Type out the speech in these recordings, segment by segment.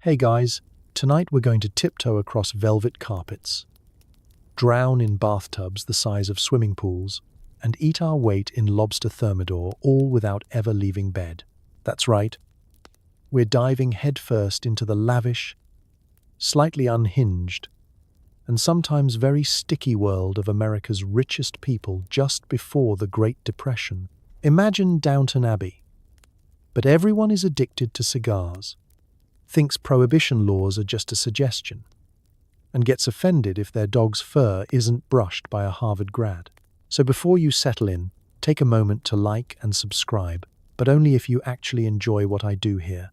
Hey guys, tonight we're going to tiptoe across velvet carpets, drown in bathtubs the size of swimming pools, and eat our weight in lobster thermidor, all without ever leaving bed. That's right, we're diving headfirst into the lavish, slightly unhinged, and sometimes very sticky world of America's richest people just before the Great Depression. Imagine Downton Abbey. But everyone is addicted to cigars, thinks prohibition laws are just a suggestion, and gets offended if their dog's fur isn't brushed by a Harvard grad. So before you settle in, take a moment to like and subscribe, but only if you actually enjoy what I do here.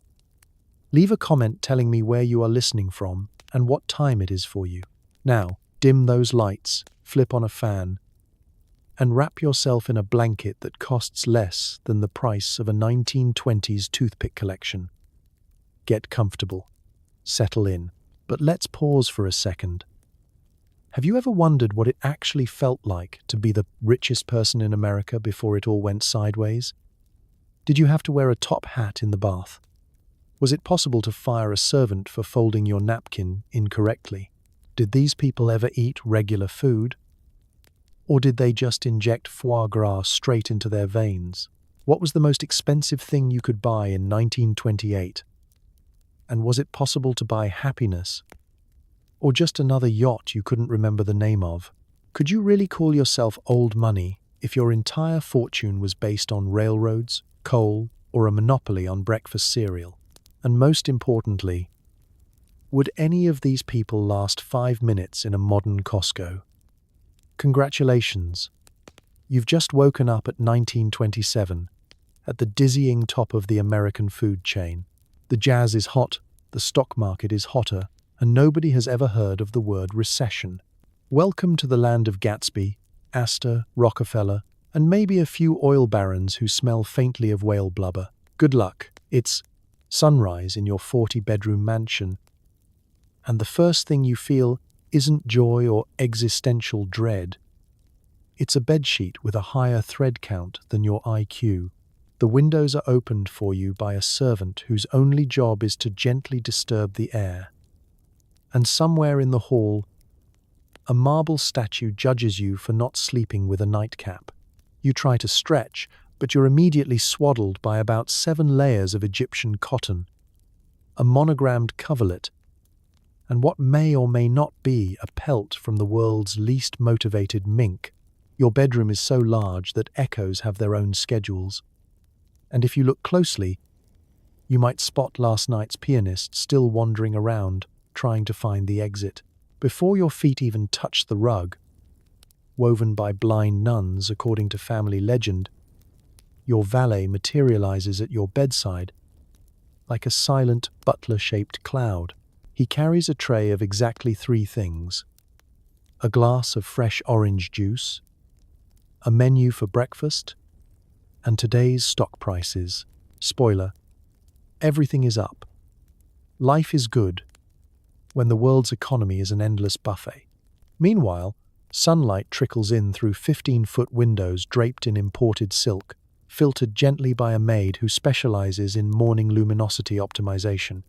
Leave a comment telling me where you are listening from and what time it is for you. Now, dim those lights, flip on a fan, and wrap yourself in a blanket that costs less than the price of a 1920s toothpick collection. Get comfortable, settle in, but let's pause for a second. Have you ever wondered what it actually felt like to be the richest person in America before it all went sideways? Did you have to wear a top hat in the bath? Was it possible to fire a servant for folding your napkin incorrectly? Did these people ever eat regular food? Or did they just inject foie gras straight into their veins? What was the most expensive thing you could buy in 1928? And was it possible to buy happiness? Or just another yacht you couldn't remember the name of? Could you really call yourself old money if your entire fortune was based on railroads, coal, or a monopoly on breakfast cereal? And most importantly, would any of these people last 5 minutes in a modern Costco? Congratulations. You've just woken up at 1927, at the dizzying top of the American food chain. The jazz is hot, the stock market is hotter, and nobody has ever heard of the word recession. Welcome to the land of Gatsby, Astor, Rockefeller, and maybe a few oil barons who smell faintly of whale blubber. Good luck. It's sunrise in your 40-bedroom mansion, and the first thing you feel isn't joy or existential dread. It's a bedsheet with a higher thread count than your IQ. The windows are opened for you by a servant whose only job is to gently disturb the air. And somewhere in the hall, a marble statue judges you for not sleeping with a nightcap. You try to stretch, but you're immediately swaddled by about 7 layers of Egyptian cotton, a monogrammed coverlet, and what may or may not be a pelt from the world's least motivated mink. Your bedroom is so large that echoes have their own schedules. And if you look closely, you might spot last night's pianist still wandering around, trying to find the exit. Before your feet even touch the rug, woven by blind nuns according to family legend, your valet materializes at your bedside like a silent butler-shaped cloud. He carries a tray of exactly 3 things: a glass of fresh orange juice, a menu for breakfast, and today's stock prices. Spoiler, everything is up. Life is good when the world's economy is an endless buffet. Meanwhile, sunlight trickles in through 15-foot windows draped in imported silk, filtered gently by a maid who specializes in morning luminosity optimization.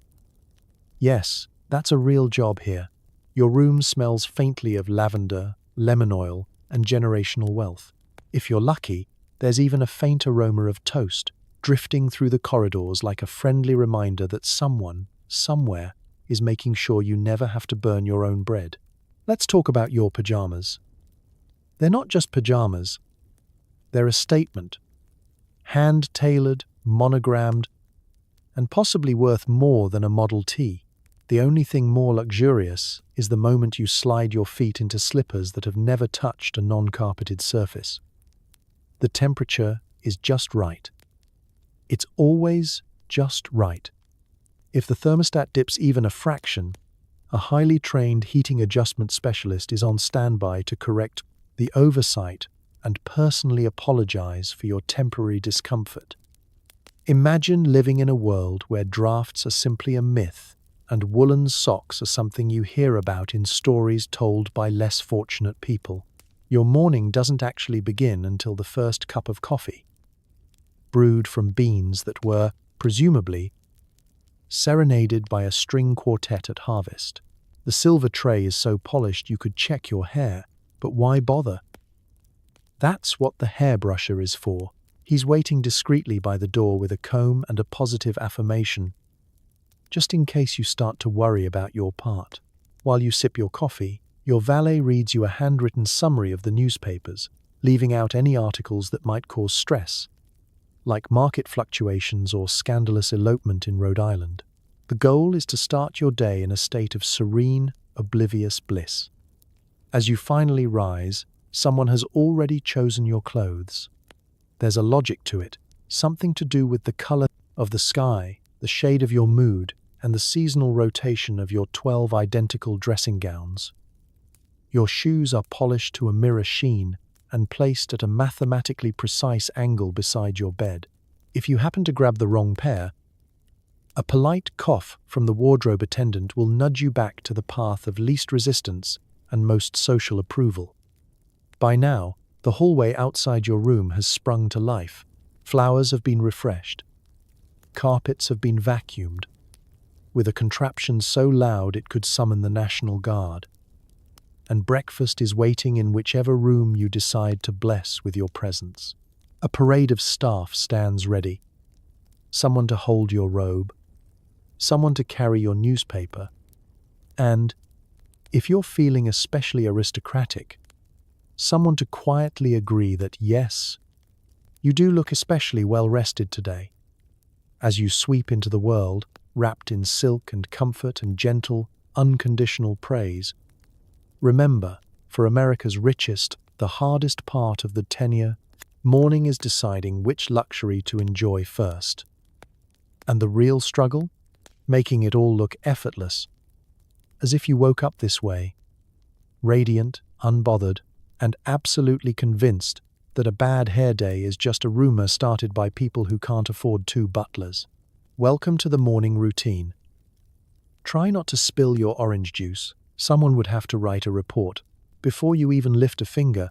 Yes, that's a real job here. Your room smells faintly of lavender, lemon oil, and generational wealth. If you're lucky, there's even a faint aroma of toast, drifting through the corridors like a friendly reminder that someone, somewhere, is making sure you never have to burn your own bread. Let's talk about your pajamas. They're not just pajamas. They're a statement. Hand-tailored, monogrammed, and possibly worth more than a Model T. The only thing more luxurious is the moment you slide your feet into slippers that have never touched a non-carpeted surface. The temperature is just right. It's always just right. If the thermostat dips even a fraction, a highly trained heating adjustment specialist is on standby to correct the oversight and personally apologize for your temporary discomfort. Imagine living in a world where drafts are simply a myth and woolen socks are something you hear about in stories told by less fortunate people. Your morning doesn't actually begin until the first cup of coffee, brewed from beans that were, presumably, serenaded by a string quartet at harvest. The silver tray is so polished you could check your hair, but why bother? That's what the hairbrusher is for. He's waiting discreetly by the door with a comb and a positive affirmation, just in case you start to worry about your part. While you sip your coffee, your valet reads you a handwritten summary of the newspapers, leaving out any articles that might cause stress, like market fluctuations or scandalous elopement in Rhode Island. The goal is to start your day in a state of serene, oblivious bliss. As you finally rise, someone has already chosen your clothes. There's a logic to it, something to do with the color of the sky, the shade of your mood, and the seasonal rotation of your 12 identical dressing gowns. Your shoes are polished to a mirror sheen and placed at a mathematically precise angle beside your bed. If you happen to grab the wrong pair, a polite cough from the wardrobe attendant will nudge you back to the path of least resistance and most social approval. By now, the hallway outside your room has sprung to life. Flowers have been refreshed. Carpets have been vacuumed, with a contraption so loud it could summon the National Guard. And breakfast is waiting in whichever room you decide to bless with your presence. A parade of staff stands ready. Someone to hold your robe, someone to carry your newspaper, and, if you're feeling especially aristocratic, someone to quietly agree that yes, you do look especially well rested today. As you sweep into the world, wrapped in silk and comfort and gentle, unconditional praise, remember, for America's richest, the hardest part of the tenure, morning is deciding which luxury to enjoy first. And the real struggle? Making it all look effortless, as if you woke up this way, radiant, unbothered, and absolutely convinced that a bad hair day is just a rumor started by people who can't afford 2 butlers. Welcome to the morning routine. Try not to spill your orange juice. Someone would have to write a report. Before you even lift a finger,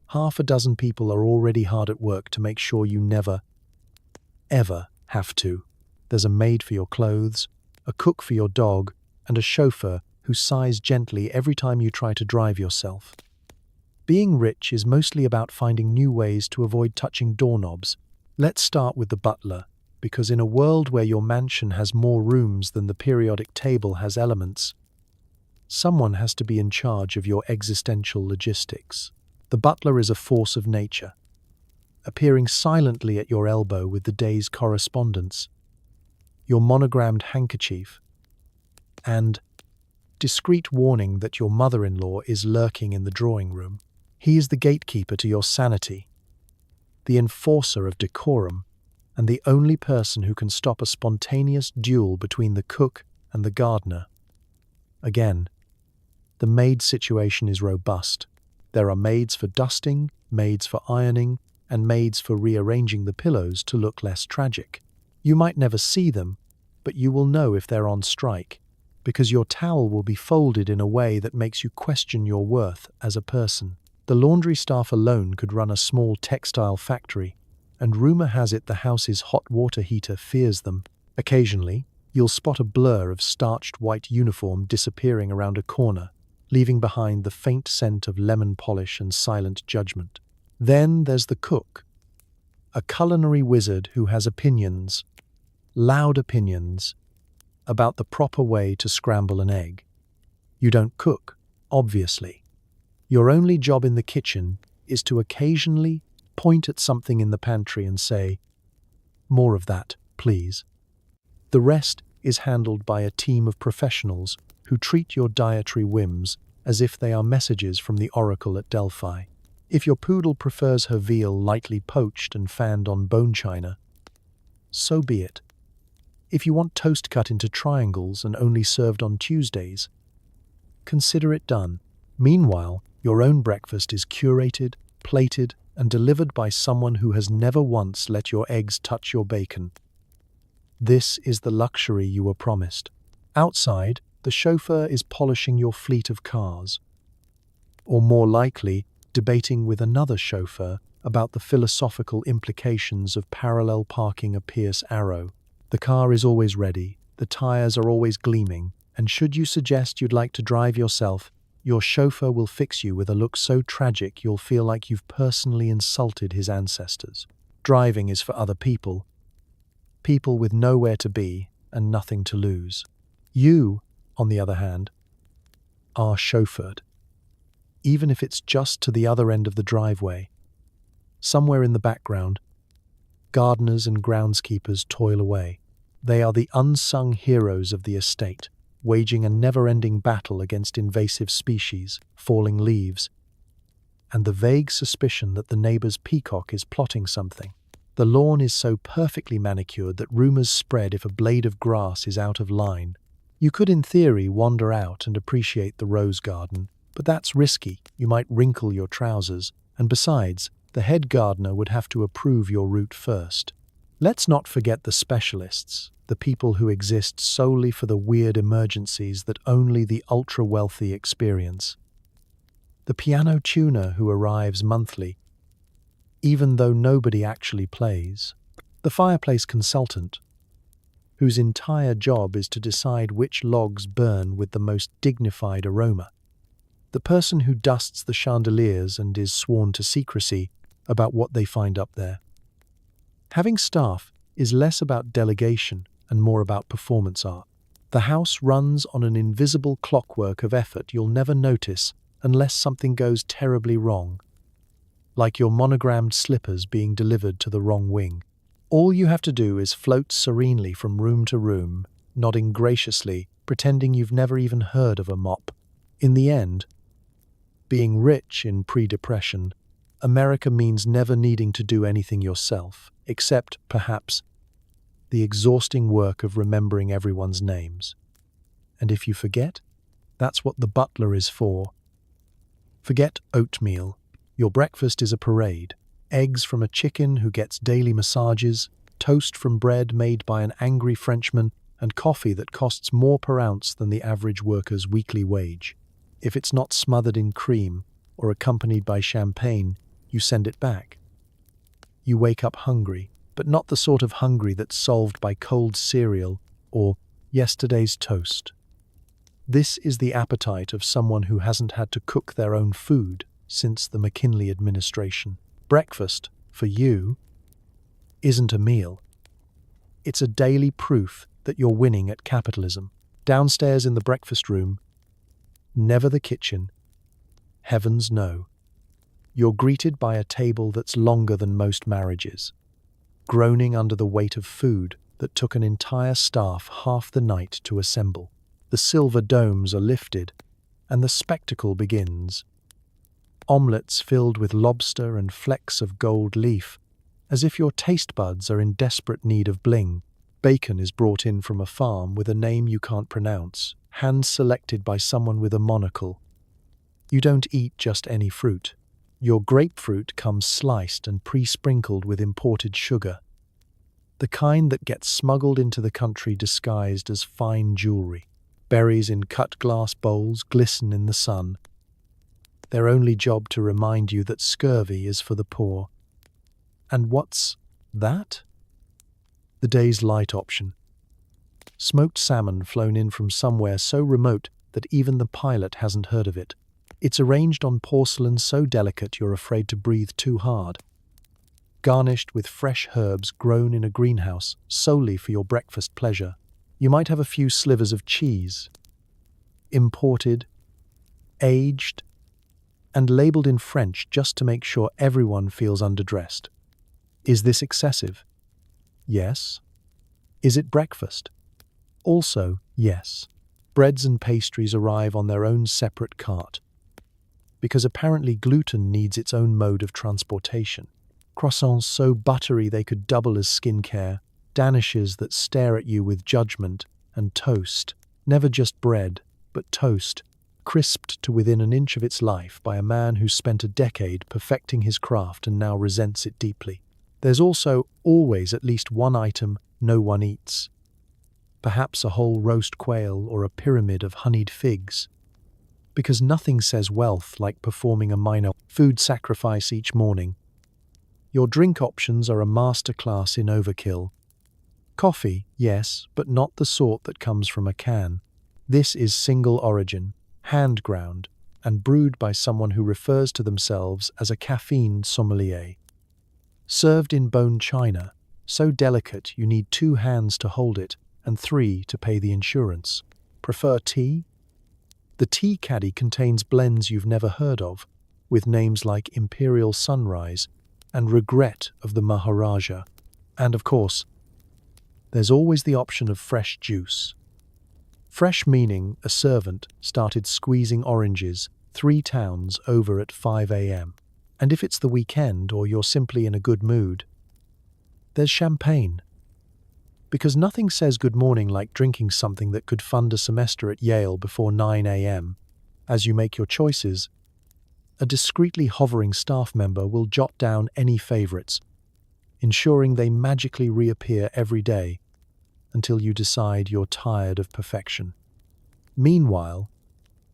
half a dozen people are already hard at work to make sure you never, ever have to. There's a maid for your clothes, a cook for your dog, and a chauffeur who sighs gently every time you try to drive yourself. Being rich is mostly about finding new ways to avoid touching doorknobs. Let's start with the butler, because in a world where your mansion has more rooms than the periodic table has elements, someone has to be in charge of your existential logistics. The butler is a force of nature, appearing silently at your elbow with the day's correspondence, your monogrammed handkerchief, and discreet warning that your mother-in-law is lurking in the drawing room. He is the gatekeeper to your sanity, the enforcer of decorum, and the only person who can stop a spontaneous duel between the cook and the gardener. Again, the maid situation is robust. There are maids for dusting, maids for ironing, and maids for rearranging the pillows to look less tragic. You might never see them, but you will know if they're on strike, because your towel will be folded in a way that makes you question your worth as a person. The laundry staff alone could run a small textile factory, and rumor has it the house's hot water heater fears them. Occasionally, you'll spot a blur of starched white uniform disappearing around a corner, leaving behind the faint scent of lemon polish and silent judgment. Then there's the cook, a culinary wizard who has opinions, loud opinions, about the proper way to scramble an egg. You don't cook, obviously. Your only job in the kitchen is to occasionally point at something in the pantry and say, "More of that, please." The rest is handled by a team of professionals who treat your dietary whims as if they are messages from the oracle at Delphi. If your poodle prefers her veal lightly poached and fanned on bone china, so be it. If you want toast cut into triangles and only served on Tuesdays, consider it done. Meanwhile, your own breakfast is curated, plated, and delivered by someone who has never once let your eggs touch your bacon. This is the luxury you were promised. Outside, the chauffeur is polishing your fleet of cars, or more likely, debating with another chauffeur about the philosophical implications of parallel parking a Pierce Arrow. The car is always ready, the tires are always gleaming, and should you suggest you'd like to drive yourself, your chauffeur will fix you with a look so tragic you'll feel like you've personally insulted his ancestors. Driving is for other people, people with nowhere to be and nothing to lose. You, on the other hand, are chauffeured, even if it's just to the other end of the driveway. Somewhere in the background, gardeners and groundskeepers toil away. They are the unsung heroes of the estate, waging a never-ending battle against invasive species, falling leaves, and the vague suspicion that the neighbor's peacock is plotting something. The lawn is so perfectly manicured that rumors spread if a blade of grass is out of line. You could, in theory, wander out and appreciate the rose garden, but that's risky. You might wrinkle your trousers, and besides, the head gardener would have to approve your route first. Let's not forget the specialists, the people who exist solely for the weird emergencies that only the ultra-wealthy experience. The piano tuner who arrives monthly, even though nobody actually plays. The fireplace consultant, whose entire job is to decide which logs burn with the most dignified aroma. The person who dusts the chandeliers and is sworn to secrecy about what they find up there. Having staff is less about delegation and more about performance art. The house runs on an invisible clockwork of effort you'll never notice unless something goes terribly wrong, like your monogrammed slippers being delivered to the wrong wing. All you have to do is float serenely from room to room, nodding graciously, pretending you've never even heard of a mop. In the end, being rich in pre-depression, America means never needing to do anything yourself, except, perhaps, the exhausting work of remembering everyone's names. And if you forget, that's what the butler is for. Forget oatmeal. Your breakfast is a parade. Eggs from a chicken who gets daily massages, toast from bread made by an angry Frenchman, and coffee that costs more per ounce than the average worker's weekly wage. If it's not smothered in cream or accompanied by champagne, you send it back. You wake up hungry, but not the sort of hungry that's solved by cold cereal or yesterday's toast. This is the appetite of someone who hasn't had to cook their own food since the McKinley administration. Breakfast, for you, isn't a meal. It's a daily proof that you're winning at capitalism. Downstairs in the breakfast room, never the kitchen, heavens no. You're greeted by a table that's longer than most marriages, groaning under the weight of food that took an entire staff half the night to assemble. The silver domes are lifted, and the spectacle begins. Omelettes filled with lobster and flecks of gold leaf, as if your taste buds are in desperate need of bling. Bacon is brought in from a farm with a name you can't pronounce, hand-selected by someone with a monocle. You don't eat just any fruit. Your grapefruit comes sliced and pre-sprinkled with imported sugar, the kind that gets smuggled into the country disguised as fine jewelry. Berries in cut glass bowls glisten in the sun, their only job to remind you that scurvy is for the poor. And what's that? The day's light option. Smoked salmon flown in from somewhere so remote that even the pilot hasn't heard of it. It's arranged on porcelain so delicate you're afraid to breathe too hard. Garnished with fresh herbs grown in a greenhouse solely for your breakfast pleasure. You might have a few slivers of cheese, imported, aged, and labeled in French just to make sure everyone feels underdressed. Is this excessive? Yes. Is it breakfast? Also, yes. Breads and pastries arrive on their own separate cart, because apparently gluten needs its own mode of transportation. Croissants so buttery they could double as skincare, danishes that stare at you with judgment, and toast, never just bread, but toast, crisped to within an inch of its life by a man who spent a decade perfecting his craft and now resents it deeply. There's also always at least one item no one eats. Perhaps a whole roast quail or a pyramid of honeyed figs. Because nothing says wealth like performing a minor food sacrifice each morning. Your drink options are a masterclass in overkill. Coffee, yes, but not the sort that comes from a can. This is single origin, hand ground, and brewed by someone who refers to themselves as a caffeine sommelier. Served in bone china, so delicate you need 2 hands to hold it and 3 to pay the insurance. Prefer tea? The tea caddy contains blends you've never heard of, with names like Imperial Sunrise and Regret of the Maharaja. And of course, there's always the option of fresh juice. Fresh meaning a servant started squeezing oranges 3 towns over at 5 a.m. And if it's the weekend or you're simply in a good mood, there's champagne. Because nothing says good morning like drinking something that could fund a semester at Yale before 9 a.m. As you make your choices, a discreetly hovering staff member will jot down any favorites, ensuring they magically reappear every day until you decide you're tired of perfection. Meanwhile,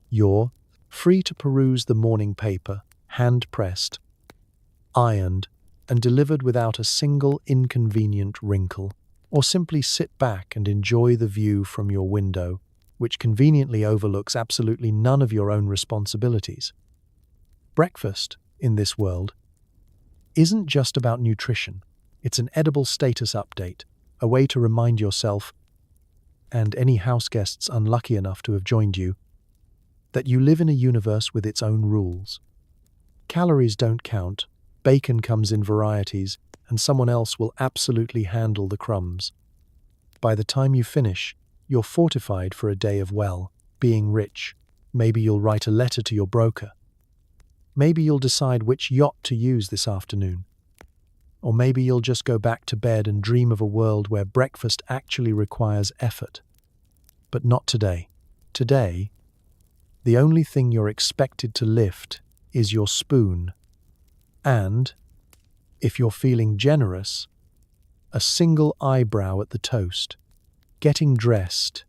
you're free to peruse the morning paper, hand-pressed, ironed, and delivered without a single inconvenient wrinkle, or simply sit back and enjoy the view from your window, which conveniently overlooks absolutely none of your own responsibilities. Breakfast, in this world, isn't just about nutrition. It's an edible status update, a way to remind yourself, and any house guests unlucky enough to have joined you, that you live in a universe with its own rules. Calories don't count, bacon comes in varieties, and someone else will absolutely handle the crumbs. By the time you finish, you're fortified for a day of being rich. Maybe you'll write a letter to your broker. Maybe you'll decide which yacht to use this afternoon. Or maybe you'll just go back to bed and dream of a world where breakfast actually requires effort. But not today. Today, the only thing you're expected to lift is your spoon. And, if you're feeling generous, a single eyebrow at the toast. Getting dressed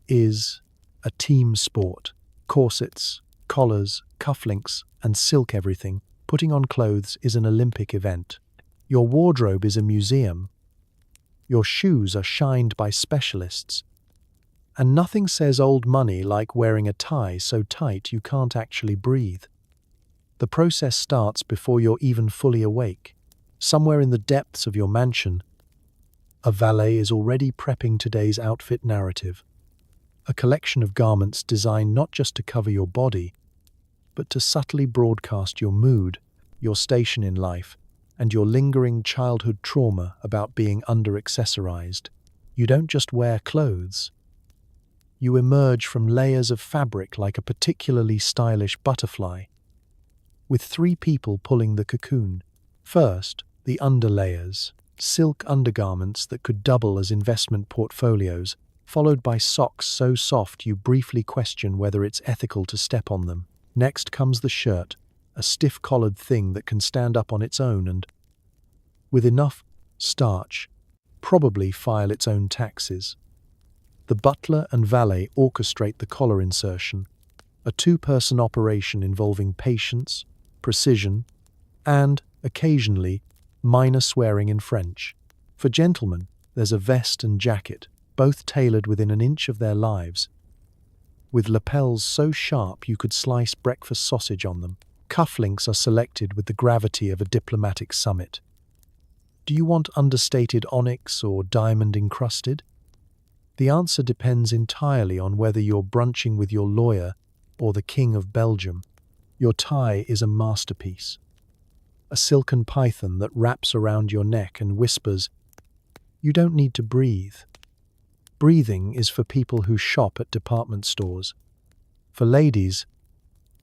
is a team sport. Corsets, collars, cufflinks, and silk everything. Putting on clothes is an Olympic event. Your wardrobe is a museum. Your shoes are shined by specialists. And nothing says old money like wearing a tie so tight you can't actually breathe. The process starts before you're even fully awake. Somewhere in the depths of your mansion, a valet is already prepping today's outfit narrative. A collection of garments designed not just to cover your body, but to subtly broadcast your mood, your station in life, and your lingering childhood trauma about being under-accessorized. You don't just wear clothes. You emerge from layers of fabric like a particularly stylish butterfly, with 3 people pulling the cocoon. First, the underlayers, silk undergarments that could double as investment portfolios, followed by socks so soft you briefly question whether it's ethical to step on them. Next comes the shirt, a stiff-collared thing that can stand up on its own and, with enough starch, probably file its own taxes. The butler and valet orchestrate the collar insertion, a 2-person operation involving patience, precision, and, occasionally, minor swearing in French. For gentlemen, there's a vest and jacket, both tailored within an inch of their lives, with lapels so sharp you could slice breakfast sausage on them. Cufflinks are selected with the gravity of a diplomatic summit. Do you want understated onyx or diamond encrusted? The answer depends entirely on whether you're brunching with your lawyer or the King of Belgium. Your tie is a masterpiece. A silken python that wraps around your neck and whispers, "You don't need to breathe." Breathing is for people who shop at department stores. For ladies,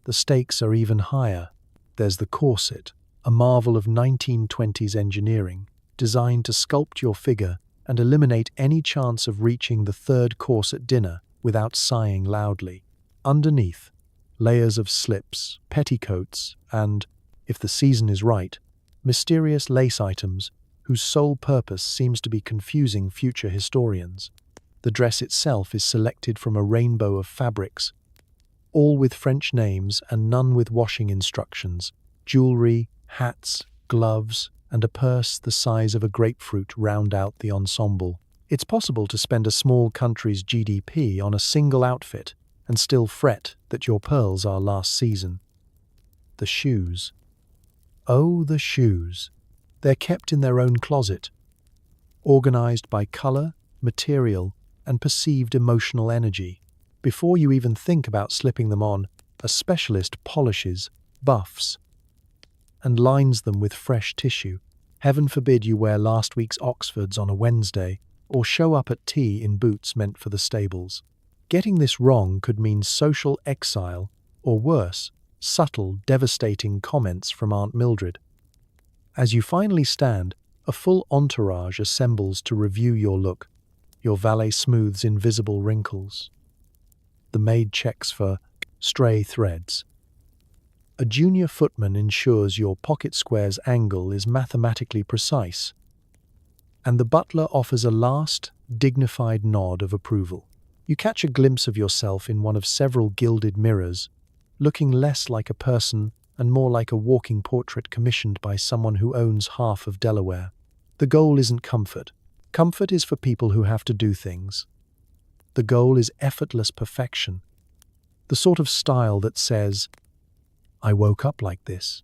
the stakes are even higher. There's the corset, a marvel of 1920s engineering, designed to sculpt your figure and eliminate any chance of reaching the 3rd course at dinner without sighing loudly. Underneath, layers of slips, petticoats, and, if the season is right, mysterious lace items whose sole purpose seems to be confusing future historians. The dress itself is selected from a rainbow of fabrics, all with French names and none with washing instructions. Jewelry, hats, gloves, and a purse the size of a grapefruit round out the ensemble. It's possible to spend a small country's GDP on a single outfit and still fret that your pearls are last season. The shoes. Oh, the shoes. They're kept in their own closet, organized by color, material, and perceived emotional energy. Before you even think about slipping them on, a specialist polishes, buffs, and lines them with fresh tissue. Heaven forbid you wear last week's Oxfords on a Wednesday or show up at tea in boots meant for the stables. Getting this wrong could mean social exile, or worse, subtle, devastating comments from Aunt Mildred. As you finally stand, a full entourage assembles to review your look. Your valet smooths invisible wrinkles. The maid checks for stray threads. A junior footman ensures your pocket square's angle is mathematically precise. And the butler offers a last, dignified nod of approval. You catch a glimpse of yourself in one of several gilded mirrors, looking less like a person and more like a walking portrait commissioned by someone who owns half of Delaware. The goal isn't comfort. Comfort is for people who have to do things. The goal is effortless perfection. The sort of style that says, I woke up like this.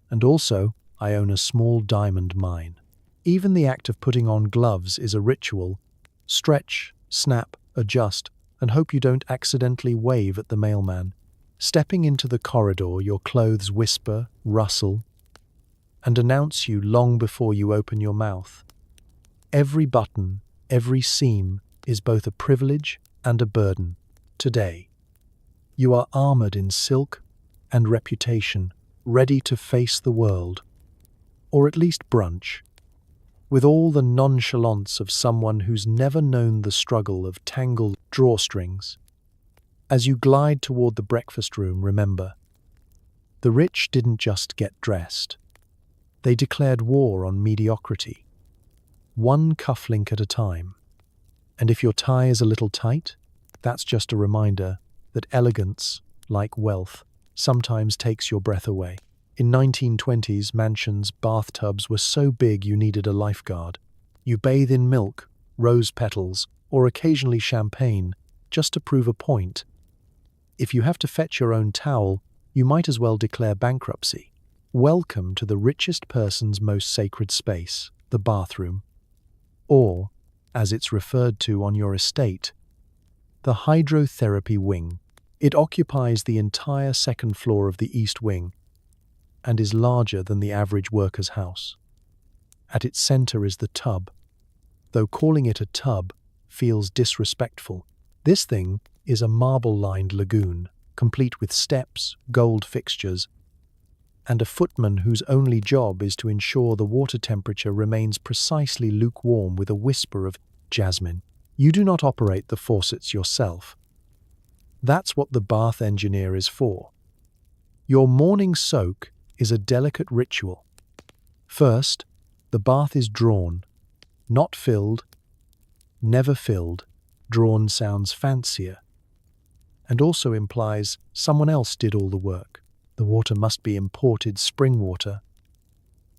And also, I own a small diamond mine. Even the act of putting on gloves is a ritual. Stretch, snap, adjust, and hope you don't accidentally wave at the mailman. Stepping into the corridor, your clothes whisper, rustle, and announce you long before you open your mouth. Every button, every seam is both a privilege and a burden. Today, you are armored in silk and reputation, ready to face the world, or at least brunch, with all the nonchalance of someone who's never known the struggle of tangled drawstrings. As you glide toward the breakfast room, remember, the rich didn't just get dressed. They declared war on mediocrity, one cufflink at a time. And if your tie is a little tight, that's just a reminder that elegance, like wealth, sometimes takes your breath away. In 1920s, mansions' bathtubs were so big you needed a lifeguard. You bathe in milk, rose petals, or occasionally champagne, just to prove a point. If you have to fetch your own towel, you might as well declare bankruptcy. Welcome to the richest person's most sacred space, the bathroom. Or, as it's referred to on your estate, the hydrotherapy wing. It occupies the entire second floor of the east wing and is larger than the average worker's house. At its center is the tub, though calling it a tub feels disrespectful. This thing is a marble-lined lagoon, complete with steps, gold fixtures, and a footman whose only job is to ensure the water temperature remains precisely lukewarm with a whisper of jasmine. You do not operate the faucets yourself. That's what the bath engineer is for. Your morning soak is a delicate ritual. First, the bath is drawn, not filled, never filled. Drawn sounds fancier, and also implies someone else did all the work. The water must be imported spring water,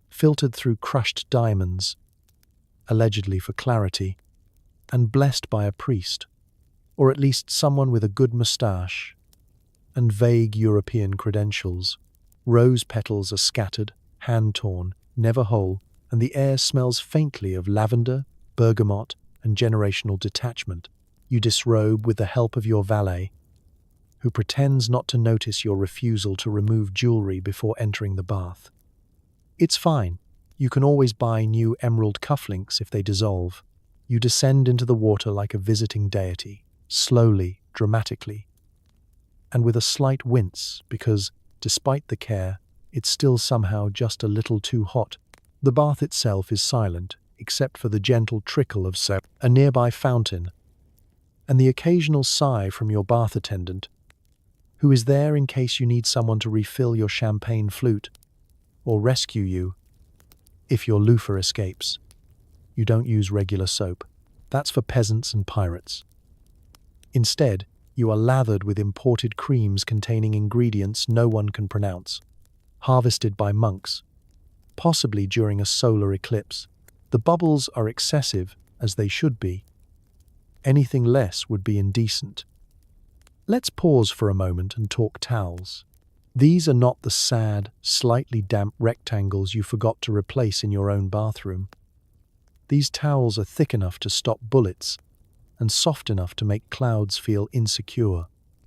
filtered through crushed diamonds, allegedly for clarity, and blessed by a priest, or at least someone with a good moustache and vague European credentials. Rose petals are scattered, hand-torn, never whole, and the air smells faintly of lavender, bergamot, and generational detachment. You disrobe with the help of your valet, who pretends not to notice your refusal to remove jewelry before entering the bath. It's fine. You can always buy new emerald cufflinks if they dissolve. You descend into the water like a visiting deity, slowly, dramatically, and with a slight wince because, despite the care, it's still somehow just a little too hot. The bath itself is silent, except for the gentle trickle of soap, a nearby fountain, and the occasional sigh from your bath attendant, who is there in case you need someone to refill your champagne flute or rescue you if your loofah escapes. You don't use regular soap. That's for peasants and pirates. Instead, you are lathered with imported creams containing ingredients no one can pronounce, harvested by monks, possibly during a solar eclipse. The bubbles are excessive, as they should be. Anything less would be indecent. Let's pause for a moment and talk towels. These are not the sad, slightly damp rectangles you forgot to replace in your own bathroom. These towels are thick enough to stop bullets and soft enough to make clouds feel insecure.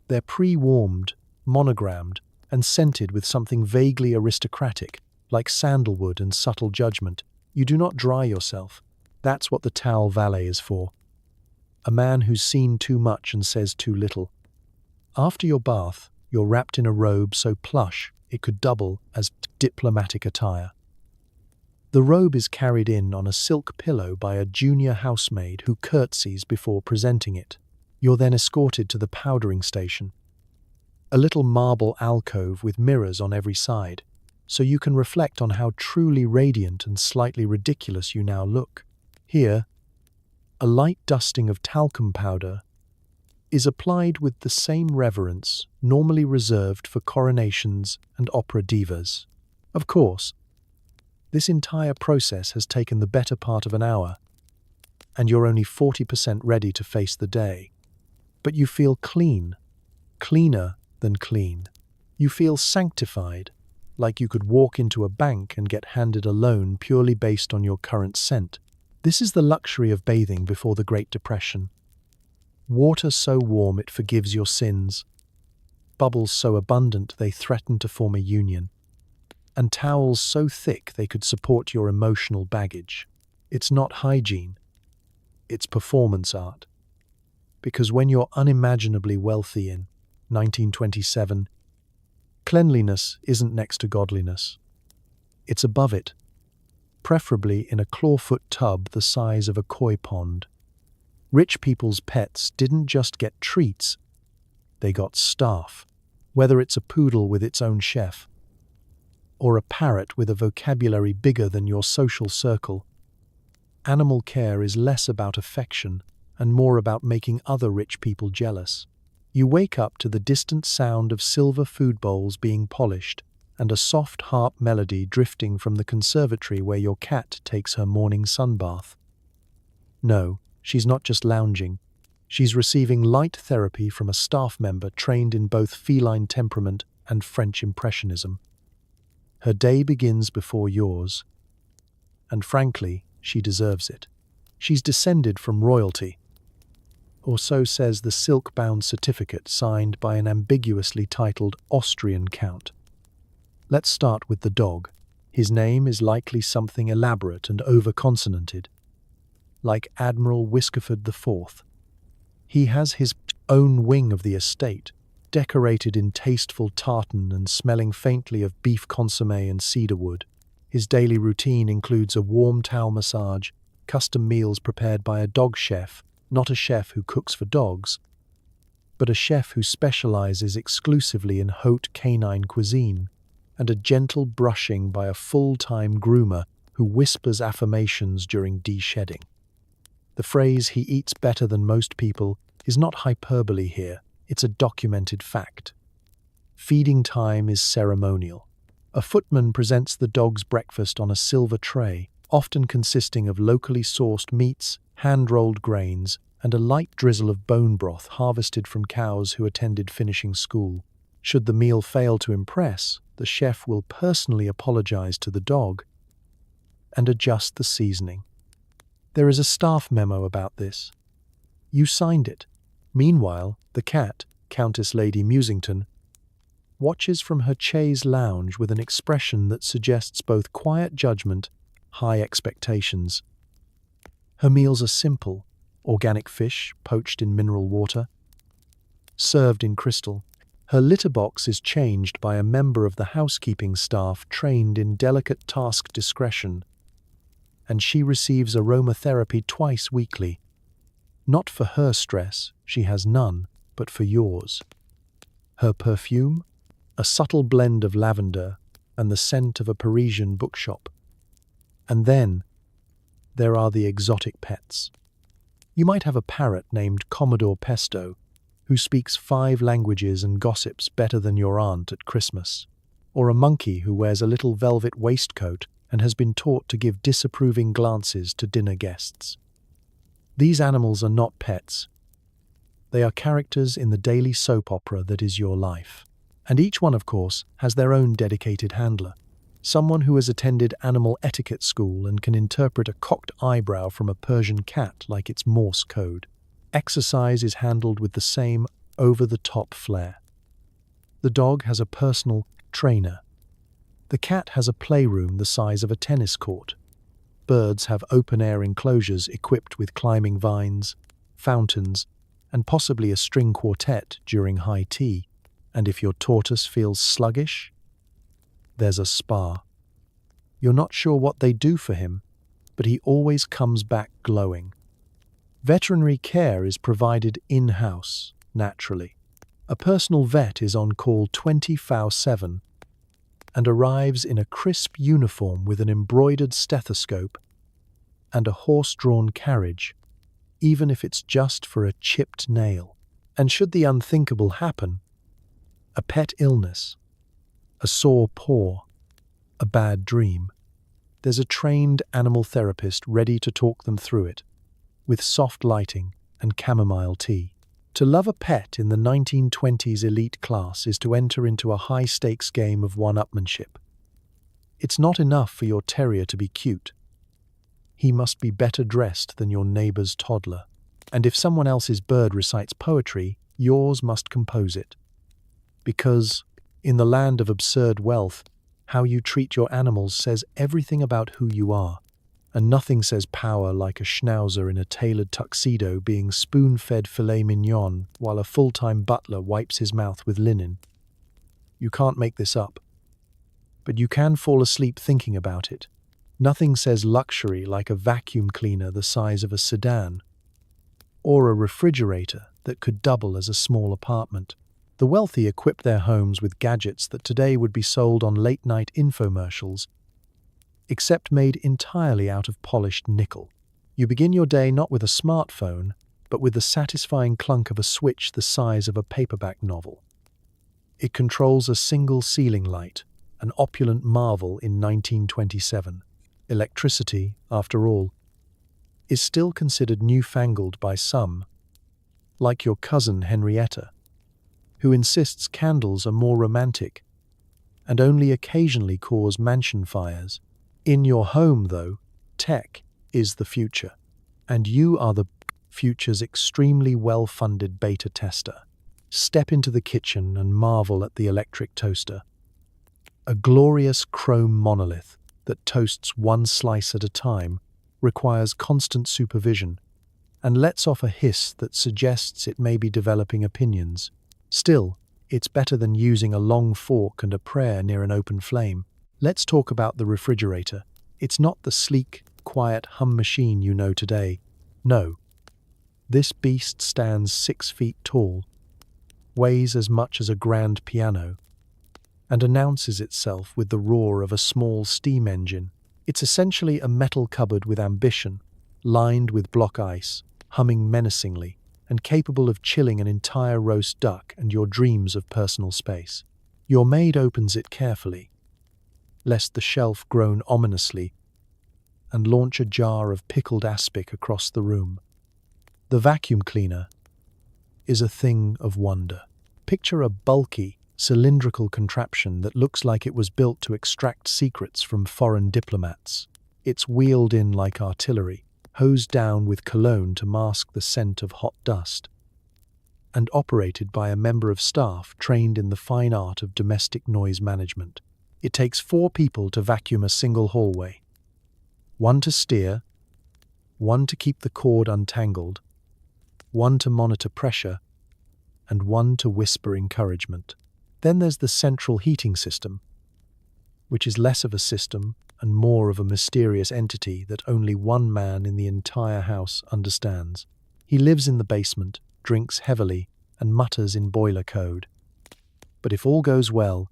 They're pre-warmed, monogrammed, and scented with something vaguely aristocratic, like sandalwood and subtle judgment. You do not dry yourself. That's what the towel valet is for. A man who's seen too much and says too little. After your bath, you're wrapped in a robe so plush it could double as diplomatic attire. The robe is carried in on a silk pillow by a junior housemaid who curtsies before presenting it. You're then escorted to the powdering station, a little marble alcove with mirrors on every side, so you can reflect on how truly radiant and slightly ridiculous you now look. Here, a light dusting of talcum powder is applied with the same reverence normally reserved for coronations and opera divas. Of course, this entire process has taken the better part of an hour, and you're only 40% ready to face the day. But you feel clean, cleaner than clean. You feel sanctified, like you could walk into a bank and get handed a loan purely based on your current scent. This is the luxury of bathing before the Great Depression. Water so warm it forgives your sins, bubbles so abundant they threaten to form a union, and towels so thick they could support your emotional baggage. It's not hygiene, it's performance art. Because when you're unimaginably wealthy in 1927, cleanliness isn't next to godliness. It's above it, preferably in a clawfoot tub the size of a koi pond. Rich people's pets didn't just get treats, they got staff, whether it's a poodle with its own chef, or a parrot with a vocabulary bigger than your social circle. Animal care is less about affection and more about making other rich people jealous. You wake up to the distant sound of silver food bowls being polished and a soft harp melody drifting from the conservatory where your cat takes her morning sunbath. No, she's not just lounging. She's receiving light therapy from a staff member trained in both feline temperament and French impressionism. Her day begins before yours, and frankly, she deserves it. She's descended from royalty, or so says the silk-bound certificate signed by an ambiguously titled Austrian count. Let's start with the dog. His name is likely something elaborate and over-consonanted, like Admiral Whiskerford IV. He has his own wing of the estate, decorated in tasteful tartan and smelling faintly of beef consommé and cedarwood. His daily routine includes a warm towel massage, custom meals prepared by a dog chef, not a chef who cooks for dogs, but a chef who specializes exclusively in haute canine cuisine, and a gentle brushing by a full-time groomer who whispers affirmations during de-shedding. The phrase, "he eats better than most people," is not hyperbole here. It's a documented fact. Feeding time is ceremonial. A footman presents the dog's breakfast on a silver tray, often consisting of locally sourced meats, hand-rolled grains, and a light drizzle of bone broth harvested from cows who attended finishing school. Should the meal fail to impress, the chef will personally apologize to the dog and adjust the seasoning. There is a staff memo about this. You signed it. Meanwhile, the cat, Countess Lady Musington, watches from her chaise lounge with an expression that suggests both quiet judgment, high expectations. Her meals are simple: organic fish poached in mineral water, served in crystal. Her litter box is changed by a member of the housekeeping staff trained in delicate task discretion, and she receives aromatherapy twice weekly. Not for her stress, she has none, but for yours. Her perfume? A subtle blend of lavender and the scent of a Parisian bookshop. And then, there are the exotic pets. You might have a parrot named Commodore Pesto, who speaks 5 languages and gossips better than your aunt at Christmas. Or a monkey who wears a little velvet waistcoat and has been taught to give disapproving glances to dinner guests. These animals are not pets. They are characters in the daily soap opera that is your life. And each one, of course, has their own dedicated handler. Someone who has attended animal etiquette school and can interpret a cocked eyebrow from a Persian cat like it's Morse code. Exercise is handled with the same over-the-top flair. The dog has a personal trainer. The cat has a playroom the size of a tennis court. Birds have open-air enclosures equipped with climbing vines, fountains, and possibly a string quartet during high tea. And if your tortoise feels sluggish, there's a spa. You're not sure what they do for him, but he always comes back glowing. Veterinary care is provided in-house, naturally. A personal vet is on call 24/7 and arrives in a crisp uniform with an embroidered stethoscope and a horse-drawn carriage, even if it's just for a chipped nail. And should the unthinkable happen, a pet illness, a sore paw, a bad dream, there's a trained animal therapist ready to talk them through it, with soft lighting and chamomile tea. To love a pet in the 1920s elite class is to enter into a high-stakes game of one-upmanship. It's not enough for your terrier to be cute. He must be better dressed than your neighbor's toddler. And if someone else's bird recites poetry, yours must compose it. Because, in the land of absurd wealth, how you treat your animals says everything about who you are. And nothing says power like a schnauzer in a tailored tuxedo being spoon-fed filet mignon while a full-time butler wipes his mouth with linen. You can't make this up. But you can fall asleep thinking about it. Nothing says luxury like a vacuum cleaner the size of a sedan, or a refrigerator that could double as a small apartment. The wealthy equip their homes with gadgets that today would be sold on late-night infomercials, except made entirely out of polished nickel. You begin your day not with a smartphone, but with the satisfying clunk of a switch the size of a paperback novel. It controls a single ceiling light, an opulent marvel in 1927. Electricity, after all, is still considered newfangled by some, like your cousin Henrietta, who insists candles are more romantic and only occasionally cause mansion fires. In your home, though, tech is the future, and you are the future's extremely well-funded beta tester. Step into the kitchen and marvel at the electric toaster. A glorious chrome monolith that toasts one slice at a time, requires constant supervision, and lets off a hiss that suggests it may be developing opinions. Still, it's better than using a long fork and a prayer near an open flame. Let's talk about the refrigerator. It's not the sleek, quiet hum machine you know today. No. This beast stands 6 feet tall, weighs as much as a grand piano, and announces itself with the roar of a small steam engine. It's essentially a metal cupboard with ambition, lined with block ice, humming menacingly, and capable of chilling an entire roast duck and your dreams of personal space. Your maid opens it carefully, lest the shelf groan ominously, and launch a jar of pickled aspic across the room. The vacuum cleaner is a thing of wonder. Picture a bulky, cylindrical contraption that looks like it was built to extract secrets from foreign diplomats. It's wheeled in like artillery, hosed down with cologne to mask the scent of hot dust, and operated by a member of staff trained in the fine art of domestic noise management. It takes 4 people to vacuum a single hallway. 1 to steer, 1 to keep the cord untangled, 1 to monitor pressure, and 1 to whisper encouragement. Then there's the central heating system, which is less of a system and more of a mysterious entity that only one man in the entire house understands. He lives in the basement, drinks heavily, and mutters in boiler code. But if all goes well,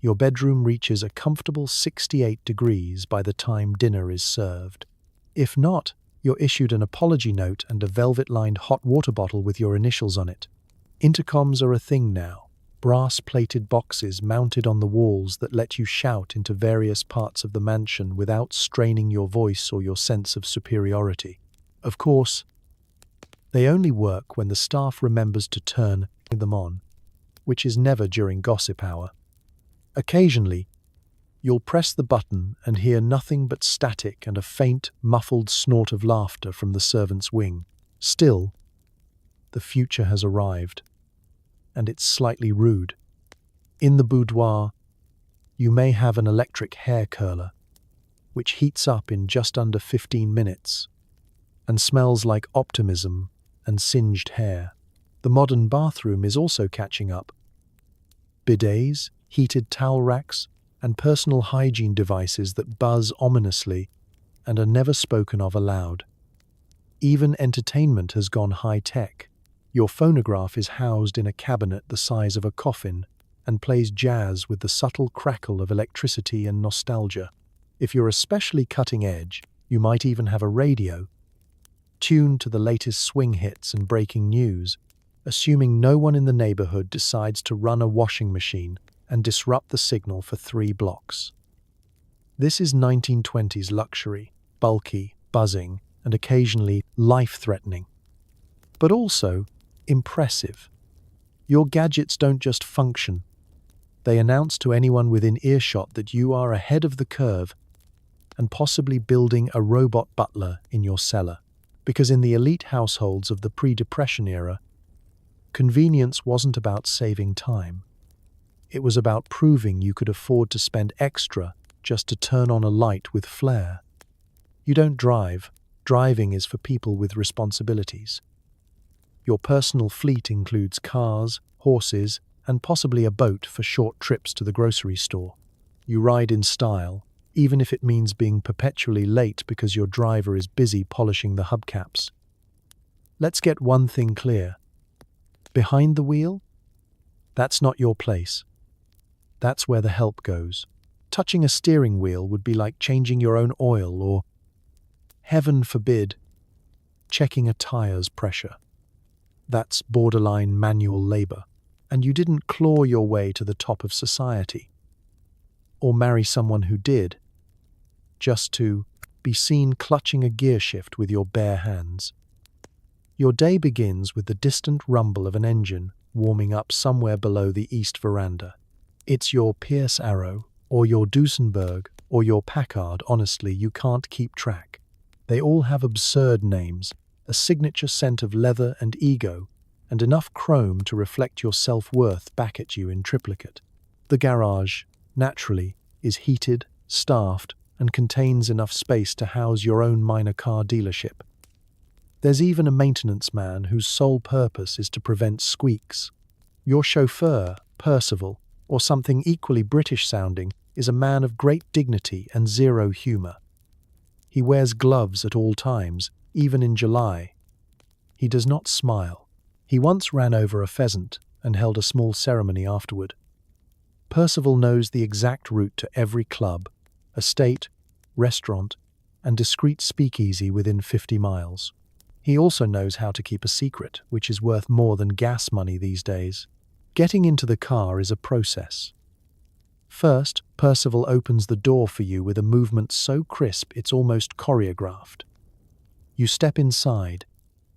your bedroom reaches a comfortable 68 degrees by the time dinner is served. If not, you're issued an apology note and a velvet-lined hot water bottle with your initials on it. Intercoms are a thing now. Brass-plated boxes mounted on the walls that let you shout into various parts of the mansion without straining your voice or your sense of superiority. Of course, they only work when the staff remembers to turn them on, which is never during gossip hour. Occasionally, you'll press the button and hear nothing but static and a faint, muffled snort of laughter from the servant's wing. Still, the future has arrived, and it's slightly rude. In the boudoir, you may have an electric hair curler, which heats up in just under 15 minutes and smells like optimism and singed hair. The modern bathroom is also catching up. Bidets, heated towel racks, and personal hygiene devices that buzz ominously and are never spoken of aloud. Even entertainment has gone high-tech. Your phonograph is housed in a cabinet the size of a coffin and plays jazz with the subtle crackle of electricity and nostalgia. If you're especially cutting edge, you might even have a radio, tuned to the latest swing hits and breaking news, assuming no one in the neighborhood decides to run a washing machine and disrupt the signal for 3 blocks. This is 1920s luxury, bulky, buzzing, and occasionally life-threatening. But also impressive. Your gadgets don't just function. They announce to anyone within earshot that you are ahead of the curve and possibly building a robot butler in your cellar. Because in the elite households of the pre-Depression era, convenience wasn't about saving time. It was about proving you could afford to spend extra just to turn on a light with flair. You don't drive. Driving is for people with responsibilities. Your personal fleet includes cars, horses, and possibly a boat for short trips to the grocery store. You ride in style, even if it means being perpetually late because your driver is busy polishing the hubcaps. Let's get one thing clear. Behind the wheel? That's not your place. That's where the help goes. Touching a steering wheel would be like changing your own oil or, heaven forbid, checking a tire's pressure. That's borderline manual labor, and you didn't claw your way to the top of society. Or marry someone who did, just to be seen clutching a gear shift with your bare hands. Your day begins with the distant rumble of an engine warming up somewhere below the east veranda. It's your Pierce Arrow, or your Duesenberg, or your Packard. Honestly, you can't keep track. They all have absurd names, a signature scent of leather and ego, and enough chrome to reflect your self-worth back at you in triplicate. The garage, naturally, is heated, staffed, and contains enough space to house your own minor car dealership. There's even a maintenance man whose sole purpose is to prevent squeaks. Your chauffeur, Percival, or something equally British-sounding, is a man of great dignity and zero humor. He wears gloves at all times, even in July. He does not smile. He once ran over a pheasant and held a small ceremony afterward. Percival knows the exact route to every club, estate, restaurant, and discreet speakeasy within 50 miles. He also knows how to keep a secret, which is worth more than gas money these days. Getting into the car is a process. First, Percival opens the door for you with a movement so crisp it's almost choreographed. You step inside,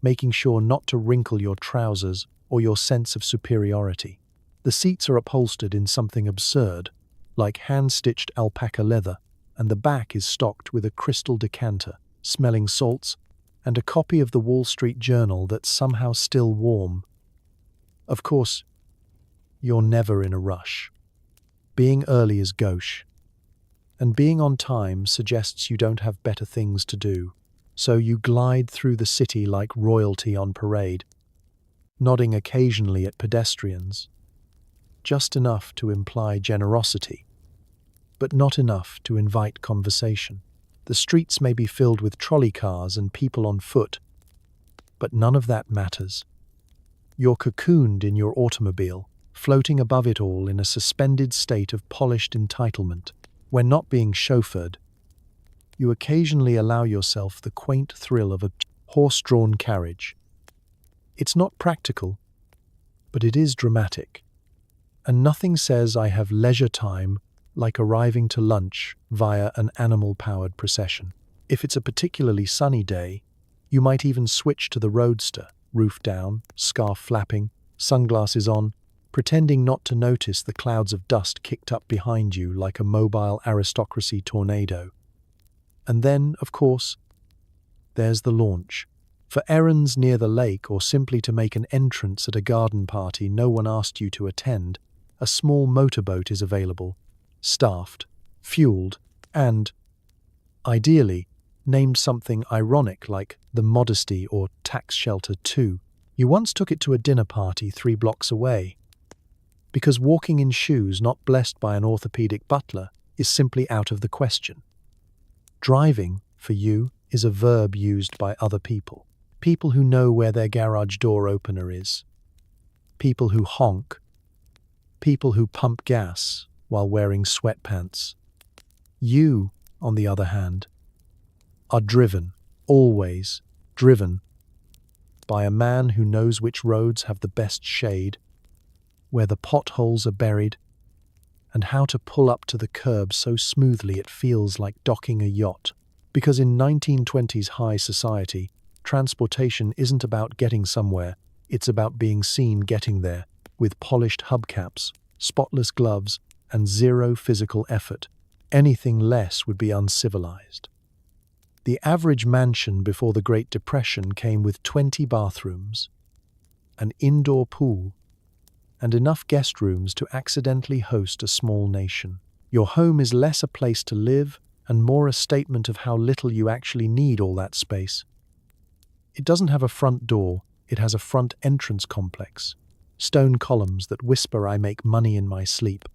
making sure not to wrinkle your trousers or your sense of superiority. The seats are upholstered in something absurd, like hand-stitched alpaca leather, and the back is stocked with a crystal decanter, smelling salts, and a copy of the Wall Street Journal that's somehow still warm. Of course, you're never in a rush. Being early is gauche, and being on time suggests you don't have better things to do. So you glide through the city like royalty on parade, nodding occasionally at pedestrians, just enough to imply generosity, but not enough to invite conversation. The streets may be filled with trolley cars and people on foot, but none of that matters. You're cocooned in your automobile, floating above it all in a suspended state of polished entitlement. When not being chauffeured, you occasionally allow yourself the quaint thrill of a horse-drawn carriage. It's not practical, but it is dramatic. And nothing says I have leisure time like arriving to lunch via an animal-powered procession. If it's a particularly sunny day, You might even switch to the roadster, roof down, scarf flapping, sunglasses on, pretending not to notice the clouds of dust kicked up behind you like a mobile aristocracy tornado. And then, of course, there's the launch. For errands near the lake or simply to make an entrance at a garden party no one asked you to attend, a small motorboat is available, staffed, fueled, and, ideally, named something ironic like the Modesty or Tax Shelter 2. You once took it to a dinner party 3 blocks away. Because walking in shoes not blessed by an orthopedic butler is simply out of the question. Driving, for you, is a verb used by other people. People who know where their garage door opener is. People who honk. People who pump gas while wearing sweatpants. You, on the other hand, are driven, always driven, by a man who knows which roads have the best shade, where the potholes are buried, and how to pull up to the curb so smoothly it feels like docking a yacht. Because in 1920s high society, transportation isn't about getting somewhere, it's about being seen getting there, with polished hubcaps, spotless gloves, and zero physical effort. Anything less would be uncivilized. The average mansion before the Great Depression came with 20 bathrooms, an indoor pool, and enough guest rooms to accidentally host a small nation. Your home is less a place to live and more a statement of how little you actually need all that space. It doesn't have a front door, it has a front entrance complex. Stone columns that whisper I make money in my sleep,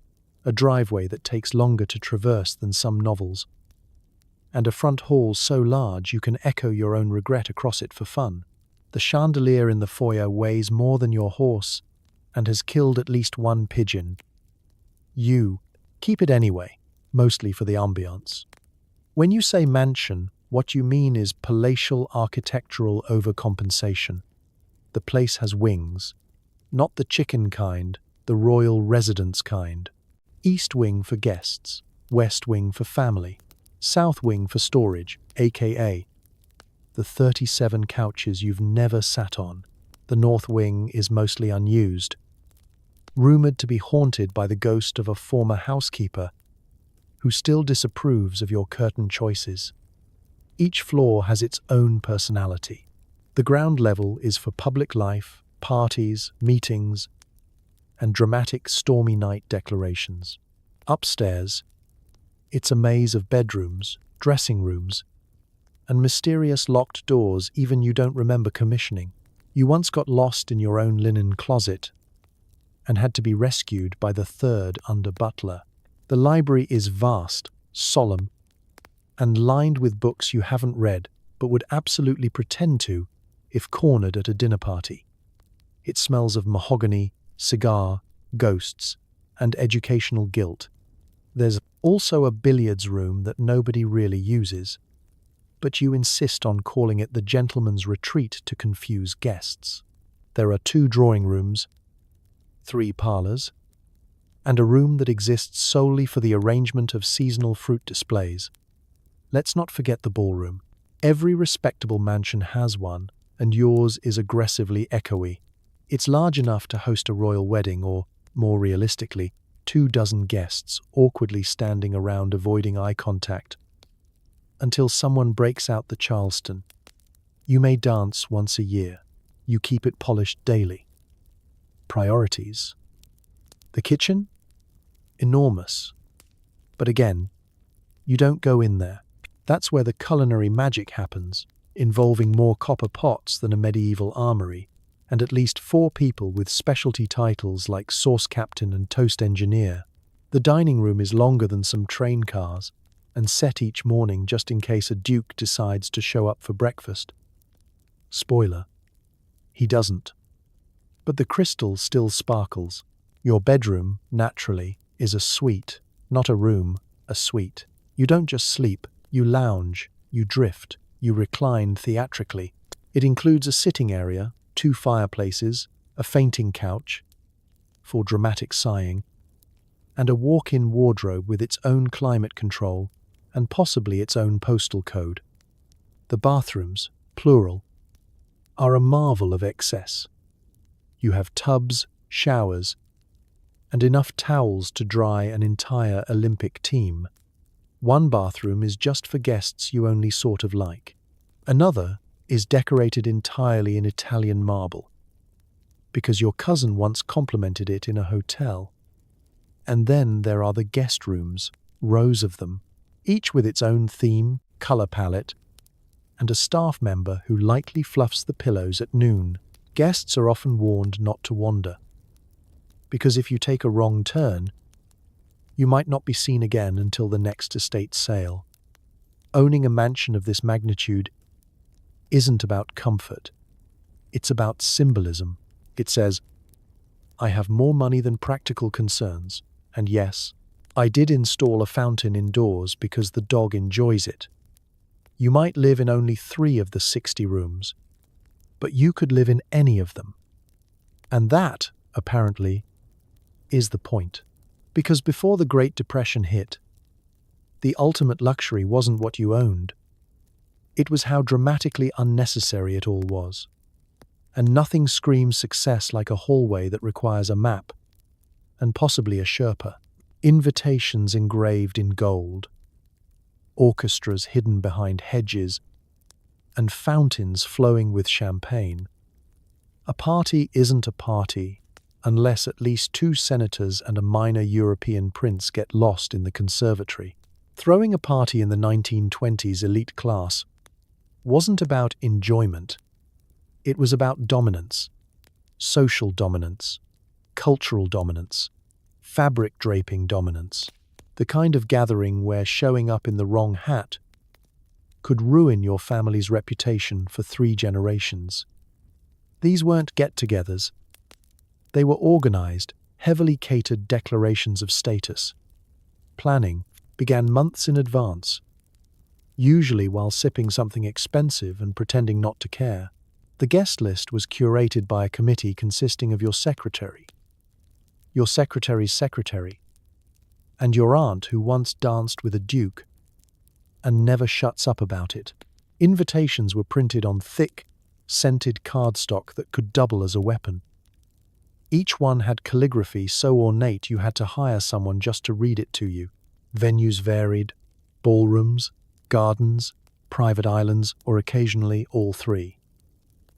a driveway that takes longer to traverse than some novels, and a front hall so large you can echo your own regret across it for fun. The chandelier in the foyer weighs more than your horse and has killed at least one pigeon. You keep it anyway, mostly for the ambiance. When you say mansion, what you mean is palatial architectural overcompensation. The place has wings, not the chicken kind, the royal residence kind. East wing for guests, west wing for family, south wing for storage, aka the 37 couches you've never sat on. The north wing is mostly unused, rumored to be haunted by the ghost of a former housekeeper who still disapproves of your curtain choices. Each floor has its own personality. The ground level is for public life, parties, meetings, and dramatic stormy night declarations. Upstairs, it's a maze of bedrooms, dressing rooms, and mysterious locked doors even you don't remember commissioning. You once got lost in your own linen closet and had to be rescued by the third under butler. The library is vast, solemn, and lined with books you haven't read but would absolutely pretend to if cornered at a dinner party. It smells of mahogany, cigar, ghosts, and educational guilt. There's also a billiards room that nobody really uses, but you insist on calling it the gentleman's retreat to confuse guests. There are 2 drawing rooms, 3 parlors, and a room that exists solely for the arrangement of seasonal fruit displays. Let's not forget the ballroom. Every respectable mansion has one, and yours is aggressively echoey. It's large enough to host a royal wedding or, more realistically, 24 guests awkwardly standing around avoiding eye contact until someone breaks out the Charleston. You may dance once a year. You keep it polished daily. Priorities. The kitchen? Enormous. But again, you don't go in there. That's where the culinary magic happens, involving more copper pots than a medieval armory, and at least 4 people with specialty titles like sauce captain and toast engineer. The dining room is longer than some train cars, and set each morning just in case a duke decides to show up for breakfast. Spoiler, he doesn't. But the crystal still sparkles. Your bedroom, naturally, is a suite, not a room, a suite. You don't just sleep, you lounge, you drift, you recline theatrically. It includes a sitting area, 2 fireplaces, a fainting couch for dramatic sighing, and a walk-in wardrobe with its own climate control and possibly its own postal code. The bathrooms, plural, are a marvel of excess. You have tubs, showers, and enough towels to dry an entire Olympic team. One bathroom is just for guests you only sort of like. Another is decorated entirely in Italian marble, because your cousin once complimented it in a hotel. And then there are the guest rooms, rows of them, each with its own theme, color palette, and a staff member who lightly fluffs the pillows at noon. Guests are often warned not to wander, because if you take a wrong turn, you might not be seen again until the next estate sale. Owning a mansion of this magnitude isn't about comfort. It's about symbolism. It says, I have more money than practical concerns, and yes, I did install a fountain indoors because the dog enjoys it. You might live in only 3 of the 60 rooms, but you could live in any of them. And that, apparently, is the point. Because before the Great Depression hit, the ultimate luxury wasn't what you owned. It was how dramatically unnecessary it all was. And nothing screams success like a hallway that requires a map, and possibly a Sherpa. Invitations engraved in gold, orchestras hidden behind hedges, and fountains flowing with champagne. A party isn't a party unless at least 2 senators and a minor European prince get lost in the conservatory. Throwing a party in the 1920s elite class wasn't about enjoyment. It was about dominance, social dominance, cultural dominance, fabric draping dominance, the kind of gathering where showing up in the wrong hat could ruin your family's reputation for 3 generations. These weren't get-togethers. They were organized, heavily catered declarations of status. Planning began months in advance, usually while sipping something expensive and pretending not to care. The guest list was curated by a committee consisting of your secretary, your secretary's secretary, and your aunt who once danced with a duke and never shuts up about it. Invitations were printed on thick, scented cardstock that could double as a weapon. Each one had calligraphy so ornate you had to hire someone just to read it to you. Venues varied: ballrooms, gardens, private islands, or occasionally all 3.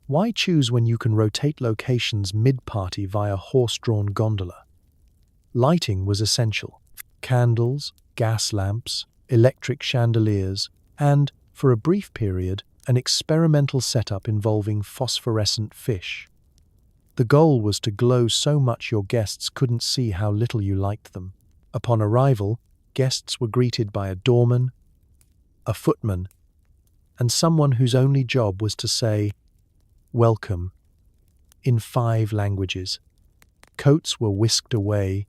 Why choose when you can rotate locations mid-party via horse-drawn gondola? Lighting was essential. Candles, gas lamps, electric chandeliers, and, for a brief period, an experimental setup involving phosphorescent fish. The goal was to glow so much your guests couldn't see how little you liked them. Upon arrival, guests were greeted by a doorman, a footman, and someone whose only job was to say, "Welcome," in 5 languages. Coats were whisked away,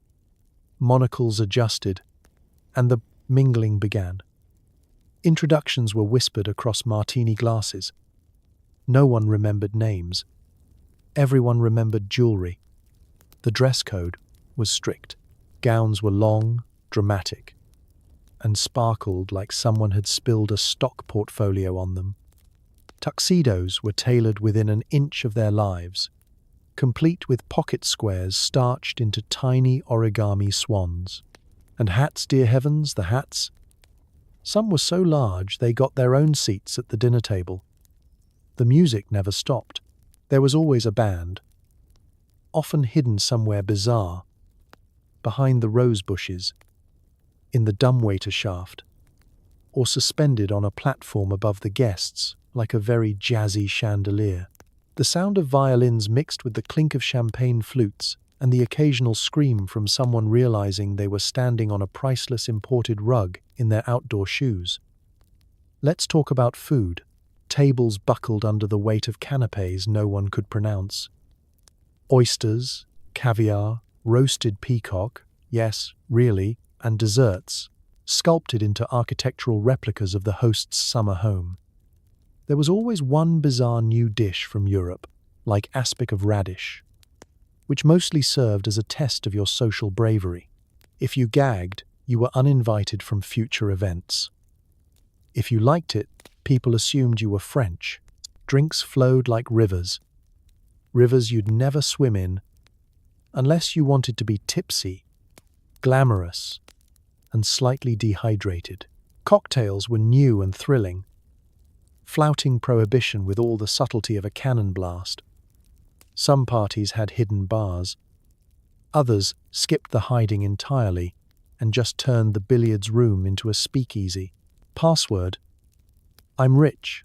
monocles adjusted, and the mingling began. Introductions were whispered across martini glasses. No one remembered names. Everyone remembered jewelry. The dress code was strict. Gowns were long, dramatic, and sparkled like someone had spilled a stock portfolio on them. Tuxedos were tailored within an inch of their lives, complete with pocket squares starched into tiny origami swans. And hats, dear heavens, the hats! Some were so large they got their own seats at the dinner table. The music never stopped. There was always a band, often hidden somewhere bizarre, behind the rose bushes, in the dumbwaiter shaft, or suspended on a platform above the guests, like a very jazzy chandelier. The sound of violins mixed with the clink of champagne flutes and the occasional scream from someone realizing they were standing on a priceless imported rug in their outdoor shoes. Let's talk about food. Tables buckled under the weight of canapes no one could pronounce. Oysters, caviar, roasted peacock, yes, really, and desserts, sculpted into architectural replicas of the host's summer home. There was always one bizarre new dish from Europe, like aspic of radish, which mostly served as a test of your social bravery. If you gagged, you were uninvited from future events. If you liked it, people assumed you were French. Drinks flowed like rivers, rivers you'd never swim in unless you wanted to be tipsy, glamorous, and slightly dehydrated. Cocktails were new and thrilling, flouting Prohibition with all the subtlety of a cannon blast. Some parties had hidden bars. Others skipped the hiding entirely and just turned the billiards room into a speakeasy. Password: I'm rich.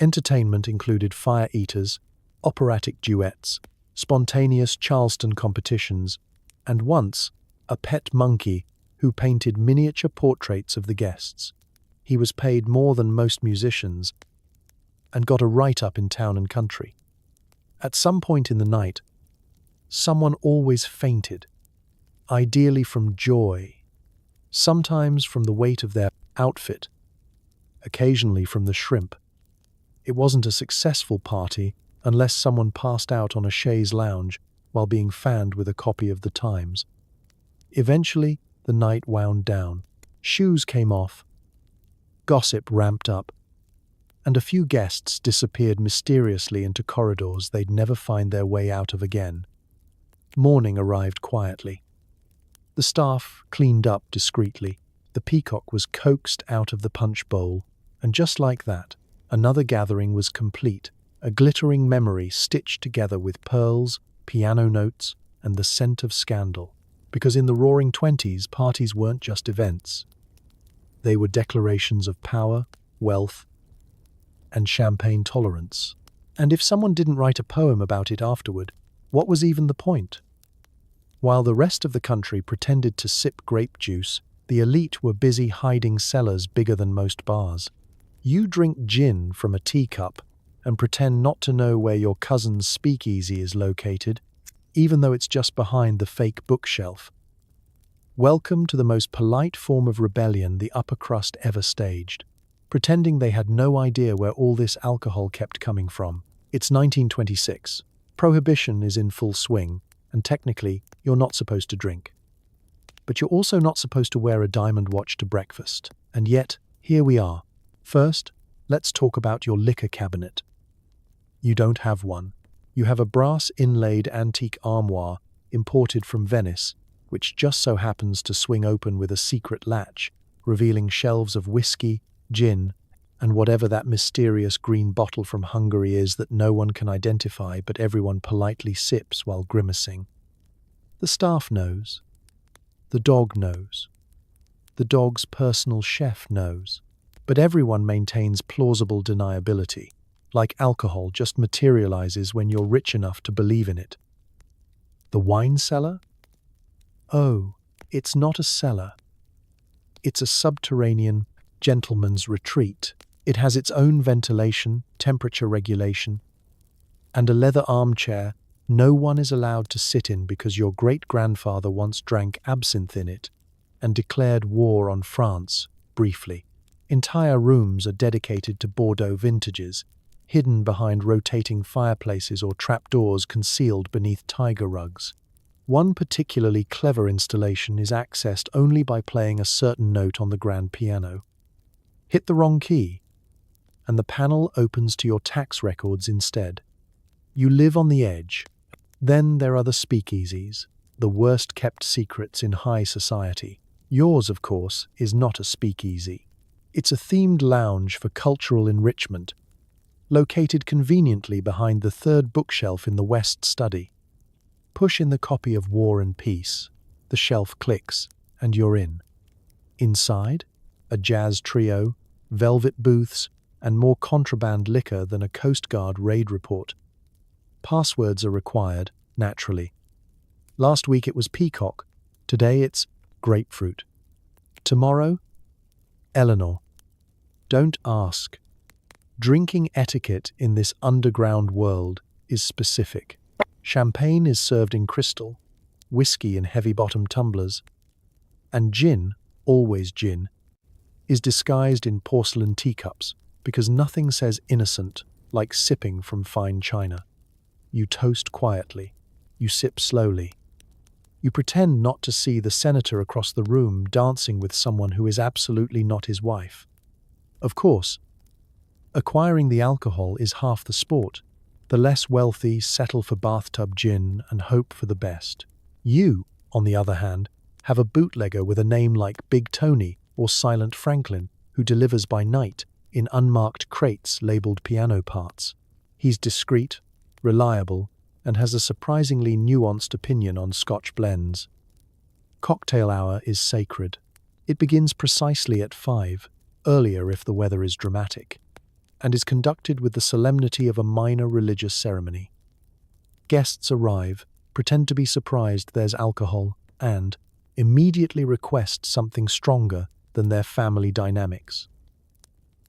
Entertainment included fire eaters, operatic duets, spontaneous Charleston competitions, and once, a pet monkey who painted miniature portraits of the guests. He was paid more than most musicians and got a write-up in Town and Country. At some point in the night, someone always fainted, ideally from joy, sometimes from the weight of their outfit, occasionally from the shrimp. It wasn't a successful party unless someone passed out on a chaise lounge while being fanned with a copy of the Times. Eventually, the night wound down. Shoes came off, gossip ramped up, and a few guests disappeared mysteriously into corridors they'd never find their way out of again. Morning arrived quietly. The staff cleaned up discreetly. The peacock was coaxed out of the punch bowl, and just like that, another gathering was complete, a glittering memory stitched together with pearls, piano notes, and the scent of scandal. Because in the Roaring Twenties, parties weren't just events. They were declarations of power, wealth, and champagne tolerance. And if someone didn't write a poem about it afterward, what was even the point? While the rest of the country pretended to sip grape juice, the elite were busy hiding cellars bigger than most bars. You drink gin from a teacup and pretend not to know where your cousin's speakeasy is located, even though it's just behind the fake bookshelf. Welcome to the most polite form of rebellion the upper crust ever staged, pretending they had no idea where all this alcohol kept coming from. It's 1926. Prohibition is in full swing, and technically, you're not supposed to drink. But you're also not supposed to wear a diamond watch to breakfast. And yet, here we are. First, let's talk about your liquor cabinet. You don't have one. You have a brass inlaid antique armoire imported from Venice, which just so happens to swing open with a secret latch, revealing shelves of whiskey, gin, and whatever that mysterious green bottle from Hungary is that no one can identify but everyone politely sips while grimacing. The staff knows. The dog knows. The dog's personal chef knows. But everyone maintains plausible deniability, like alcohol just materializes when you're rich enough to believe in it. The wine cellar? Oh, it's not a cellar. It's a subterranean gentleman's retreat. It has its own ventilation, temperature regulation, and a leather armchair no one is allowed to sit in because your great-grandfather once drank absinthe in it and declared war on France, briefly. Entire rooms are dedicated to Bordeaux vintages, hidden behind rotating fireplaces or trapdoors concealed beneath tiger rugs. One particularly clever installation is accessed only by playing a certain note on the grand piano. Hit the wrong key, and the panel opens to your tax records instead. You live on the edge. Then there are the speakeasies, the worst-kept secrets in high society. Yours, of course, is not a speakeasy. It's a themed lounge for cultural enrichment, located conveniently behind the third bookshelf in the West Study. Push in the copy of War and Peace, the shelf clicks, and you're in. Inside, a jazz trio, velvet booths, and more contraband liquor than a Coast Guard raid report. Passwords are required, naturally. Last week it was peacock, today it's grapefruit. Tomorrow, Eleanor. Don't ask. Drinking etiquette in this underground world is specific. Champagne is served in crystal, whiskey in heavy-bottom tumblers, and gin, always gin, is disguised in porcelain teacups because nothing says innocent like sipping from fine china. You toast quietly. You sip slowly. You pretend not to see the senator across the room dancing with someone who is absolutely not his wife. Of course, Acquiring the alcohol is half the sport. The less wealthy settle for bathtub gin and hope for the best. You, on the other hand, have a bootlegger with a name like Big Tony or Silent Franklin who delivers by night in unmarked crates labeled piano parts. He's discreet, reliable, and has a surprisingly nuanced opinion on Scotch blends. Cocktail hour is sacred. It begins precisely at 5, earlier if the weather is dramatic, and is conducted with the solemnity of a minor religious ceremony. Guests arrive, pretend to be surprised there's alcohol, and immediately request something stronger than their family dynamics.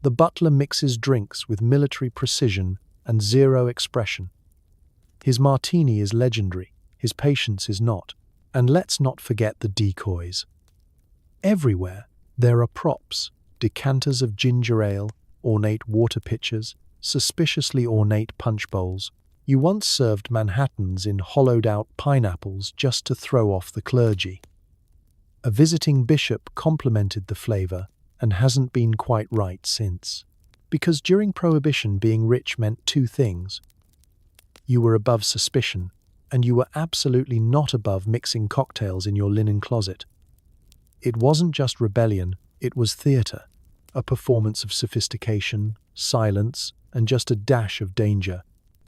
The butler mixes drinks with military precision and zero expression. His martini is legendary, his patience is not. And let's not forget the decoys. Everywhere there are props, decanters of ginger ale, ornate water pitchers, suspiciously ornate punch bowls. You once served Manhattans in hollowed-out pineapples just to throw off the clergy. A visiting bishop complimented the flavor and hasn't been quite right since. Because during Prohibition, being rich meant two things. You were above suspicion, and you were absolutely not above mixing cocktails in your linen closet. It wasn't just rebellion, it was theater, a performance of sophistication, silence, and just a dash of danger.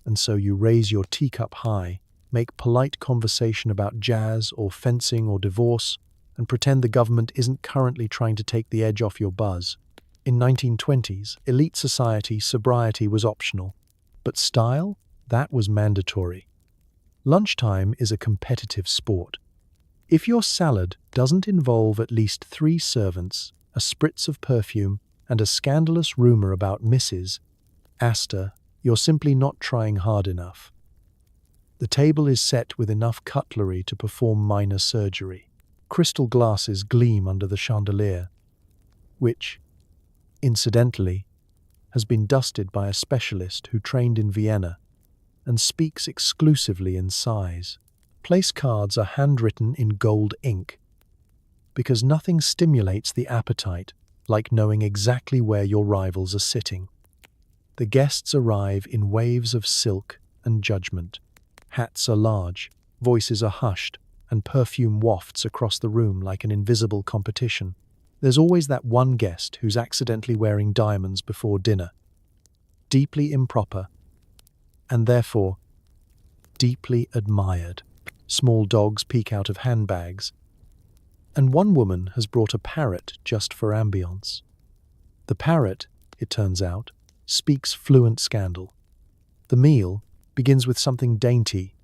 And so you raise your teacup high, make polite conversation about jazz or fencing or divorce, and pretend the government isn't currently trying to take the edge off your buzz. In 1920s, elite society, sobriety was optional. But style? That was mandatory. Lunchtime is a competitive sport. If your salad doesn't involve at least 3 servants, a spritz of perfume, and a scandalous rumor about Mrs. Astor, you're simply not trying hard enough. The table is set with enough cutlery to perform minor surgery. Crystal glasses gleam under the chandelier, which, incidentally, has been dusted by a specialist who trained in Vienna and speaks exclusively in sighs. Place cards are handwritten in gold ink, because nothing stimulates the appetite like knowing exactly where your rivals are sitting. The guests arrive in waves of silk and judgment. Hats are large, voices are hushed, and perfume wafts across the room like an invisible competition. There's always that one guest who's accidentally wearing diamonds before dinner. Deeply improper, and therefore deeply admired. Small dogs peek out of handbags, and one woman has brought a parrot just for ambience. The parrot, it turns out, speaks fluent scandal. The meal begins with something dainty,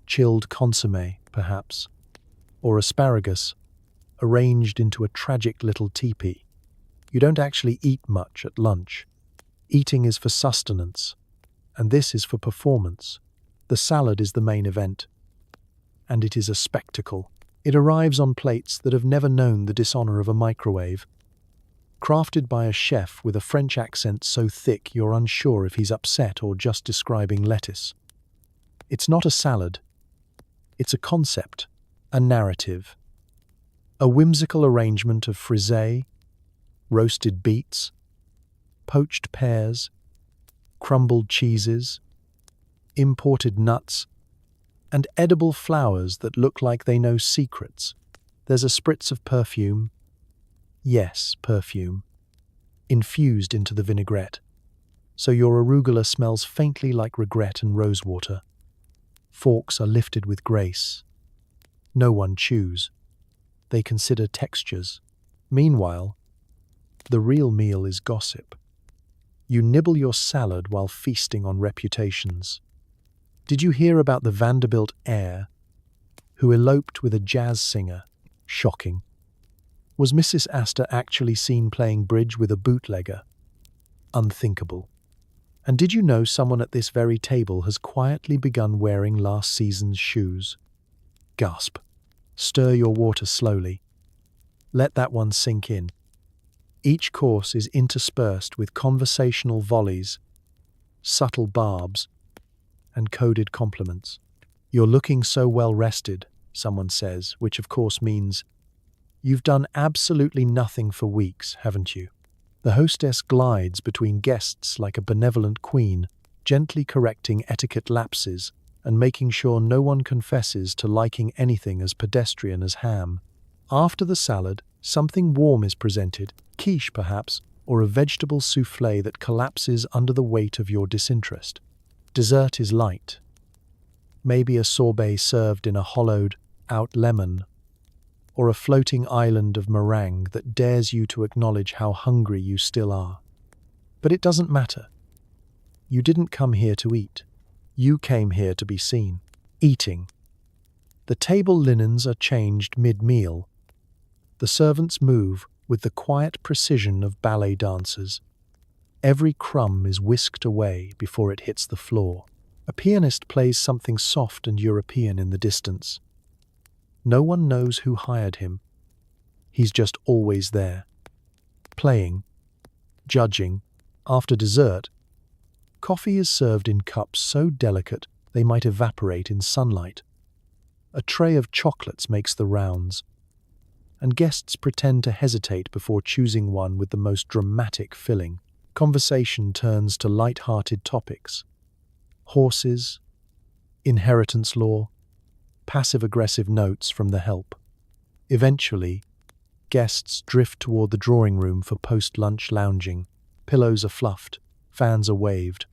chilled consommé, perhaps, or asparagus, arranged into a tragic little teepee. You don't actually eat much at lunch. Eating is for sustenance, and this is for performance. The salad is the main event, and it is a spectacle. It arrives on plates that have never known the dishonor of a microwave, crafted by a chef with a French accent so thick you're unsure if he's upset or just describing lettuce. It's not a salad. It's a concept, a narrative, a whimsical arrangement of frisée, roasted beets, poached pears, crumbled cheeses, imported nuts, and edible flowers that look like they know secrets. There's a spritz of perfume. Yes, perfume. Infused into the vinaigrette. So your arugula smells faintly like regret and rosewater. Forks are lifted with grace. No one chews. They consider textures. Meanwhile, the real meal is gossip. You nibble your salad while feasting on reputations. Did you hear about the Vanderbilt heir who eloped with a jazz singer? Shocking. Was Mrs. Astor actually seen playing bridge with a bootlegger? Unthinkable. And did you know someone at this very table has quietly begun wearing last season's shoes? Gasp. Stir your water slowly. Let that one sink in. Each course is interspersed with conversational volleys, subtle barbs, and coded compliments. You're looking so well rested, someone says, which of course means you've done absolutely nothing for weeks, haven't you? The hostess glides between guests like a benevolent queen, gently correcting etiquette lapses and making sure no one confesses to liking anything as pedestrian as ham. After the salad, something warm is presented, quiche perhaps, or a vegetable soufflé that collapses under the weight of your disinterest. Dessert is light. Maybe a sorbet served in a hollowed-out lemon, or a floating island of meringue that dares you to acknowledge how hungry you still are. But it doesn't matter. You didn't come here to eat. You came here to be seen. Eating. The table linens are changed mid-meal. The servants move with the quiet precision of ballet dancers. Every crumb is whisked away before it hits the floor. A pianist plays something soft and European in the distance. No one knows who hired him. He's just always there. Playing. Judging. After dessert, coffee is served in cups so delicate they might evaporate in sunlight. A tray of chocolates makes the rounds, and guests pretend to hesitate before choosing one with the most dramatic filling. Conversation turns to light-hearted topics. Horses, inheritance law, passive-aggressive notes from the help. Eventually, guests drift toward the drawing room for post-lunch lounging. Pillows are fluffed, fans are waved.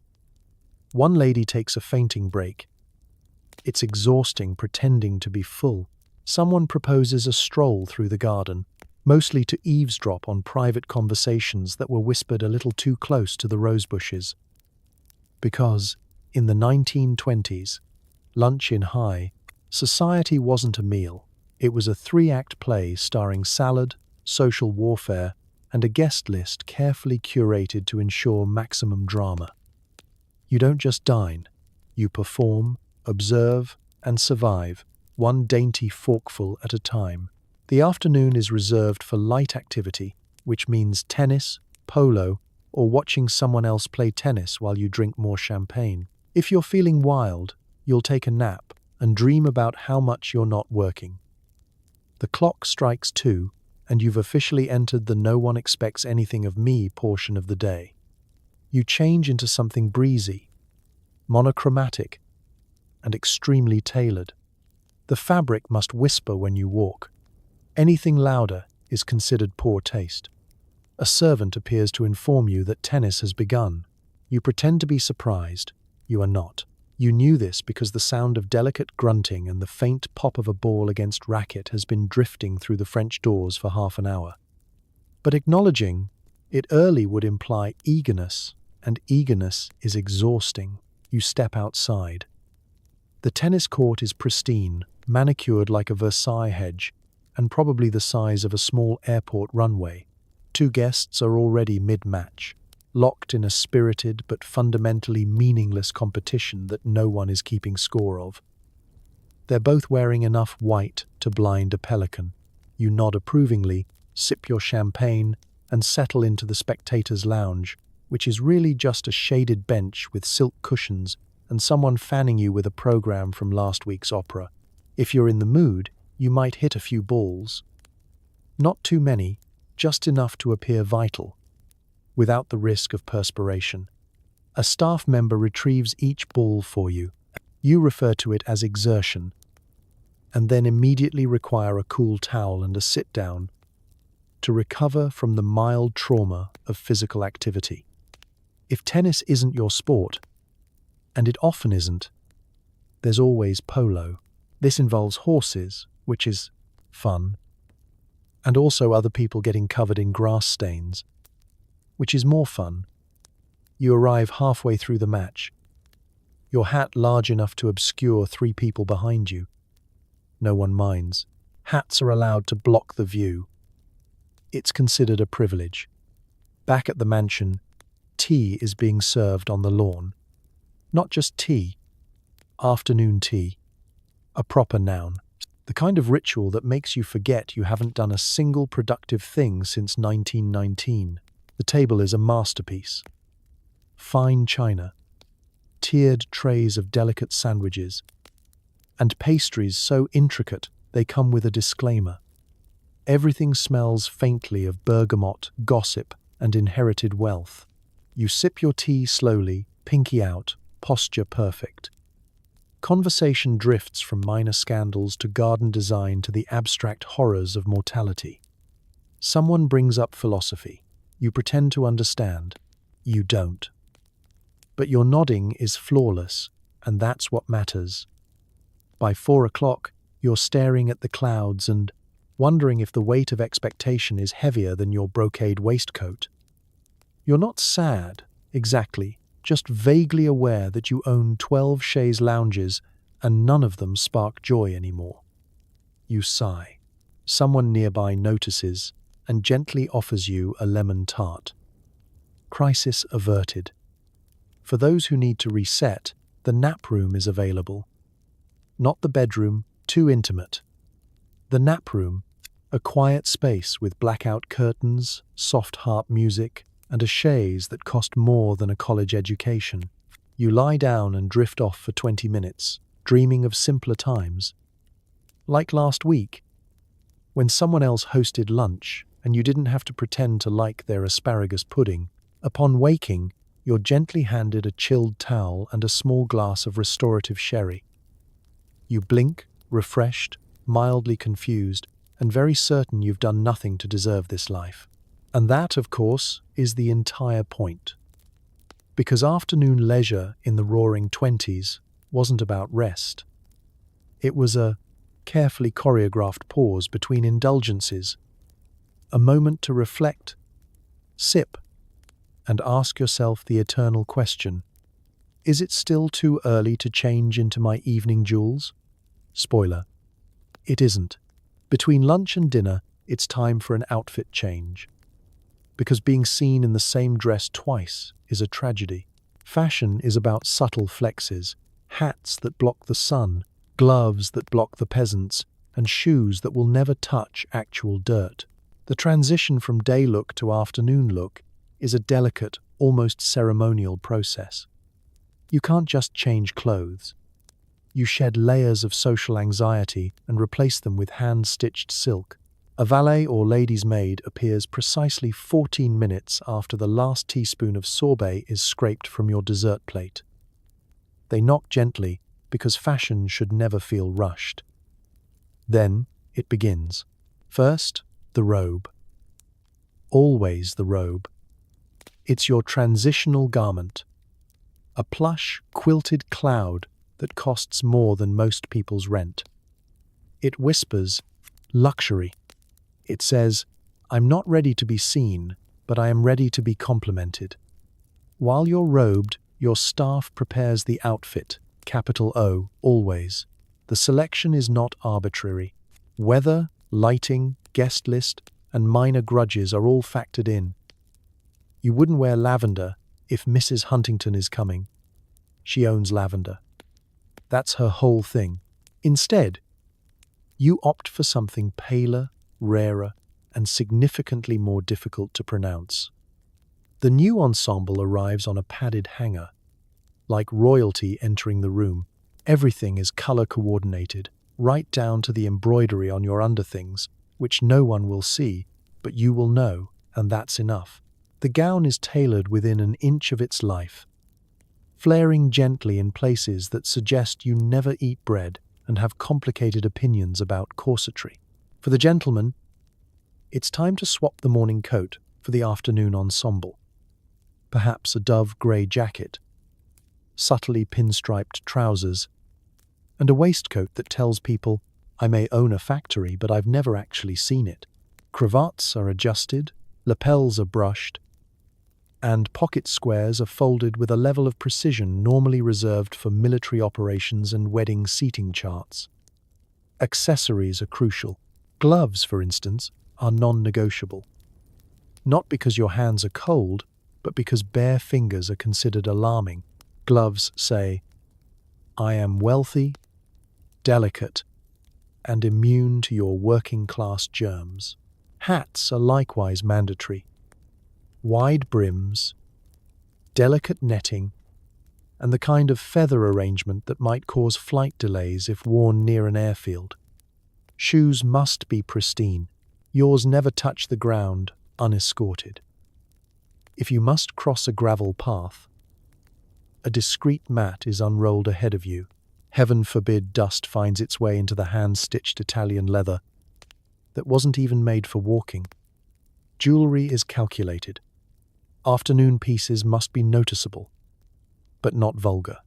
One lady takes a fainting break. It's exhausting pretending to be full. Someone proposes a stroll through the garden, mostly to eavesdrop on private conversations that were whispered a little too close to the rose bushes. Because, in the 1920s, lunch in high society wasn't a meal. It was a 3-act play starring salad, social warfare, and a guest list carefully curated to ensure maximum drama. You don't just dine. You perform, observe, and survive, one dainty forkful at a time. The afternoon is reserved for light activity, which means tennis, polo, or watching someone else play tennis while you drink more champagne. If you're feeling wild, you'll take a nap and dream about how much you're not working. The clock strikes 2, and you've officially entered the no one expects anything of me portion of the day. You change into something breezy, monochromatic, and extremely tailored. The fabric must whisper when you walk. Anything louder is considered poor taste. A servant appears to inform you that tennis has begun. You pretend to be surprised. You are not. You knew this because the sound of delicate grunting and the faint pop of a ball against racket has been drifting through the French doors for half an hour. But acknowledging it early would imply eagerness, and eagerness is exhausting. You step outside. The tennis court is pristine, manicured like a Versailles hedge, and probably the size of a small airport runway. 2 guests are already mid-match, locked in a spirited but fundamentally meaningless competition that no one is keeping score of. They're both wearing enough white to blind a pelican. You nod approvingly, sip your champagne, and settle into the spectators' lounge, which is really just a shaded bench with silk cushions and someone fanning you with a program from last week's opera. If you're in the mood, you might hit a few balls. Not too many, just enough to appear vital, without the risk of perspiration. A staff member retrieves each ball for you. You refer to it as exertion, and then immediately require a cool towel and a sit-down to recover from the mild trauma of physical activity. If tennis isn't your sport, and it often isn't, there's always polo. This involves horses, which is fun, and also other people getting covered in grass stains, which is more fun. You arrive halfway through the match, your hat large enough to obscure 3 people behind you. No one minds. Hats are allowed to block the view. It's considered a privilege. Back at the mansion, tea is being served on the lawn. Not just tea, afternoon tea. A proper noun. The kind of ritual that makes you forget you haven't done a single productive thing since 1919. The table is a masterpiece. Fine china, tiered trays of delicate sandwiches, and pastries so intricate they come with a disclaimer. Everything smells faintly of bergamot, gossip, and inherited wealth. You sip your tea slowly, pinky out, posture perfect. Conversation drifts from minor scandals to garden design to the abstract horrors of mortality. Someone brings up philosophy. You pretend to understand. You don't. But your nodding is flawless, and that's what matters. By 4 o'clock, you're staring at the clouds and wondering if the weight of expectation is heavier than your brocade waistcoat. You're not sad, exactly, just vaguely aware that you own 12 chaise lounges and none of them spark joy anymore. You sigh. Someone nearby notices and gently offers you a lemon tart. Crisis averted. For those who need to reset, the nap room is available. Not the bedroom, too intimate. The nap room, a quiet space with blackout curtains, soft harp music, and a chaise that cost more than a college education. You lie down and drift off for 20 minutes, dreaming of simpler times. Like last week, when someone else hosted lunch and you didn't have to pretend to like their asparagus pudding. Upon waking, you're gently handed a chilled towel and a small glass of restorative sherry. You blink, refreshed, mildly confused, and very certain you've done nothing to deserve this life. And that, of course, is the entire point. Because afternoon leisure in the Roaring Twenties wasn't about rest. It was a carefully choreographed pause between indulgences, a moment to reflect, sip, and ask yourself the eternal question: is it still too early to change into my evening jewels? Spoiler: it isn't. Between lunch and dinner, it's time for an outfit change. Because being seen in the same dress twice is a tragedy. Fashion is about subtle flexes, hats that block the sun, gloves that block the peasants, and shoes that will never touch actual dirt. The transition from day look to afternoon look is a delicate, almost ceremonial process. You can't just change clothes. You shed layers of social anxiety and replace them with hand-stitched silk. A valet or lady's maid appears precisely 14 minutes after the last teaspoon of sorbet is scraped from your dessert plate. They knock gently because fashion should never feel rushed. Then it begins. First, the robe. Always the robe. It's your transitional garment. A plush, quilted cloud that costs more than most people's rent. It whispers, luxury. It says, I'm not ready to be seen, but I am ready to be complimented. While you're robed, your staff prepares the outfit, capital O, always. The selection is not arbitrary. Weather, lighting, guest list, and minor grudges are all factored in. You wouldn't wear lavender if Mrs. Huntington is coming. She owns lavender. That's her whole thing. Instead, you opt for something paler, rarer, and significantly more difficult to pronounce. The new ensemble arrives on a padded hanger. Like royalty entering the room, everything is color coordinated, right down to the embroidery on your underthings, which no one will see, but you will know, and that's enough. The gown is tailored within an inch of its life, flaring gently in places that suggest you never eat bread and have complicated opinions about corsetry. For the gentleman, it's time to swap the morning coat for the afternoon ensemble. Perhaps a dove grey jacket, subtly pinstriped trousers, and a waistcoat that tells people, I may own a factory, but I've never actually seen it. Cravats are adjusted, lapels are brushed, and pocket squares are folded with a level of precision normally reserved for military operations and wedding seating charts. Accessories are crucial. Gloves, for instance, are non-negotiable. Not because your hands are cold, but because bare fingers are considered alarming. Gloves say, I am wealthy, delicate, and immune to your working-class germs. Hats are likewise mandatory. Wide brims, delicate netting, and the kind of feather arrangement that might cause flight delays if worn near an airfield. Shoes must be pristine. Yours never touch the ground unescorted. If you must cross a gravel path, a discreet mat is unrolled ahead of you. Heaven forbid dust finds its way into the hand-stitched Italian leather that wasn't even made for walking. Jewelry is calculated. Afternoon pieces must be noticeable, but not vulgar.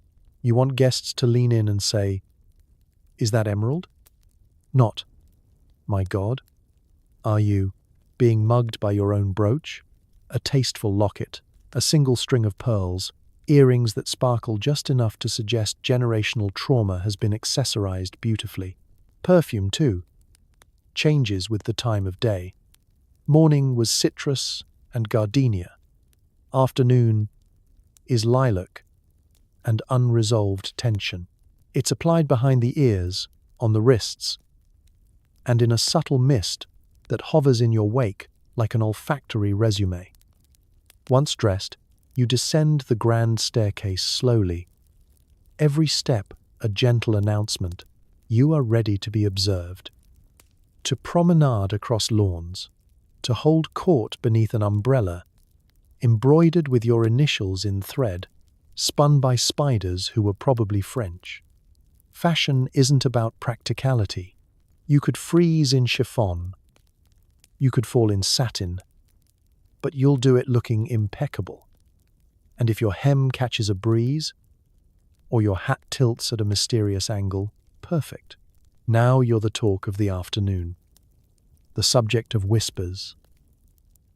You want guests to lean in and say, "Is that emerald?" Not, "My God, are you being mugged by your own brooch?" A tasteful locket, a single string of pearls, earrings that sparkle just enough to suggest generational trauma has been accessorized beautifully. Perfume, too, changes with the time of day. Morning was citrus and gardenia. Afternoon is lilac and unresolved tension. It's applied behind the ears, on the wrists, and in a subtle mist that hovers in your wake like an olfactory resume. Once dressed, you descend the grand staircase slowly. Every step a gentle announcement. You are ready to be observed. To promenade across lawns, to hold court beneath an umbrella, embroidered with your initials in thread, spun by spiders who were probably French. Fashion isn't about practicality. You could freeze in chiffon. You could fall in satin. But you'll do it looking impeccable. And if your hem catches a breeze, or your hat tilts at a mysterious angle, perfect. Now you're the talk of the afternoon, the subject of whispers,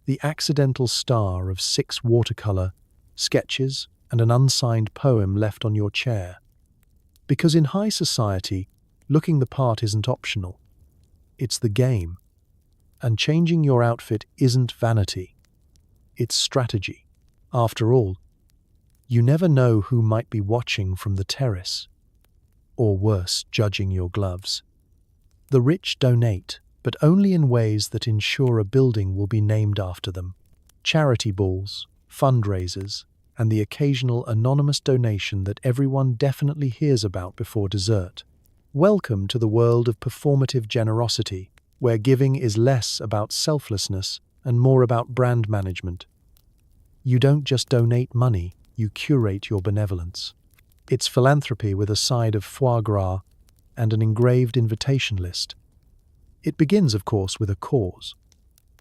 the accidental star of 6 watercolor sketches and an unsigned poem left on your chair. Because in high society, looking the part isn't optional. It's the game. And changing your outfit isn't vanity. It's strategy. After all, you never know who might be watching from the terrace, or worse, judging your gloves. The rich donate, but only in ways that ensure a building will be named after them. Charity balls, fundraisers, and the occasional anonymous donation that everyone definitely hears about before dessert. Welcome to the world of performative generosity, where giving is less about selflessness and more about brand management. You don't just donate money, you curate your benevolence. It's philanthropy with a side of foie gras and an engraved invitation list. It begins, of course, with a cause.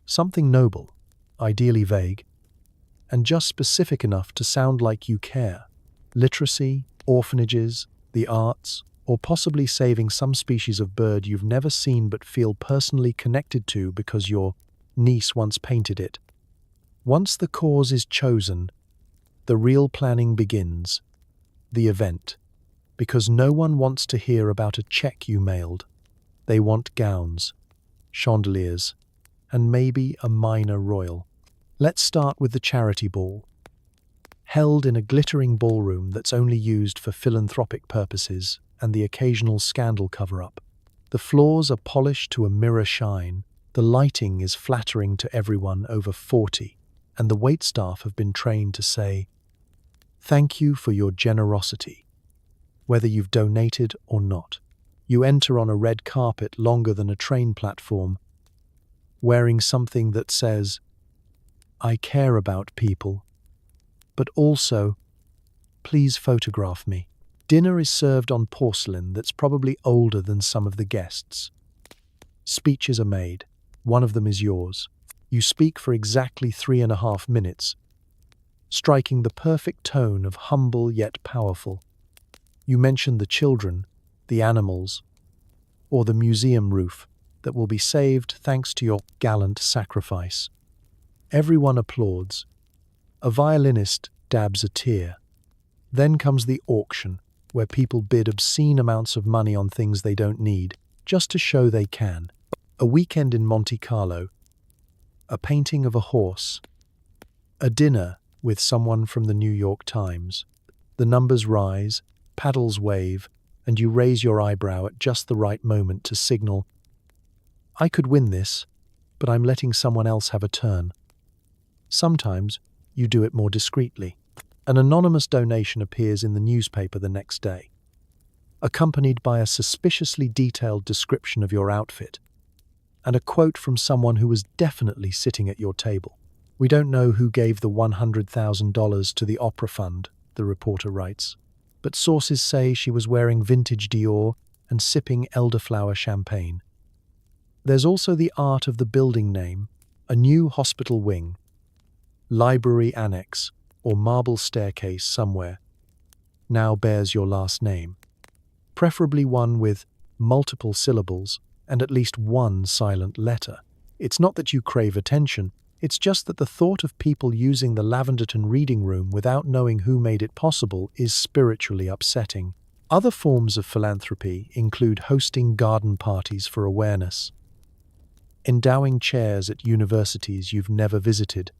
Something noble, ideally vague, and just specific enough to sound like you care. Literacy, orphanages, the arts, or possibly saving some species of bird you've never seen but feel personally connected to because your niece once painted it. Once the cause is chosen, the real planning begins. The event. Because no one wants to hear about a check you mailed. They want gowns, chandeliers, and maybe a minor royal. Let's start with the charity ball. Held in a glittering ballroom that's only used for philanthropic purposes and the occasional scandal cover-up. The floors are polished to a mirror shine, the lighting is flattering to everyone over 40, and the waitstaff have been trained to say, "Thank you for your generosity," whether you've donated or not. You enter on a red carpet longer than a train platform, wearing something that says, "I care about people, but also, please photograph me." Dinner is served on porcelain that's probably older than some of the guests. Speeches are made. One of them is yours. You speak for exactly 3.5 minutes, striking the perfect tone of humble yet powerful. You mention the children, the animals, or the museum roof that will be saved thanks to your gallant sacrifice. Everyone applauds. A violinist dabs a tear. Then comes the auction, where people bid obscene amounts of money on things they don't need, just to show they can. A weekend in Monte Carlo, a painting of a horse, a dinner with someone from the New York Times. The numbers rise, paddles wave, and you raise your eyebrow at just the right moment to signal, "I could win this, but I'm letting someone else have a turn." Sometimes you do it more discreetly. An anonymous donation appears in the newspaper the next day, accompanied by a suspiciously detailed description of your outfit and a quote from someone who was definitely sitting at your table. We don't know who gave the $100,000 to the opera fund, the reporter writes, but sources say she was wearing vintage Dior and sipping elderflower champagne. There's also the art of the building name, a new hospital wing, library annex, or marble staircase somewhere, now bears your last name, preferably one with multiple syllables and at least one silent letter. It's not that you crave attention, it's just that the thought of people using the Lavenderton reading room without knowing who made it possible is spiritually upsetting. Other forms of philanthropy include hosting garden parties for awareness, endowing chairs at universities you've never visited,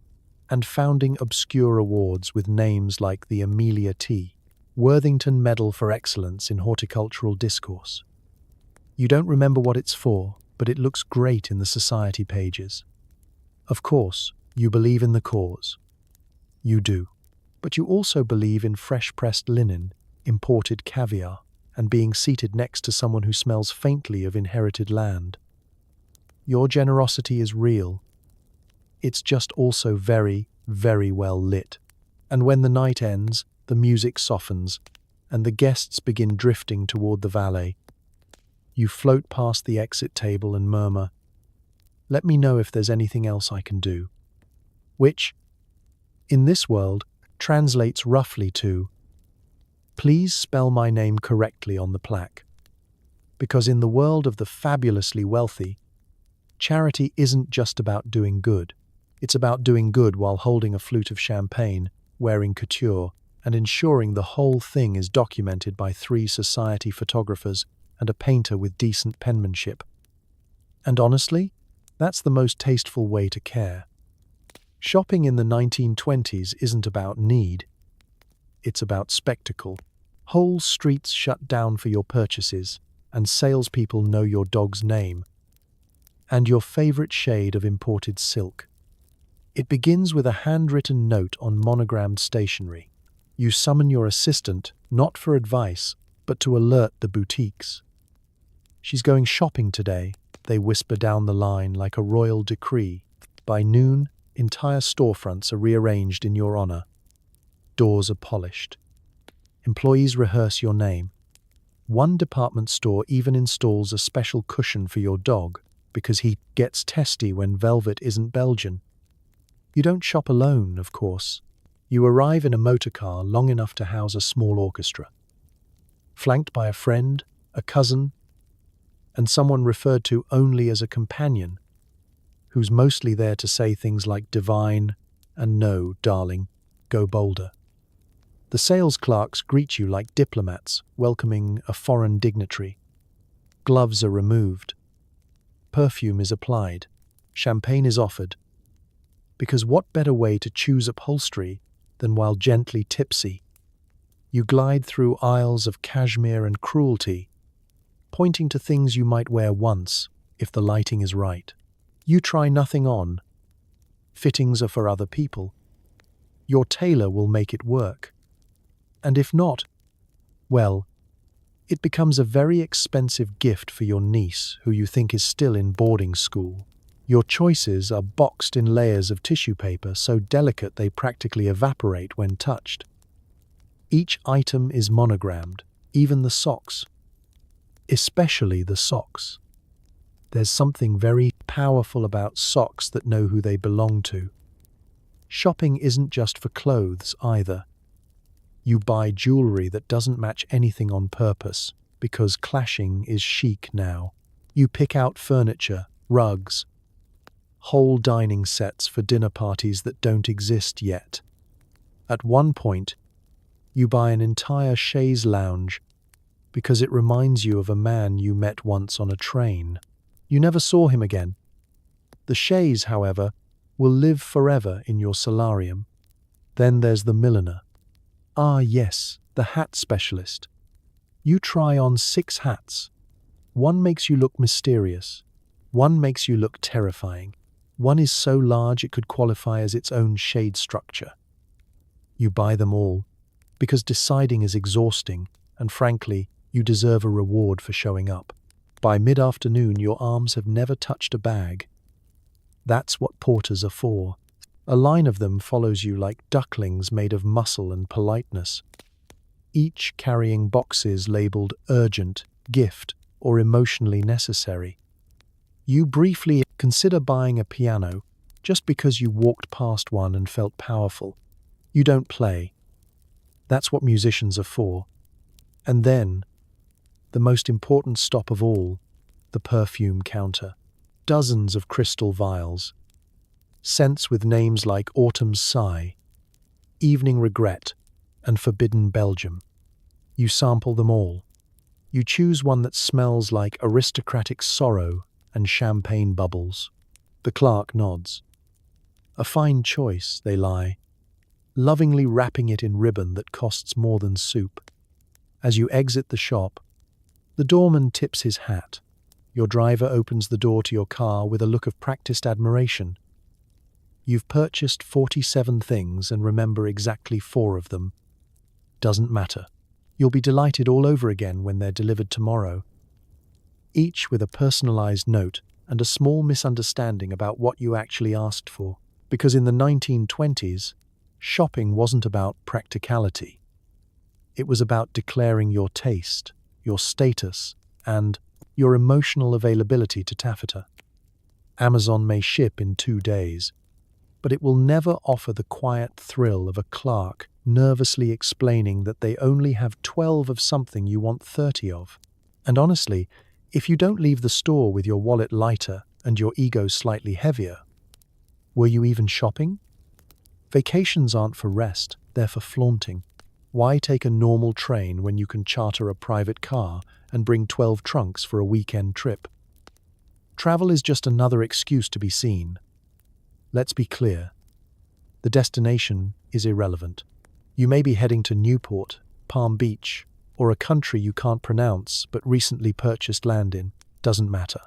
and founding obscure awards with names like the Amelia T. Worthington Medal for Excellence in Horticultural Discourse. You don't remember what it's for, but it looks great in the society pages. Of course, you believe in the cause. You do. But you also believe in fresh-pressed linen, imported caviar, and being seated next to someone who smells faintly of inherited land. Your generosity is real. It's just also very, very well lit. And when the night ends, the music softens, and the guests begin drifting toward the valet. You float past the exit table and murmur, "Let me know if there's anything else I can do." Which, in this world, translates roughly to, "Please spell my name correctly on the plaque." Because in the world of the fabulously wealthy, charity isn't just about doing good. It's about doing good while holding a flute of champagne, wearing couture, and ensuring the whole thing is documented by 3 society photographers and a painter with decent penmanship. And honestly, that's the most tasteful way to care. Shopping in the 1920s isn't about need. It's about spectacle. Whole streets shut down for your purchases, and salespeople know your dog's name and your favorite shade of imported silk. It begins with a handwritten note on monogrammed stationery. You summon your assistant, not for advice, but to alert the boutiques. "She's going shopping today," they whisper down the line like a royal decree. By noon, entire storefronts are rearranged in your honor. Doors are polished. Employees rehearse your name. One department store even installs a special cushion for your dog because he gets testy when velvet isn't Belgian. You don't shop alone, of course. You arrive in a motorcar long enough to house a small orchestra, flanked by a friend, a cousin, and someone referred to only as a companion, who's mostly there to say things like divine and no, darling, go bolder. The sales clerks greet you like diplomats welcoming a foreign dignitary. Gloves are removed. Perfume is applied. Champagne is offered. Because what better way to choose upholstery than while gently tipsy? You glide through aisles of cashmere and cruelty, pointing to things you might wear once if the lighting is right. You try nothing on. Fittings are for other people. Your tailor will make it work. And if not, well, it becomes a very expensive gift for your niece who you think is still in boarding school. Your choices are boxed in layers of tissue paper so delicate they practically evaporate when touched. Each item is monogrammed, even the socks. Especially the socks. There's something very powerful about socks that know who they belong to. Shopping isn't just for clothes either. You buy jewelry that doesn't match anything on purpose because clashing is chic now. You pick out furniture, rugs, whole dining sets for dinner parties that don't exist yet. At one point, you buy an entire chaise lounge because it reminds you of a man you met once on a train. You never saw him again. The chaise, however, will live forever in your solarium. Then there's the milliner. Ah yes, the hat specialist. You try on 6 hats. One makes you look mysterious. One makes you look terrifying. One is so large it could qualify as its own shade structure. You buy them all, because deciding is exhausting, and frankly, you deserve a reward for showing up. By mid-afternoon, your arms have never touched a bag. That's what porters are for. A line of them follows you like ducklings made of muscle and politeness, each carrying boxes labeled urgent, gift, or emotionally necessary. You briefly consider buying a piano just because you walked past one and felt powerful. You don't play. That's what musicians are for. And then, the most important stop of all, the perfume counter. Dozens of crystal vials, scents with names like Autumn's Sigh, Evening Regret, and Forbidden Belgium. You sample them all. You choose one that smells like aristocratic sorrow and champagne bubbles. The clerk nods. A fine choice, they lie, lovingly wrapping it in ribbon that costs more than soup. As you exit the shop, the doorman tips his hat. Your driver opens the door to your car with a look of practiced admiration. You've purchased 47 things and remember exactly 4 of them. Doesn't matter. You'll be delighted all over again when they're delivered tomorrow, each with a personalized note and a small misunderstanding about what you actually asked for. Because in the 1920s, shopping wasn't about practicality. It was about declaring your taste, your status, and your emotional availability to taffeta. Amazon may ship in 2 days, but it will never offer the quiet thrill of a clerk nervously explaining that they only have 12 of something you want 30 of. And honestly, if you don't leave the store with your wallet lighter and your ego slightly heavier, were you even shopping? Vacations aren't for rest, they're for flaunting. Why take a normal train when you can charter a private car and bring 12 trunks for a weekend trip? Travel is just another excuse to be seen. Let's be clear. The destination is irrelevant. You may be heading to Newport, Palm Beach, or a country you can't pronounce but recently purchased land in. Doesn't matter.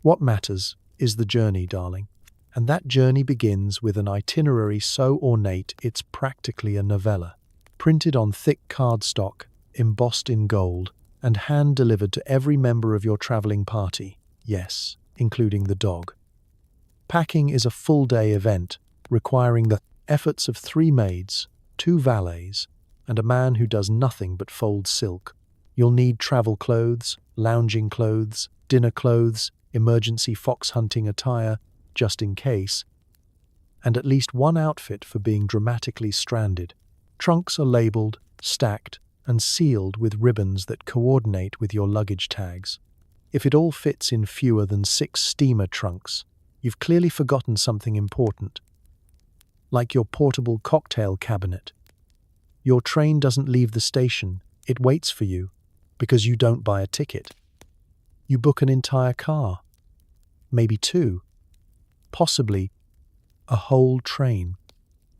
What matters is the journey, darling. And that journey begins with an itinerary so ornate it's practically a novella, printed on thick cardstock, embossed in gold, and hand-delivered to every member of your traveling party, yes, including the dog. Packing is a full-day event, requiring the efforts of 3 maids, 2 valets, and a man who does nothing but fold silk. You'll need travel clothes, lounging clothes, dinner clothes, emergency fox hunting attire, just in case, and at least 1 outfit for being dramatically stranded. Trunks are labeled, stacked, and sealed with ribbons that coordinate with your luggage tags. If it all fits in fewer than 6 steamer trunks, you've clearly forgotten something important. Like your portable cocktail cabinet. Your train doesn't leave the station, it waits for you, because you don't buy a ticket. You book an entire car, maybe 2, possibly a whole train,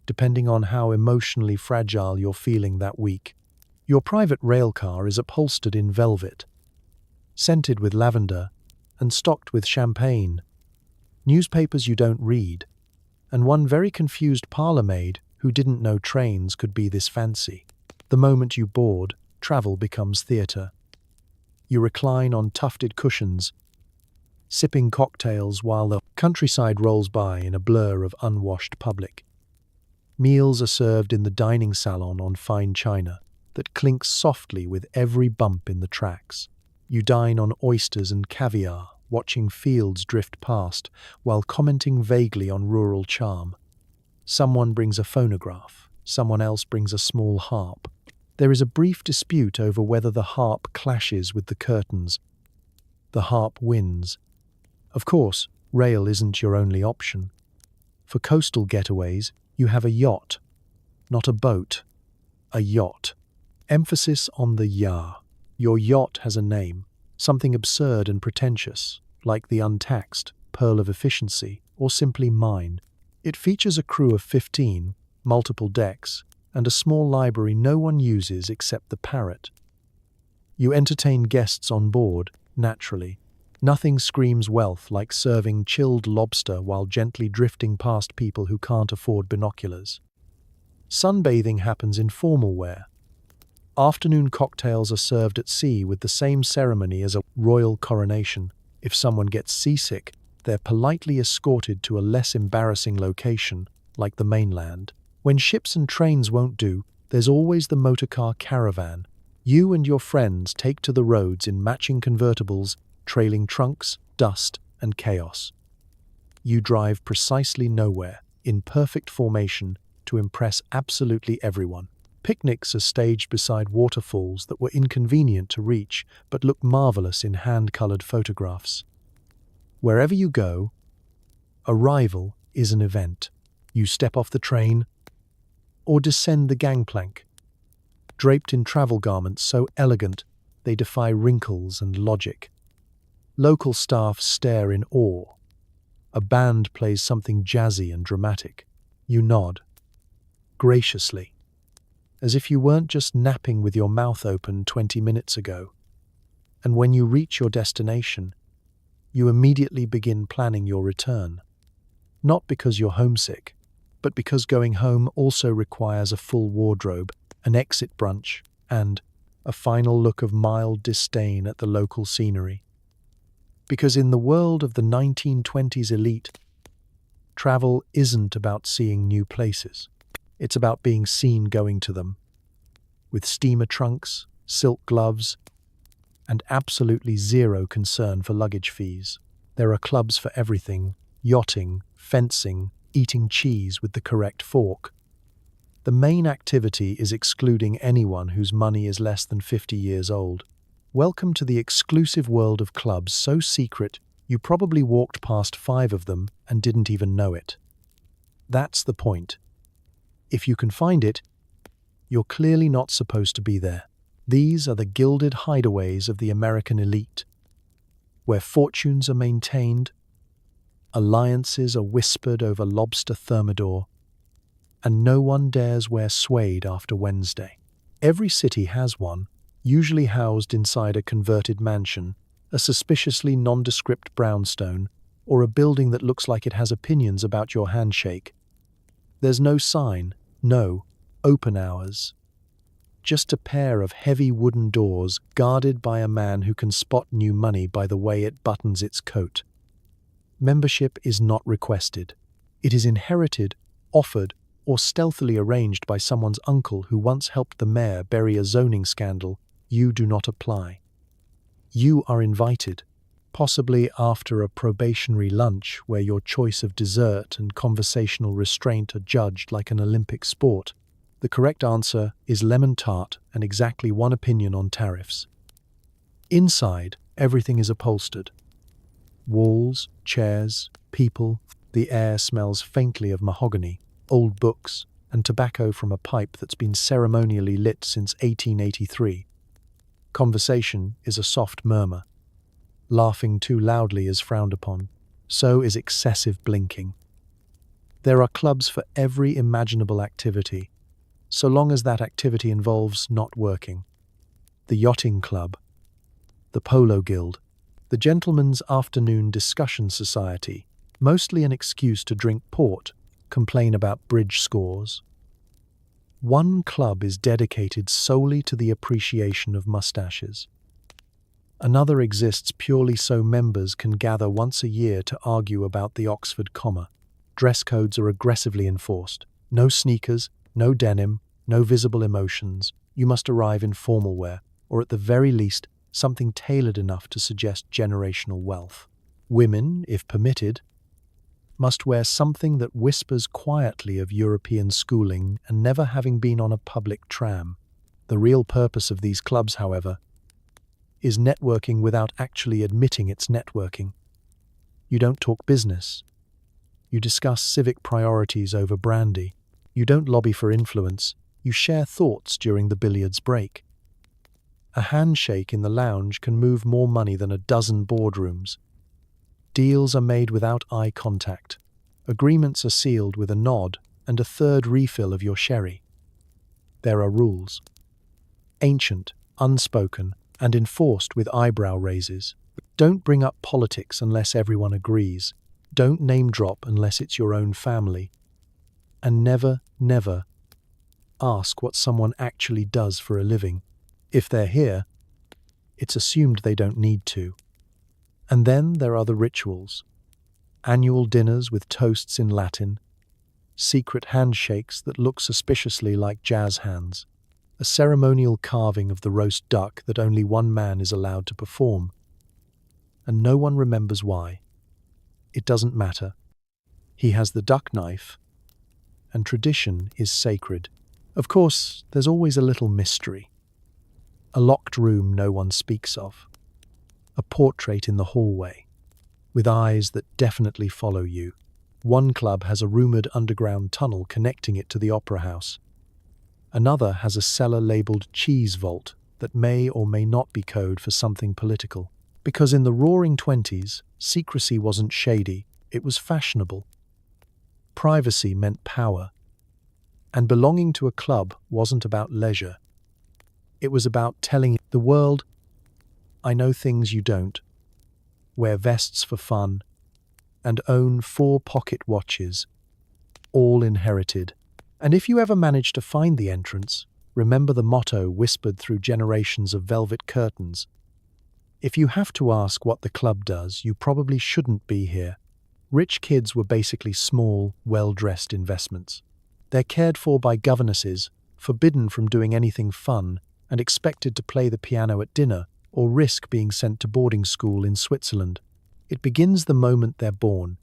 depending on how emotionally fragile you're feeling that week. Your private rail car is upholstered in velvet, scented with lavender, and stocked with champagne, newspapers you don't read, and one very confused parlour-maid who didn't know trains could be this fancy. The moment you board, travel becomes theatre. You recline on tufted cushions, sipping cocktails while the countryside rolls by in a blur of unwashed public. Meals are served in the dining salon on fine china that clinks softly with every bump in the tracks. You dine on oysters and caviar, watching fields drift past while commenting vaguely on rural charm. Someone brings a phonograph, someone else brings a small harp. There is a brief dispute over whether the harp clashes with the curtains. The harp wins. Of course, rail isn't your only option. For coastal getaways, you have a yacht, not a boat, a yacht. Emphasis on the ya. Your yacht has a name, something absurd and pretentious, like the Untaxed, Pearl of Efficiency, or simply Mine. It features a crew of 15, multiple decks, and a small library no one uses except the parrot. You entertain guests on board, naturally. Nothing screams wealth like serving chilled lobster while gently drifting past people who can't afford binoculars. Sunbathing happens in formal wear. Afternoon cocktails are served at sea with the same ceremony as a royal coronation. If someone gets seasick, they're politely escorted to a less embarrassing location, like the mainland. When ships and trains won't do, there's always the motorcar caravan. You and your friends take to the roads in matching convertibles, trailing trunks, dust, and chaos. You drive precisely nowhere, in perfect formation, to impress absolutely everyone. Picnics are staged beside waterfalls that were inconvenient to reach but look marvelous in hand-colored photographs. Wherever you go, arrival is an event. You step off the train or descend the gangplank, draped in travel garments so elegant they defy wrinkles and logic. Local staff stare in awe. A band plays something jazzy and dramatic. You nod, graciously, as if you weren't just napping with your mouth open 20 minutes ago. And when you reach your destination, you immediately begin planning your return. Not because you're homesick, but because going home also requires a full wardrobe, an exit brunch, and a final look of mild disdain at the local scenery. Because in the world of the 1920s elite, travel isn't about seeing new places. It's about being seen going to them. With steamer trunks, silk gloves, and absolutely zero concern for luggage fees. There are clubs for everything: yachting, fencing, eating cheese with the correct fork. The main activity is excluding anyone whose money is less than 50 years old. Welcome to the exclusive world of clubs so secret you probably walked past 5 of them and didn't even know it. That's the point. If you can find it, you're clearly not supposed to be there. These are the gilded hideaways of the American elite, where fortunes are maintained, alliances are whispered over lobster thermidor, and no one dares wear suede after Wednesday. Every city has one, usually housed inside a converted mansion, a suspiciously nondescript brownstone, or a building that looks like it has opinions about your handshake. There's no sign, no open hours. Just a pair of heavy wooden doors guarded by a man who can spot new money by the way it buttons its coat. Membership is not requested. It is inherited, offered, or stealthily arranged by someone's uncle who once helped the mayor bury a zoning scandal. You do not apply. You are invited, possibly after a probationary lunch where your choice of dessert and conversational restraint are judged like an Olympic sport. The correct answer is lemon tart and exactly one opinion on tariffs. Inside, everything is upholstered. Walls, chairs, people, the air smells faintly of mahogany, old books, and tobacco from a pipe that's been ceremonially lit since 1883. Conversation is a soft murmur. Laughing too loudly is frowned upon. So is excessive blinking. There are clubs for every imaginable activity, so long as that activity involves not working. The Yachting Club, the Polo Guild, the Gentlemen's Afternoon Discussion Society, mostly an excuse to drink port, complain about bridge scores. One club is dedicated solely to the appreciation of mustaches. Another exists purely so members can gather once a year to argue about the Oxford comma. Dress codes are aggressively enforced. No sneakers, no denim, no visible emotions. You must arrive in formal wear, or at the very least, something tailored enough to suggest generational wealth. Women, if permitted, must wear something that whispers quietly of European schooling and never having been on a public tram. The real purpose of these clubs, however, is networking without actually admitting it's networking. You don't talk business. You discuss civic priorities over brandy. You don't lobby for influence. You share thoughts during the billiards break. A handshake in the lounge can move more money than a dozen boardrooms. Deals are made without eye contact. Agreements are sealed with a nod and a third refill of your sherry. There are rules. Ancient, unspoken, and enforced with eyebrow raises. Don't bring up politics unless everyone agrees. Don't name drop unless it's your own family. And never, never ask what someone actually does for a living. If they're here, it's assumed they don't need to. And then there are the rituals. Annual dinners with toasts in Latin, secret handshakes that look suspiciously like jazz hands, a ceremonial carving of the roast duck that only one man is allowed to perform, and no one remembers why. It doesn't matter. He has the duck knife, and tradition is sacred. Of course, there's always a little mystery. A locked room no one speaks of. A portrait in the hallway, with eyes that definitely follow you. One club has a rumoured underground tunnel connecting it to the opera house. Another has a cellar labelled Cheese Vault that may or may not be code for something political. Because in the Roaring Twenties, secrecy wasn't shady, it was fashionable. Privacy meant power. And belonging to a club wasn't about leisure. It was about telling the world, I know things you don't. Wear vests for fun, and own 4 pocket watches, all inherited. And if you ever manage to find the entrance, remember the motto whispered through generations of velvet curtains. If you have to ask what the club does, you probably shouldn't be here. Rich kids were basically small, well-dressed investments. They're cared for by governesses, forbidden from doing anything fun, and expected to play the piano at dinner or risk being sent to boarding school in Switzerland. It begins the moment they're born,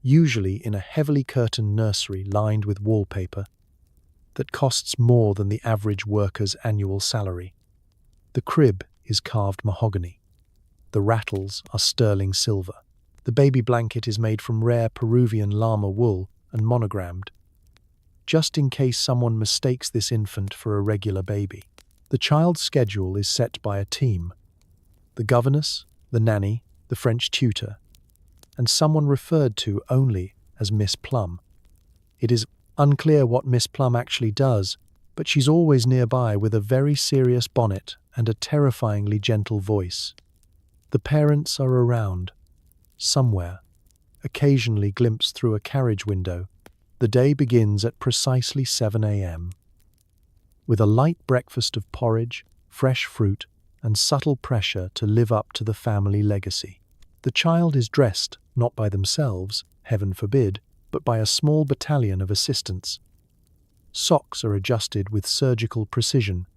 usually in a heavily curtained nursery lined with wallpaper that costs more than the average worker's annual salary. The crib is carved mahogany. The rattles are sterling silver. The baby blanket is made from rare Peruvian llama wool and monogrammed, just in case someone mistakes this infant for a regular baby. The child's schedule is set by a team: the governess, the nanny, the French tutor, and someone referred to only as Miss Plum. It is unclear what Miss Plum actually does, but she's always nearby with a very serious bonnet and a terrifyingly gentle voice. The parents are around, somewhere, occasionally glimpsed through a carriage window. The day begins at precisely 7 a.m. with a light breakfast of porridge, fresh fruit, and subtle pressure to live up to the family legacy. The child is dressed, not by themselves, heaven forbid, but by a small battalion of assistants. Socks are adjusted with surgical precision.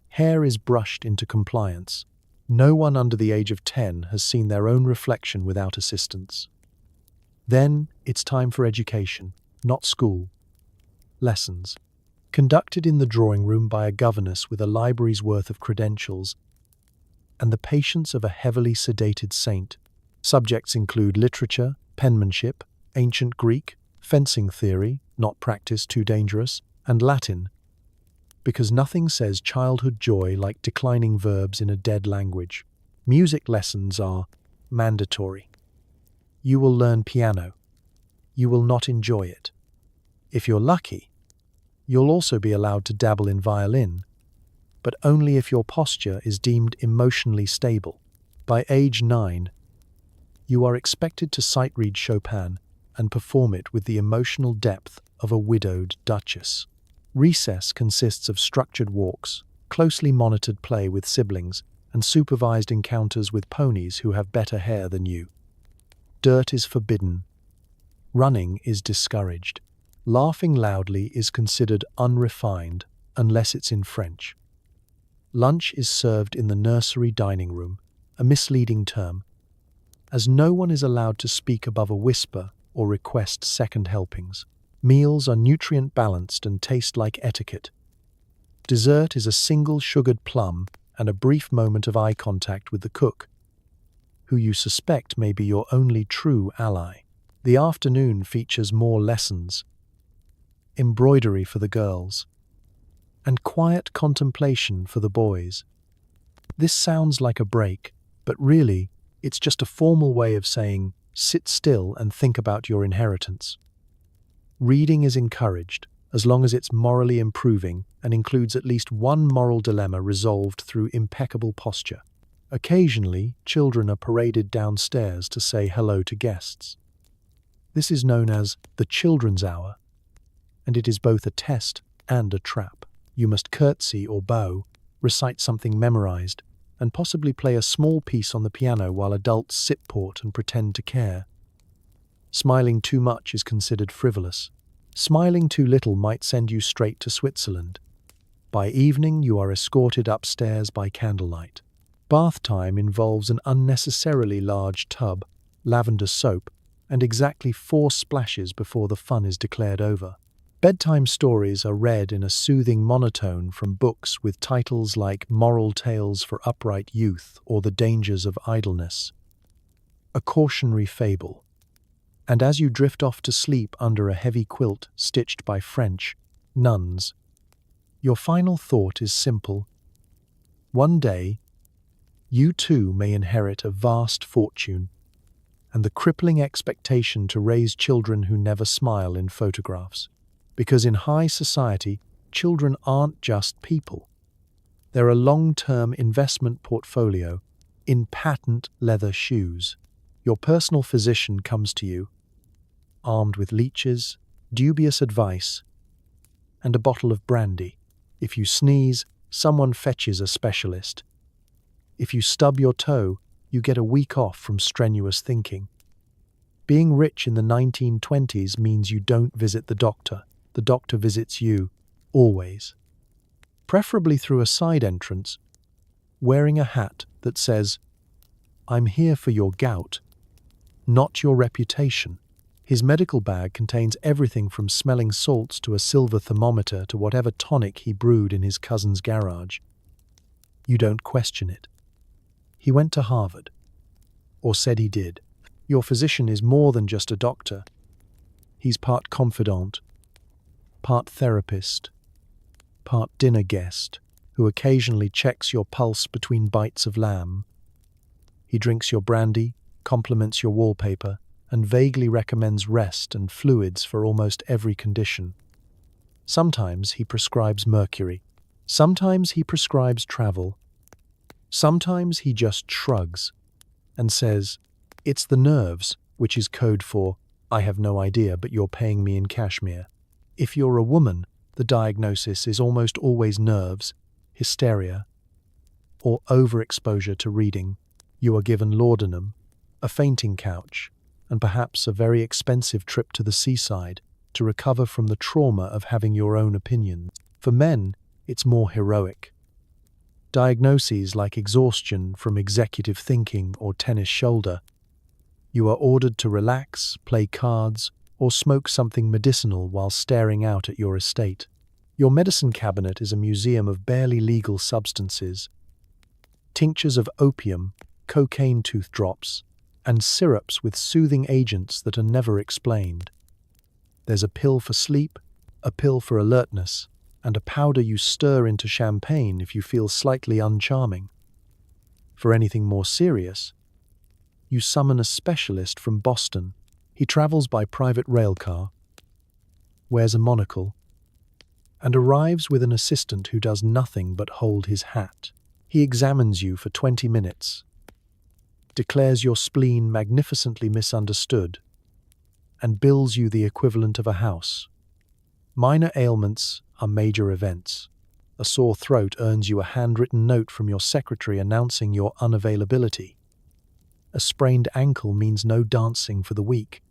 Hair is brushed into compliance. No one under the age of 10 has seen their own reflection without assistance. Then it's time for education, not school. Lessons. Conducted in the drawing room by a governess with a library's worth of credentials and the patience of a heavily sedated saint. Subjects include literature, penmanship, ancient Greek, fencing theory, not practice too dangerous, and Latin, because nothing says childhood joy like declining verbs in a dead language. Music lessons are mandatory. You will learn piano. You will not enjoy it. If you're lucky, you'll also be allowed to dabble in violin, but only if your posture is deemed emotionally stable. By age 9, you are expected to sight read Chopin and perform it with the emotional depth of a widowed duchess. Recess consists of structured walks, closely monitored play with siblings, and supervised encounters with ponies who have better hair than you. Dirt is forbidden. Running is discouraged. Laughing loudly is considered unrefined unless it's in French. Lunch is served in the nursery dining room, a misleading term, as no one is allowed to speak above a whisper or request second helpings. Meals are nutrient balanced and taste like etiquette. Dessert is a single sugared plum and a brief moment of eye contact with the cook, who you suspect may be your only true ally. The afternoon features more lessons, embroidery for the girls, and quiet contemplation for the boys. This sounds like a break, but really, it's just a formal way of saying, sit still and think about your inheritance. Reading is encouraged, as long as it's morally improving and includes at least one moral dilemma resolved through impeccable posture. Occasionally, children are paraded downstairs to say hello to guests. This is known as the children's hour, and it is both a test and a trap. You must curtsy or bow, recite something memorized, and possibly play a small piece on the piano while adults sit port and pretend to care. Smiling too much is considered frivolous. Smiling too little might send you straight to Switzerland. By evening, you are escorted upstairs by candlelight. Bath time involves an unnecessarily large tub, lavender soap, and exactly 4 splashes before the fun is declared over. Bedtime stories are read in a soothing monotone from books with titles like Moral Tales for Upright Youth or The Dangers of Idleness. A cautionary fable. And as you drift off to sleep under a heavy quilt stitched by French nuns, your final thought is simple. One day, you too may inherit a vast fortune, and the crippling expectation to raise children who never smile in photographs. Because in high society, children aren't just people. They're a long-term investment portfolio in patent leather shoes. Your personal physician comes to you, armed with leeches, dubious advice, and a bottle of brandy. If you sneeze, someone fetches a specialist. If you stub your toe, you get a week off from strenuous thinking. Being rich in the 1920s means you don't visit the doctor. The doctor visits you, always. Preferably through a side entrance, wearing a hat that says, "I'm here for your gout, not your reputation." His medical bag contains everything from smelling salts to a silver thermometer to whatever tonic he brewed in his cousin's garage. You don't question it. He went to Harvard, or said he did. Your physician is more than just a doctor. He's part confidant, part therapist, part dinner guest, who occasionally checks your pulse between bites of lamb. He drinks your brandy, compliments your wallpaper, and vaguely recommends rest and fluids for almost every condition. Sometimes he prescribes mercury. Sometimes he prescribes travel. Sometimes he just shrugs and says, "It's the nerves," which is code for, "I have no idea, but you're paying me in cashmere." If you're a woman, the diagnosis is almost always nerves, hysteria, or overexposure to reading. You are given laudanum, a fainting couch, and perhaps a very expensive trip to the seaside to recover from the trauma of having your own opinions. For men, it's more heroic. Diagnoses like exhaustion from executive thinking or tennis shoulder. You are ordered to relax, play cards, or smoke something medicinal while staring out at your estate. Your medicine cabinet is a museum of barely legal substances. Tinctures of opium, cocaine tooth drops, and syrups with soothing agents that are never explained. There's a pill for sleep, a pill for alertness, and a powder you stir into champagne if you feel slightly uncharming. For anything more serious, you summon a specialist from Boston. He travels by private railcar, wears a monocle, and arrives with an assistant who does nothing but hold his hat. He examines you for 20 minutes, declares your spleen magnificently misunderstood, and bills you the equivalent of a house. Minor ailments are major events. A sore throat earns you a handwritten note from your secretary announcing your unavailability. A sprained ankle means no dancing for the week,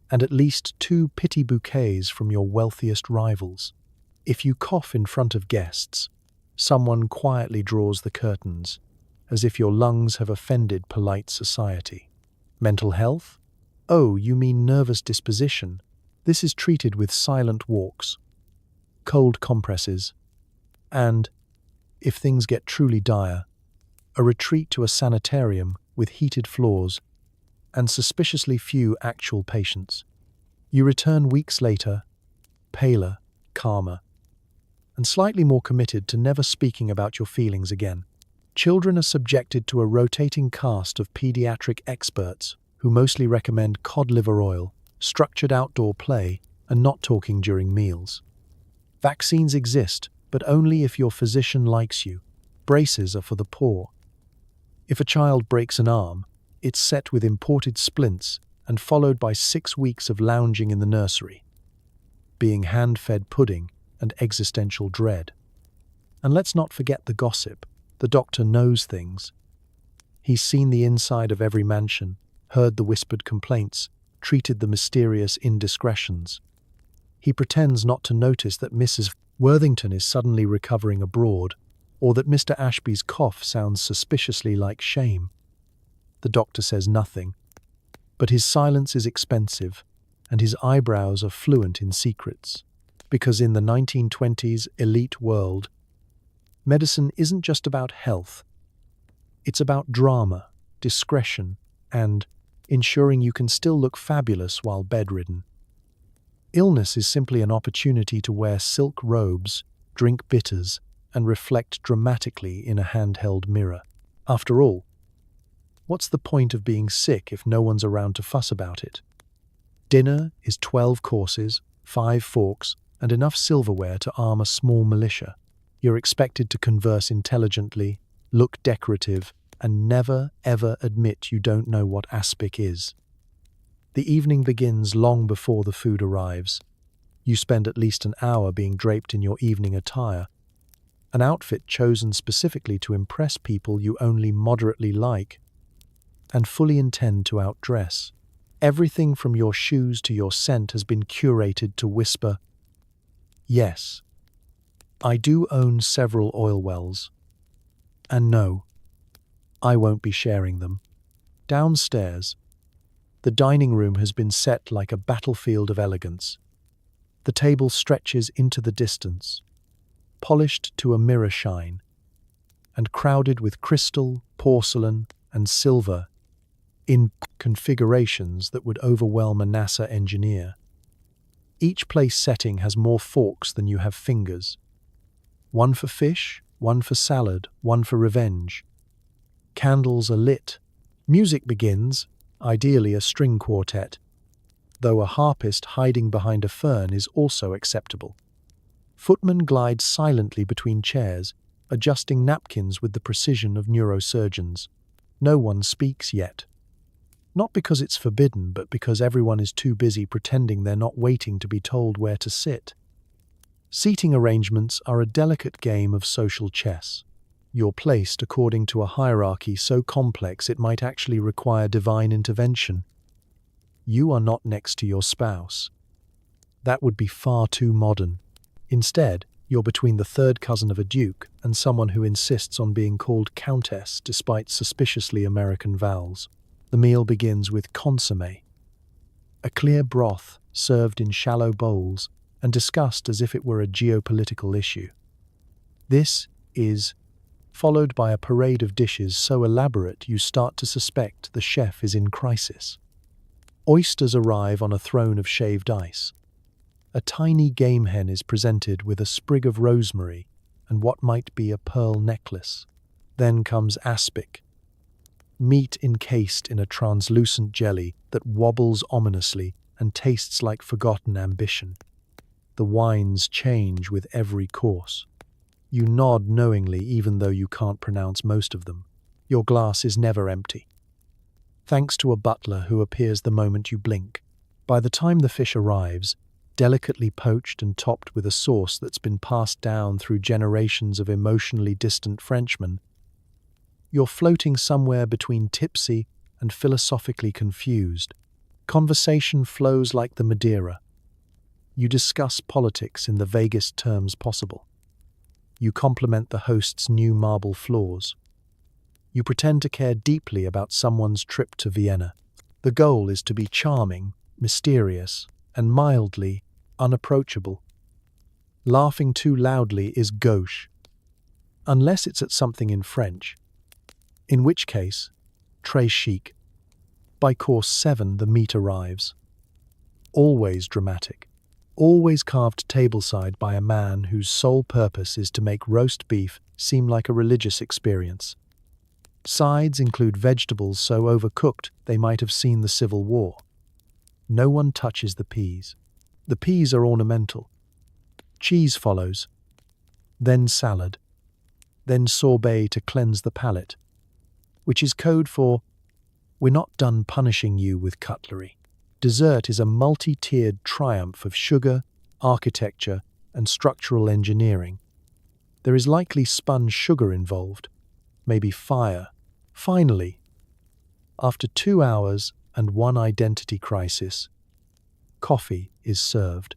and at least 2 pity bouquets from your wealthiest rivals. If you cough in front of guests, someone quietly draws the curtains, as if your lungs have offended polite society. Mental health? Oh, you mean nervous disposition. This is treated with silent walks, cold compresses, and, if things get truly dire, a retreat to a sanitarium with heated floors and suspiciously few actual patients. You return weeks later, paler, calmer, and slightly more committed to never speaking about your feelings again. Children are subjected to a rotating cast of pediatric experts who mostly recommend cod liver oil, structured outdoor play, and not talking during meals. Vaccines exist, but only if your physician likes you. Braces are for the poor. If a child breaks an arm, it's set with imported splints and followed by 6 weeks of lounging in the nursery, being hand-fed pudding and existential dread. And let's not forget the gossip. The doctor knows things. He's seen the inside of every mansion, heard the whispered complaints, treated the mysterious indiscretions. He pretends not to notice that Mrs. Worthington is suddenly recovering abroad, or that Mr. Ashby's cough sounds suspiciously like shame. The doctor says nothing, but his silence is expensive, and his eyebrows are fluent in secrets. Because in the 1920s elite world, medicine isn't just about health. It's about drama, discretion, and ensuring you can still look fabulous while bedridden. Illness is simply an opportunity to wear silk robes, drink bitters, and reflect dramatically in a handheld mirror. After all, what's the point of being sick if no one's around to fuss about it? Dinner is 12 courses, 5 forks, and enough silverware to arm a small militia. You're expected to converse intelligently, look decorative, and never, ever admit you don't know what aspic is. The evening begins long before the food arrives. You spend at least an hour being draped in your evening attire, an outfit chosen specifically to impress people you only moderately like and fully intend to outdress. Everything from your shoes to your scent has been curated to whisper, "Yes, I do own several oil wells. And no, I won't be sharing them." Downstairs, the dining room has been set like a battlefield of elegance. The table stretches into the distance, polished to a mirror shine, and crowded with crystal, porcelain, and silver in configurations that would overwhelm a NASA engineer. Each place setting has more forks than you have fingers. One for fish, one for salad, one for revenge. Candles are lit. Music begins, ideally a string quartet, though a harpist hiding behind a fern is also acceptable. Footmen glide silently between chairs, adjusting napkins with the precision of neurosurgeons. No one speaks yet. Not because it's forbidden, but because everyone is too busy pretending they're not waiting to be told where to sit. Seating arrangements are a delicate game of social chess. You're placed according to a hierarchy so complex it might actually require divine intervention. You are not next to your spouse. That would be far too modern. Instead, you're between the third cousin of a duke and someone who insists on being called countess despite suspiciously American vowels. The meal begins with consommé, a clear broth served in shallow bowls and discussed as if it were a geopolitical issue. This is followed by a parade of dishes so elaborate you start to suspect the chef is in crisis. Oysters arrive on a throne of shaved ice. A tiny game hen is presented with a sprig of rosemary and what might be a pearl necklace. Then comes aspic, meat encased in a translucent jelly that wobbles ominously and tastes like forgotten ambition. The wines change with every course. You nod knowingly even though you can't pronounce most of them. Your glass is never empty, thanks to a butler who appears the moment you blink. By the time the fish arrives, delicately poached and topped with a sauce that's been passed down through generations of emotionally distant Frenchmen, you're floating somewhere between tipsy and philosophically confused. Conversation flows like the Madeira. You discuss politics in the vaguest terms possible. You compliment the host's new marble floors. You pretend to care deeply about someone's trip to Vienna. The goal is to be charming, mysterious, and mildly unapproachable. Laughing too loudly is gauche, unless it's at something in French, in which case, très chic. By course 7, the meat arrives. Always dramatic. Always carved tableside by a man whose sole purpose is to make roast beef seem like a religious experience. Sides include vegetables so overcooked they might have seen the Civil War. No one touches the peas. The peas are ornamental. Cheese follows, then salad, then sorbet to cleanse the palate, which is code for, "We're not done punishing you with cutlery." Dessert is a multi-tiered triumph of sugar, architecture, and structural engineering. There is likely spun sugar involved, maybe fire. Finally, after 2 hours, and one identity crisis. Coffee is served.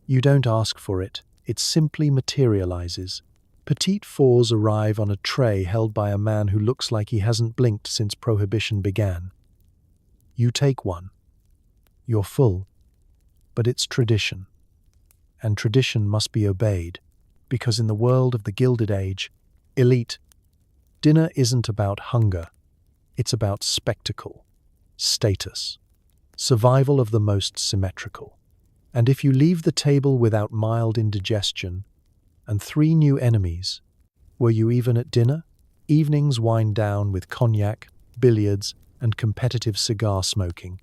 You don't ask for it, it simply materializes. Petite fours arrive on a tray held by a man who looks like he hasn't blinked since Prohibition began. You take one. You're full. But it's tradition. And tradition must be obeyed, because in the world of the Gilded Age, elite, dinner isn't about hunger. It's about spectacle, status, survival of the most symmetrical. And if you leave the table without mild indigestion and 3 new enemies, were you even at dinner? Evenings wind down with cognac, billiards, and competitive cigar smoking.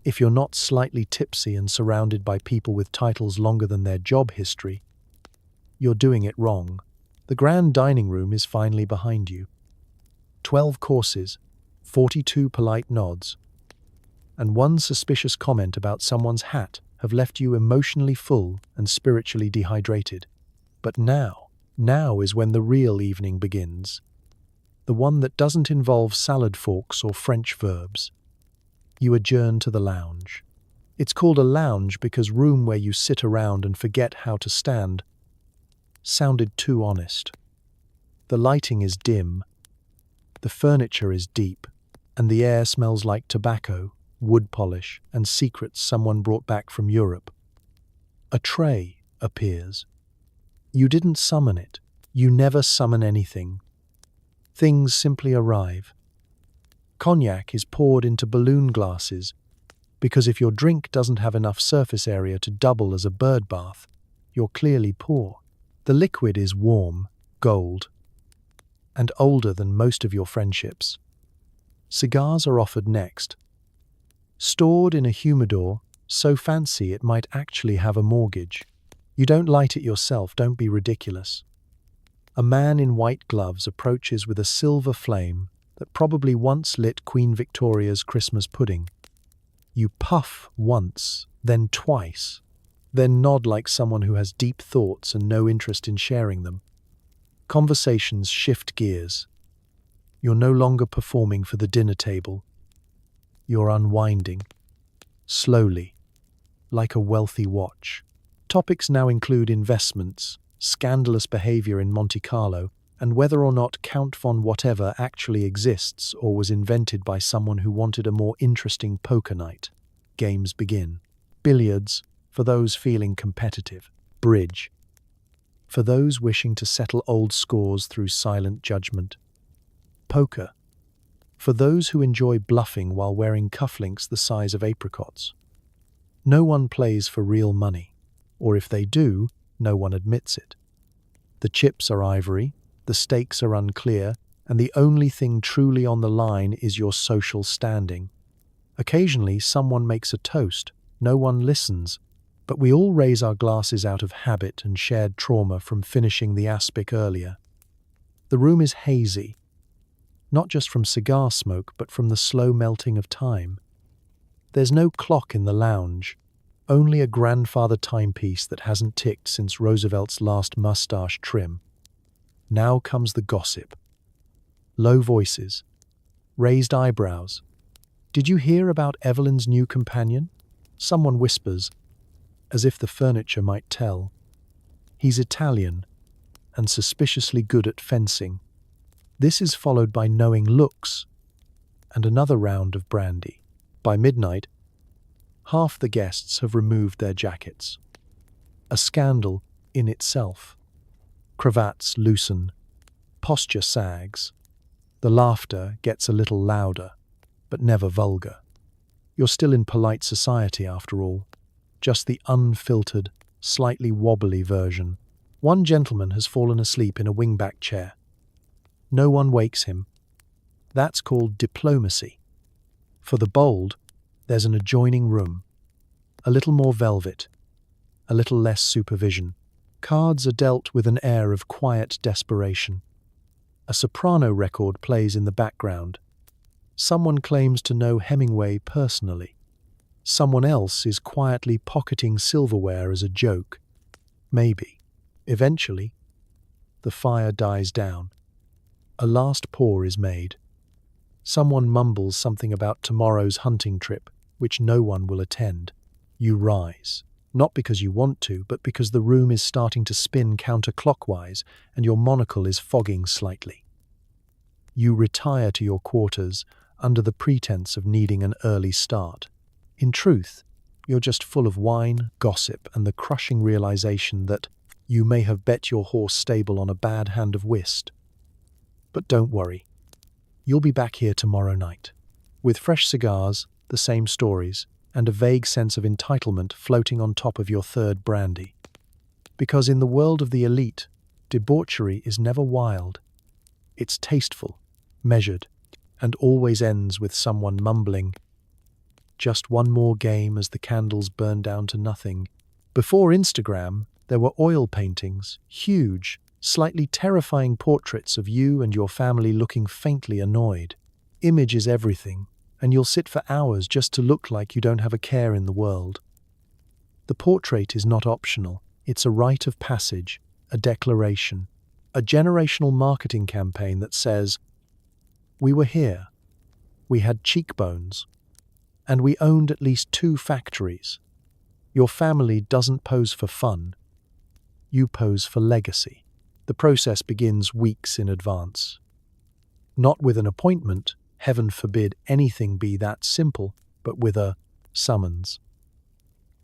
If you're not slightly tipsy and surrounded by people with titles longer than their job history, you're doing it wrong. The grand dining room is finally behind you. 12 courses, 42 polite nods, and 1 suspicious comment about someone's hat have left you emotionally full and spiritually dehydrated. But now is when the real evening begins. The one that doesn't involve salad forks or French verbs. You adjourn to the lounge. It's called a lounge because room where you sit around and forget how to stand sounded too honest. The lighting is dim, the furniture is deep, and the air smells like tobacco, wood polish, and secrets someone brought back from Europe. A tray appears. You didn't summon it. You never summon anything. Things simply arrive. Cognac is poured into balloon glasses because if your drink doesn't have enough surface area to double as a bird bath, you're clearly poor. The liquid is warm, gold, and older than most of your friendships. Cigars are offered next. Stored in a humidor, so fancy it might actually have a mortgage. You don't light it yourself, don't be ridiculous. A man in white gloves approaches with a silver flame that probably once lit Queen Victoria's Christmas pudding. You puff once, then twice, then nod like someone who has deep thoughts and no interest in sharing them. Conversations shift gears. You're no longer performing for the dinner table. You're unwinding, slowly, like a wealthy watch. Topics now include investments, scandalous behavior in Monte Carlo, and whether or not Count von whatever actually exists or was invented by someone who wanted a more interesting poker night. Games begin. Billiards, for those feeling competitive. Bridge, for those wishing to settle old scores through silent judgment. Poker, for those who enjoy bluffing while wearing cufflinks the size of apricots. No one plays for real money, or if they do, no one admits it. The chips are ivory, the stakes are unclear, and the only thing truly on the line is your social standing. Occasionally, someone makes a toast, no one listens, but we all raise our glasses out of habit and shared trauma from finishing the aspic earlier. The room is hazy, not just from cigar smoke, but from the slow melting of time. There's no clock in the lounge, only a grandfather timepiece that hasn't ticked since Roosevelt's last mustache trim. Now comes the gossip. Low voices, raised eyebrows. Did you hear about Evelyn's new companion? Someone whispers, as if the furniture might tell. He's Italian and suspiciously good at fencing. This is followed by knowing looks and another round of brandy. By midnight, half the guests have removed their jackets. A scandal in itself. Cravats loosen, posture sags. The laughter gets a little louder, but never vulgar. You're still in polite society after all, just the unfiltered, slightly wobbly version. One gentleman has fallen asleep in a wingback chair. No one wakes him. That's called diplomacy. For the bold, there's an adjoining room. A little more velvet, a little less supervision. Cards are dealt with an air of quiet desperation. A soprano record plays in the background. Someone claims to know Hemingway personally. Someone else is quietly pocketing silverware as a joke. Maybe. Eventually, the fire dies down. A last pour is made. Someone mumbles something about tomorrow's hunting trip, which no one will attend. You rise, not because you want to, but because the room is starting to spin counterclockwise and your monocle is fogging slightly. You retire to your quarters under the pretense of needing an early start. In truth, you're just full of wine, gossip, and the crushing realization that you may have bet your horse stable on a bad hand of whist. But don't worry. You'll be back here tomorrow night, with fresh cigars, the same stories, and a vague sense of entitlement floating on top of your third brandy. Because in the world of the elite, debauchery is never wild. It's tasteful, measured, and always ends with someone mumbling, "Just one more game," as the candles burn down to nothing. Before Instagram, there were oil paintings, huge, slightly terrifying portraits of you and your family looking faintly annoyed. Image is everything, and you'll sit for hours just to look like you don't have a care in the world. The portrait is not optional. It's a rite of passage, a declaration, a generational marketing campaign that says, "We were here, we had cheekbones, and we owned at least 2 factories." Your family doesn't pose for fun. You pose for legacy. The process begins weeks in advance. Not with an appointment, heaven forbid anything be that simple, but with a summons.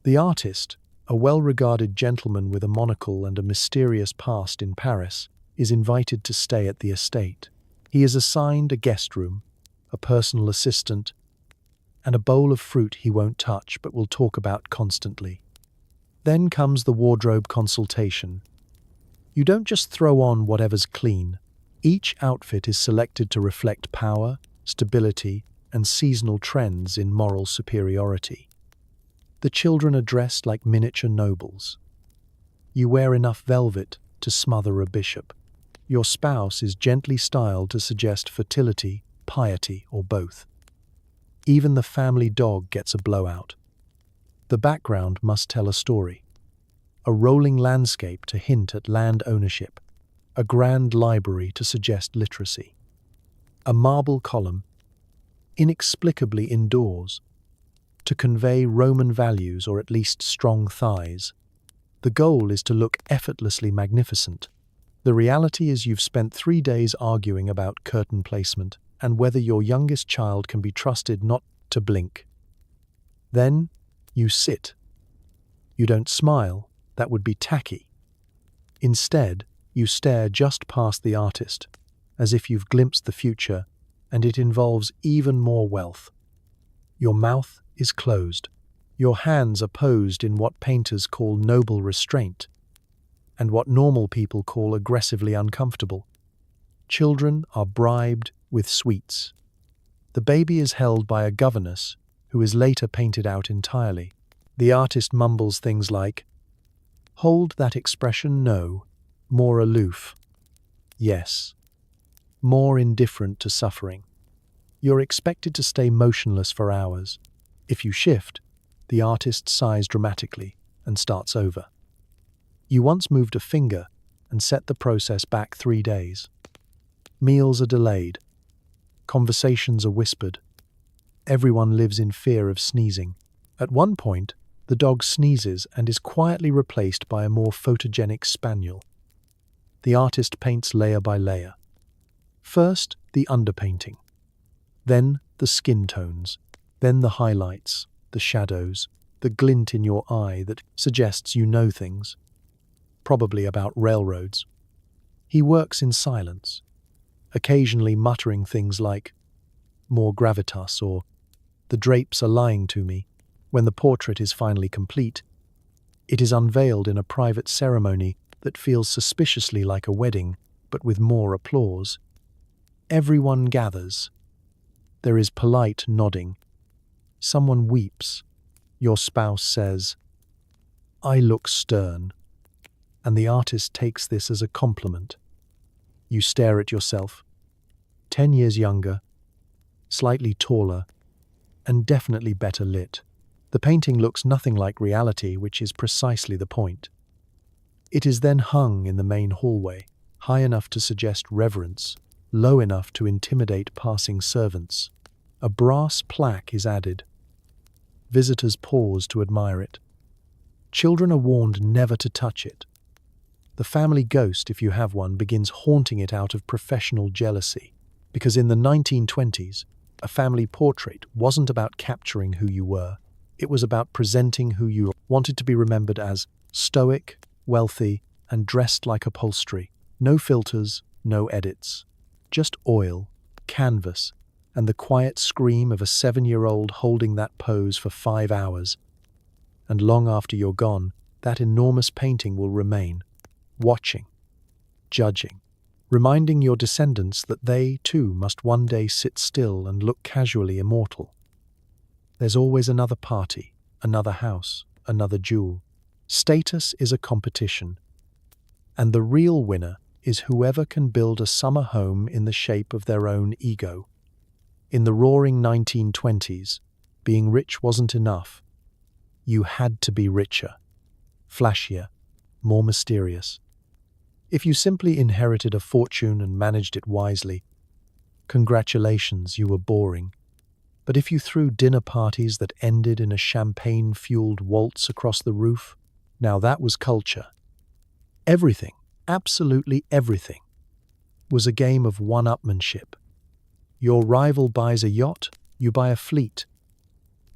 The artist, a well-regarded gentleman with a monocle and a mysterious past in Paris, is invited to stay at the estate. He is assigned a guest room, a personal assistant, and a bowl of fruit he won't touch but will talk about constantly. Then comes the wardrobe consultation. You don't just throw on whatever's clean. Each outfit is selected to reflect power, stability, and seasonal trends in moral superiority. The children are dressed like miniature nobles. You wear enough velvet to smother a bishop. Your spouse is gently styled to suggest fertility, piety, or both. Even the family dog gets a blowout. The background must tell a story. A rolling landscape to hint at land ownership. A grand library to suggest literacy. A marble column, inexplicably indoors, to convey Roman values or at least strong thighs. The goal is to look effortlessly magnificent. The reality is you've spent 3 days arguing about curtain placement and whether your youngest child can be trusted not to blink. Then you sit. You don't smile, that would be tacky. Instead, you stare just past the artist, as if you've glimpsed the future, and it involves even more wealth. Your mouth is closed. Your hands are posed in what painters call noble restraint, and what normal people call aggressively uncomfortable. Children are bribed with sweets. The baby is held by a governess who is later painted out entirely. The artist mumbles things like, "Hold that expression, no. More aloof. Yes. More indifferent to suffering." You're expected to stay motionless for hours. If you shift, the artist sighs dramatically and starts over. You once moved a finger and set the process back 3 days. Meals are delayed. Conversations are whispered. Everyone lives in fear of sneezing. At one point, the dog sneezes and is quietly replaced by a more photogenic spaniel. The artist paints layer by layer. First, the underpainting. Then, the skin tones. Then the highlights, the shadows, the glint in your eye that suggests you know things. Probably about railroads. He works in silence, occasionally muttering things like, "More gravitas," or "The drapes are lying to me." When the portrait is finally complete, it is unveiled in a private ceremony that feels suspiciously like a wedding, but with more applause. Everyone gathers. There is polite nodding. Someone weeps. Your spouse says, "I look stern," and the artist takes this as a compliment. You stare at yourself, 10 years younger, slightly taller, and definitely better lit. The painting looks nothing like reality, which is precisely the point. It is then hung in the main hallway, high enough to suggest reverence, low enough to intimidate passing servants. A brass plaque is added. Visitors pause to admire it. Children are warned never to touch it. The family ghost, if you have one, begins haunting it out of professional jealousy. Because in the 1920s, a family portrait wasn't about capturing who you were. It was about presenting who you wanted to be remembered as: stoic, wealthy, and dressed like upholstery. No filters, no edits. Just oil, canvas, and the quiet scream of a 7-year-old holding that pose for 5 hours. And long after you're gone, that enormous painting will remain, watching, judging, reminding your descendants that they, too, must one day sit still and look casually immortal. There's always another party, another house, another jewel. Status is a competition, and the real winner is whoever can build a summer home in the shape of their own ego. In the Roaring 1920s, being rich wasn't enough. You had to be richer, flashier, more mysterious. If you simply inherited a fortune and managed it wisely, congratulations, you were boring. But if you threw dinner parties that ended in a champagne-fueled waltz across the roof, now that was culture. Everything, absolutely everything, was a game of one-upmanship. Your rival buys a yacht, you buy a fleet.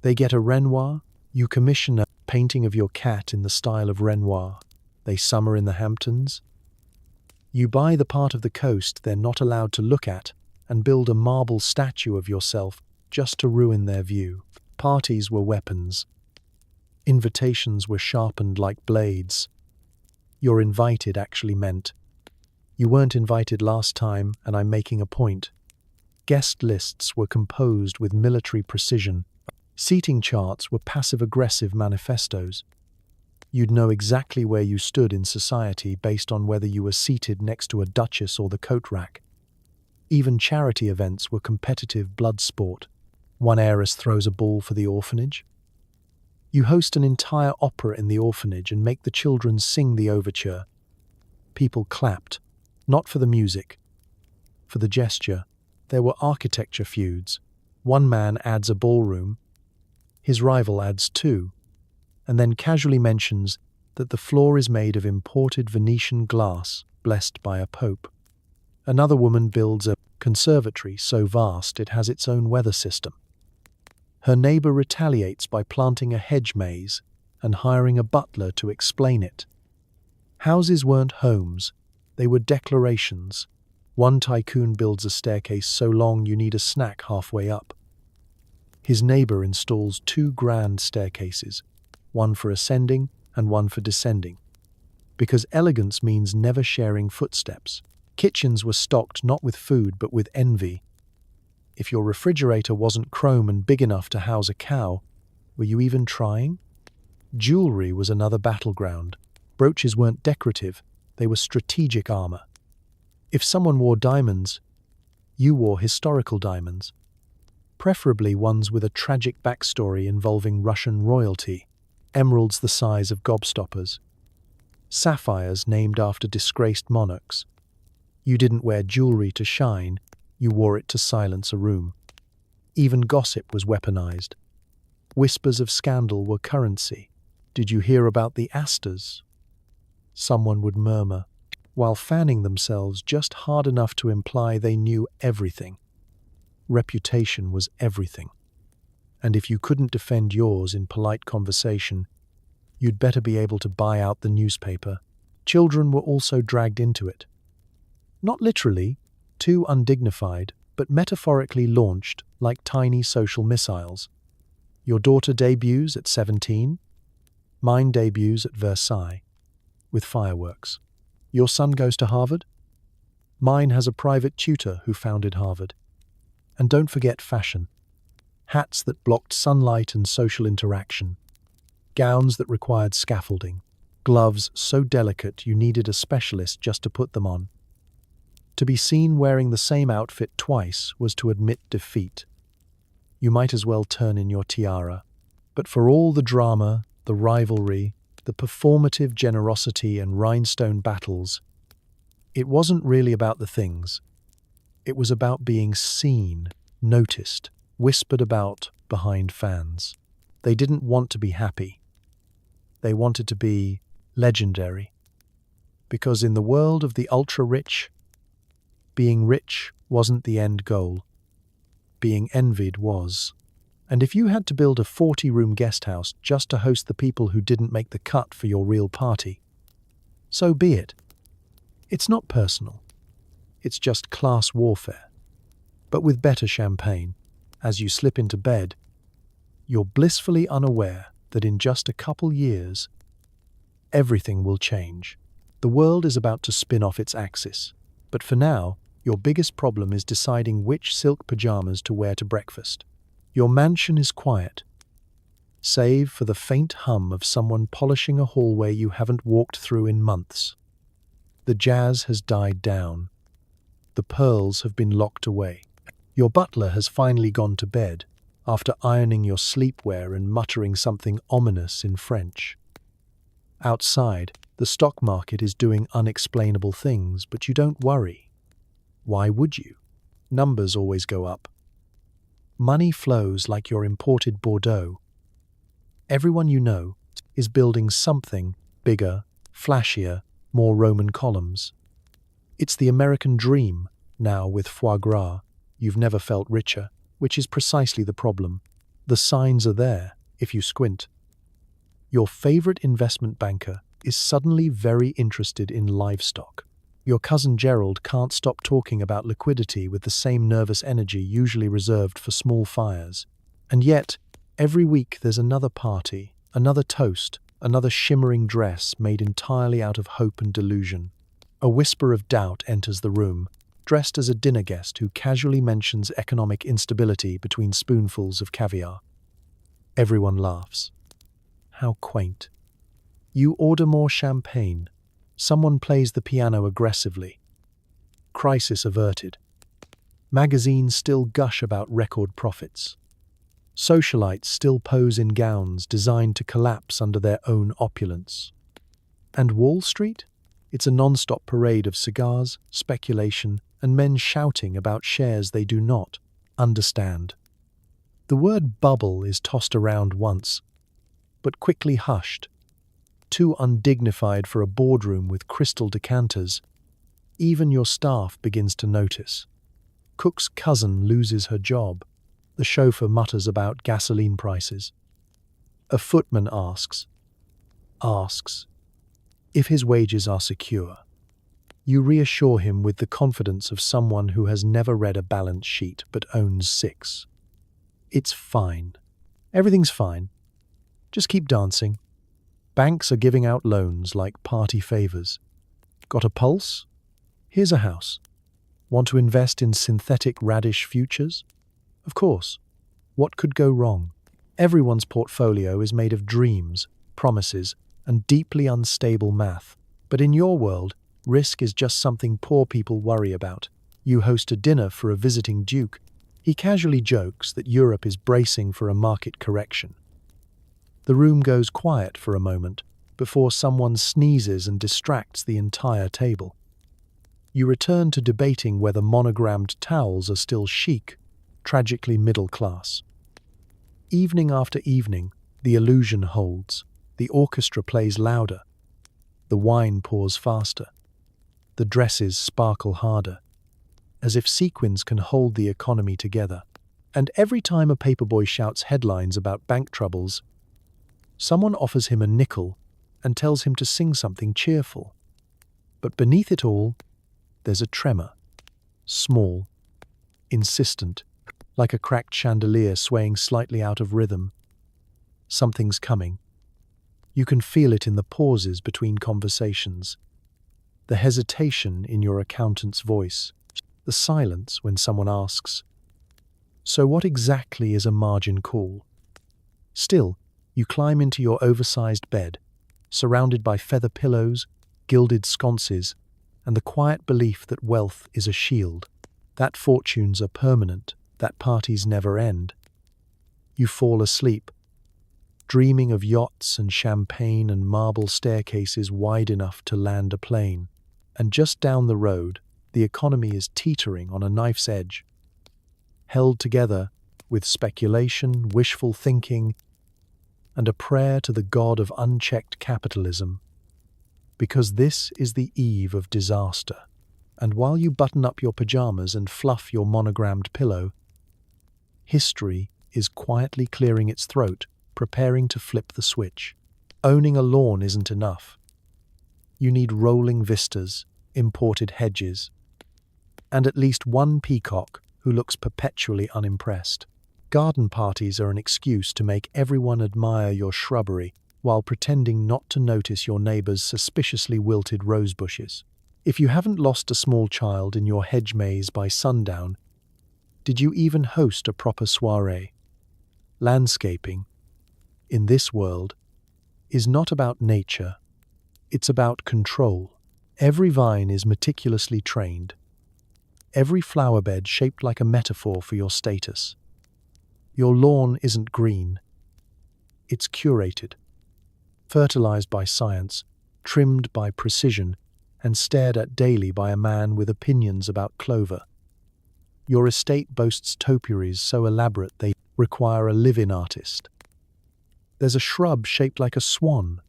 They get a Renoir, you commission a painting of your cat in the style of Renoir. They summer in the Hamptons. You buy the part of the coast they're not allowed to look at and build a marble statue of yourself just to ruin their view. Parties were weapons. Invitations were sharpened like blades. You're invited actually meant, you weren't invited last time and I'm making a point. Guest lists were composed with military precision. Seating charts were passive-aggressive manifestos. You'd know exactly where you stood in society based on whether you were seated next to a duchess or the coat rack. Even charity events were competitive blood sport. One heiress throws a ball for the orphanage. You host an entire opera in the orphanage and make the children sing the overture. People clapped, not for the music, for the gesture. There were architecture feuds. One man adds a ballroom, his rival adds 2, and then casually mentions that the floor is made of imported Venetian glass blessed by a pope. Another woman builds a conservatory so vast it has its own weather system. Her neighbor retaliates by planting a hedge maze and hiring a butler to explain it. Houses weren't homes, they were declarations. One tycoon builds a staircase so long you need a snack halfway up. His neighbor installs 2 grand staircases, one for ascending and one for descending, because elegance means never sharing footsteps. Kitchens were stocked not with food but with envy. If your refrigerator wasn't chrome and big enough to house a cow, were you even trying? Jewelry was another battleground. Brooches weren't decorative, they were strategic armor. If someone wore diamonds, you wore historical diamonds, preferably ones with a tragic backstory involving Russian royalty, emeralds the size of gobstoppers, sapphires named after disgraced monarchs. You didn't wear jewelry to shine, you wore it to silence a room. Even gossip was weaponized. Whispers of scandal were currency. Did you hear about the Astors? Someone would murmur, while fanning themselves just hard enough to imply they knew everything. Reputation was everything. And if you couldn't defend yours in polite conversation, you'd better be able to buy out the newspaper. Children were also dragged into it. Not literally, too undignified, but metaphorically launched like tiny social missiles. Your daughter debuts at 17. Mine debuts at Versailles, with fireworks. Your son goes to Harvard? Mine has a private tutor who founded Harvard. And don't forget fashion. Hats that blocked sunlight and social interaction. Gowns that required scaffolding. Gloves so delicate you needed a specialist just to put them on. To be seen wearing the same outfit twice was to admit defeat. You might as well turn in your tiara. But for all the drama, the rivalry, the performative generosity and rhinestone battles, it wasn't really about the things. It was about being seen, noticed, whispered about behind fans. They didn't want to be happy. They wanted to be legendary. Because in the world of the ultra-rich, being rich wasn't the end goal. Being envied was. And if you had to build a 40-room guest house just to host the people who didn't make the cut for your real party, so be it. It's not personal. It's just class warfare. But with better champagne, as you slip into bed, you're blissfully unaware that in just a couple years, everything will change. The world is about to spin off its axis. But for now, your biggest problem is deciding which silk pajamas to wear to breakfast. Your mansion is quiet, save for the faint hum of someone polishing a hallway you haven't walked through in months. The jazz has died down. The pearls have been locked away. Your butler has finally gone to bed after ironing your sleepwear and muttering something ominous in French. Outside, the stock market is doing unexplainable things, but you don't worry. Why would you? Numbers always go up. Money flows like your imported Bordeaux. Everyone you know is building something bigger, flashier, more Roman columns. It's the American dream, now with foie gras. You've never felt richer, which is precisely the problem. The signs are there, if you squint. Your favorite investment banker is suddenly very interested in livestock. Your cousin Gerald can't stop talking about liquidity with the same nervous energy usually reserved for small fires. And yet, every week there's another party, another toast, another shimmering dress made entirely out of hope and delusion. A whisper of doubt enters the room, dressed as a dinner guest who casually mentions economic instability between spoonfuls of caviar. Everyone laughs. How quaint. You order more champagne. Someone plays the piano aggressively. Crisis averted. Magazines still gush about record profits. Socialites still pose in gowns designed to collapse under their own opulence. And Wall Street? It's a non-stop parade of cigars, speculation, and men shouting about shares they do not understand. The word bubble is tossed around once, but quickly hushed. Too undignified for a boardroom with crystal decanters, even your staff begins to notice. Cook's cousin loses her job. The chauffeur mutters about gasoline prices. A footman asks if his wages are secure. You reassure him with the confidence of someone who has never read a balance sheet but owns 6. It's fine. Everything's fine. Just keep dancing. Banks are giving out loans like party favors. Got a pulse? Here's a house. Want to invest in synthetic radish futures? Of course. What could go wrong? Everyone's portfolio is made of dreams, promises, and deeply unstable math. But in your world, risk is just something poor people worry about. You host a dinner for a visiting duke. He casually jokes that Europe is bracing for a market correction. The room goes quiet for a moment before someone sneezes and distracts the entire table. You return to debating whether monogrammed towels are still chic, tragically middle class. Evening after evening, the illusion holds. The orchestra plays louder. The wine pours faster. The dresses sparkle harder, as if sequins can hold the economy together. And every time a paperboy shouts headlines about bank troubles, someone offers him a nickel and tells him to sing something cheerful. But beneath it all, there's a tremor. Small, insistent, like a cracked chandelier swaying slightly out of rhythm. Something's coming. You can feel it in the pauses between conversations, the hesitation in your accountant's voice, the silence when someone asks, "So what exactly is a margin call?" Still, you climb into your oversized bed, surrounded by feather pillows, gilded sconces, and the quiet belief that wealth is a shield, that fortunes are permanent, that parties never end. You fall asleep, dreaming of yachts and champagne and marble staircases wide enough to land a plane. And just down the road, The economy is teetering on a knife's edge, held together with speculation, wishful thinking, and a prayer to the god of unchecked capitalism, because this is the eve of disaster. And while you button up your pajamas and fluff your monogrammed pillow, history is quietly clearing its throat, preparing to flip the switch. Owning a lawn isn't enough. You need rolling vistas, imported hedges, and at least one peacock who looks perpetually unimpressed. Garden parties are an excuse to make everyone admire your shrubbery while pretending not to notice your neighbor's suspiciously wilted rose bushes. If you haven't lost a small child in your hedge maze by sundown, did you even host a proper soiree? Landscaping, in this world, is not about nature, it's about control. Every vine is meticulously trained, every flower bed shaped like a metaphor for your status. Your lawn isn't green, it's curated, fertilized by science, trimmed by precision, and stared at daily by a man with opinions about clover. Your estate boasts topiaries so elaborate they require a live-in artist. There's a shrub shaped like a swan,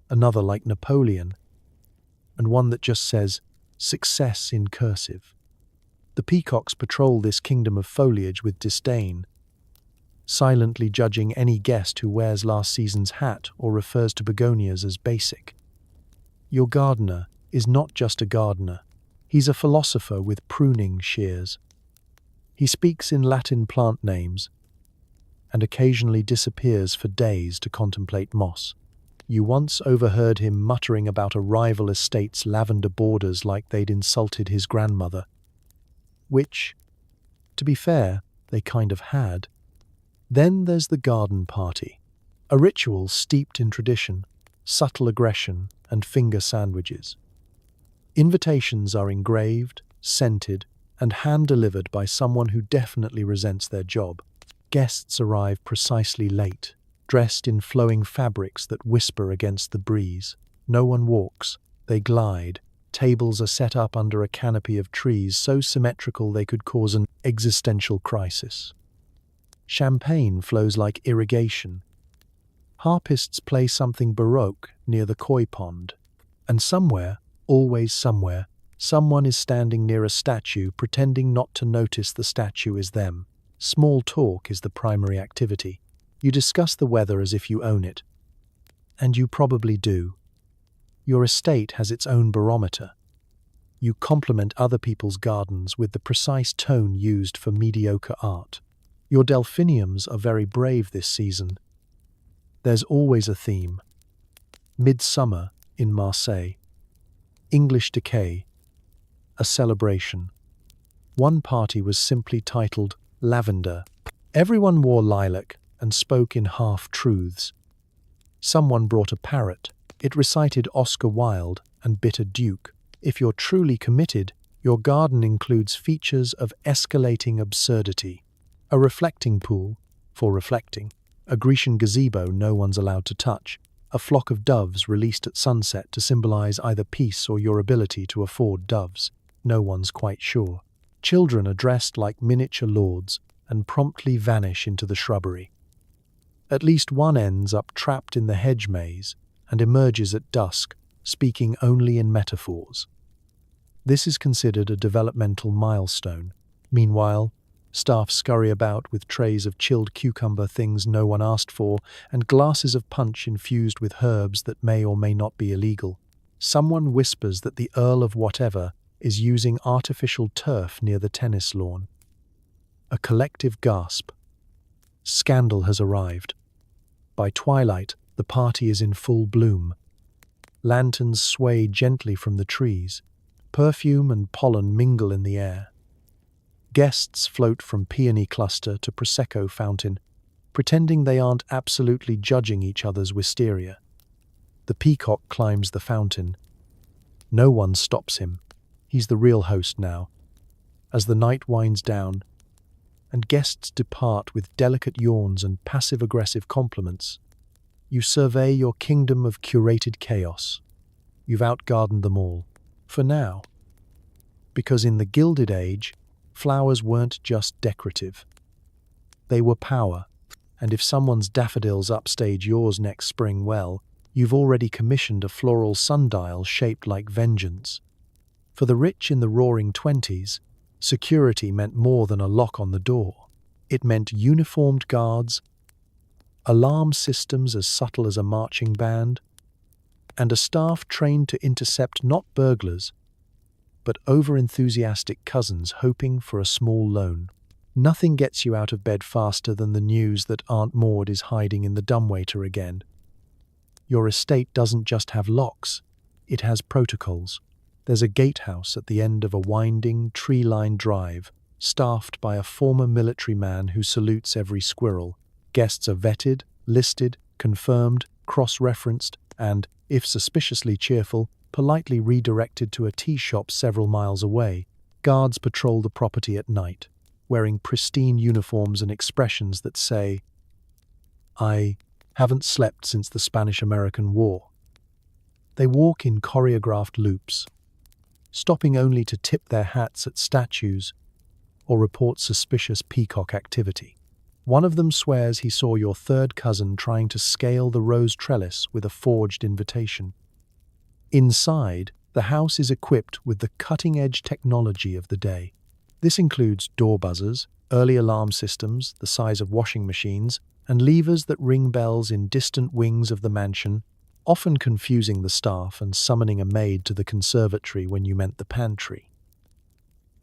another like Napoleon, and one that just says, "Success" in cursive. The peacocks patrol this kingdom of foliage with disdain, silently judging any guest who wears last season's hat or refers to begonias as basic. Your gardener is not just a gardener, he's a philosopher with pruning shears. He speaks in Latin plant names and occasionally disappears for days to contemplate moss. You once overheard him muttering about a rival estate's lavender borders like they'd insulted his grandmother. Which, to be fair, they kind of had. Then there's the garden party, a ritual steeped in tradition, subtle aggression, and finger sandwiches. Invitations are engraved, scented, and hand-delivered by someone who definitely resents their job. Guests arrive precisely late, dressed in flowing fabrics that whisper against the breeze. No one walks, they glide. Tables are set up under a canopy of trees so symmetrical they could cause an existential crisis. Champagne flows like irrigation. Harpists play something baroque near the koi pond. And somewhere, always somewhere, someone is standing near a statue pretending not to notice the statue is them. Small talk is the primary activity. You discuss the weather as if you own it. And you probably do. Your estate has its own barometer. You compliment other people's gardens with the precise tone used for mediocre art. Your delphiniums are very brave this season. There's always a theme. Midsummer in Marseille. English decay. A celebration. One party was simply titled Lavender. Everyone wore lilac and spoke in half-truths. Someone brought a parrot. It recited Oscar Wilde and Bitter Duke. If you're truly committed, your garden includes features of escalating absurdity. A reflecting pool, for reflecting. A Grecian gazebo no one's allowed to touch. A flock of doves released at sunset to symbolize either peace or your ability to afford doves. No one's quite sure. Children are dressed like miniature lords and promptly vanish into the shrubbery. At least one ends up trapped in the hedge maze and emerges at dusk, speaking only in metaphors. This is considered a developmental milestone. Meanwhile, staff scurry about with trays of chilled cucumber, things no one asked for, and glasses of punch infused with herbs that may or may not be illegal. Someone whispers that the Earl of whatever is using artificial turf near the tennis lawn. A collective gasp. Scandal has arrived. By twilight, the party is in full bloom. Lanterns sway gently from the trees. Perfume and pollen mingle in the air. Guests float from peony cluster to Prosecco fountain, pretending they aren't absolutely judging each other's wisteria. The peacock climbs the fountain. No one stops him. He's the real host now. As the night winds down, and guests depart with delicate yawns and passive-aggressive compliments, you survey your kingdom of curated chaos. You've outgardened them all. For now. because in the Gilded Age, flowers weren't just decorative. They were power, and if someone's daffodils upstage yours next spring, well, you've already commissioned a floral sundial shaped like vengeance. For the rich in the Roaring Twenties, security meant more than a lock on the door. It meant uniformed guards, alarm systems as subtle as a marching band, and a staff trained to intercept not burglars, but over-enthusiastic cousins hoping for a small loan. Nothing gets you out of bed faster than the news that Aunt Maud is hiding in the dumbwaiter again. Your estate doesn't just have locks, it has protocols. There's a gatehouse at the end of a winding, tree-lined drive, staffed by a former military man who salutes every squirrel. Guests are vetted, listed, confirmed, cross-referenced, and, if suspiciously cheerful, politely redirected to a tea shop several miles away. Guards patrol the property at night, wearing pristine uniforms and expressions that say, "I haven't slept since the Spanish-American War." They walk in choreographed loops, stopping only to tip their hats at statues or report suspicious peacock activity. One of them swears he saw your third cousin trying to scale the rose trellis with a forged invitation. Inside, the house is equipped with the cutting-edge technology of the day. This includes door buzzers, early alarm systems the size of washing machines, and levers that ring bells in distant wings of the mansion, often confusing the staff and summoning a maid to the conservatory when you meant the pantry.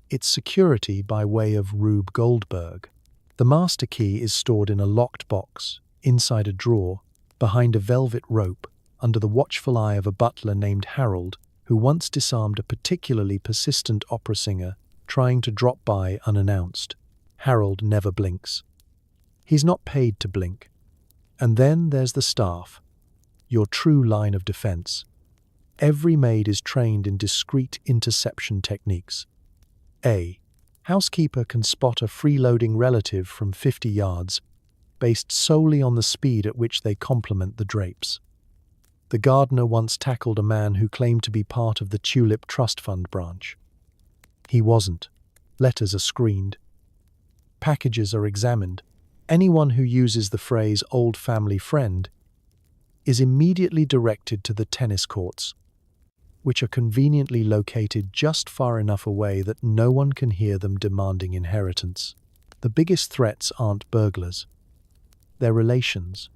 It's security by way of Rube Goldberg. The master key is stored in a locked box, inside a drawer, behind a velvet rope, under the watchful eye of a butler named Harold, who once disarmed a particularly persistent opera singer trying to drop by unannounced. Harold never blinks. He's not paid to blink. And then there's the staff, your true line of defense. Every maid is trained in discreet interception techniques. A housekeeper can spot a freeloading relative from 50 yards, based solely on the speed at which they complement the drapes. The gardener once tackled a man who claimed to be part of the Tulip Trust Fund branch. He wasn't. Letters are screened. Packages are examined. Anyone who uses the phrase "old family friend" is immediately directed to the tennis courts, which are conveniently located just far enough away that no one can hear them demanding inheritance. The biggest threats aren't burglars. They're relations.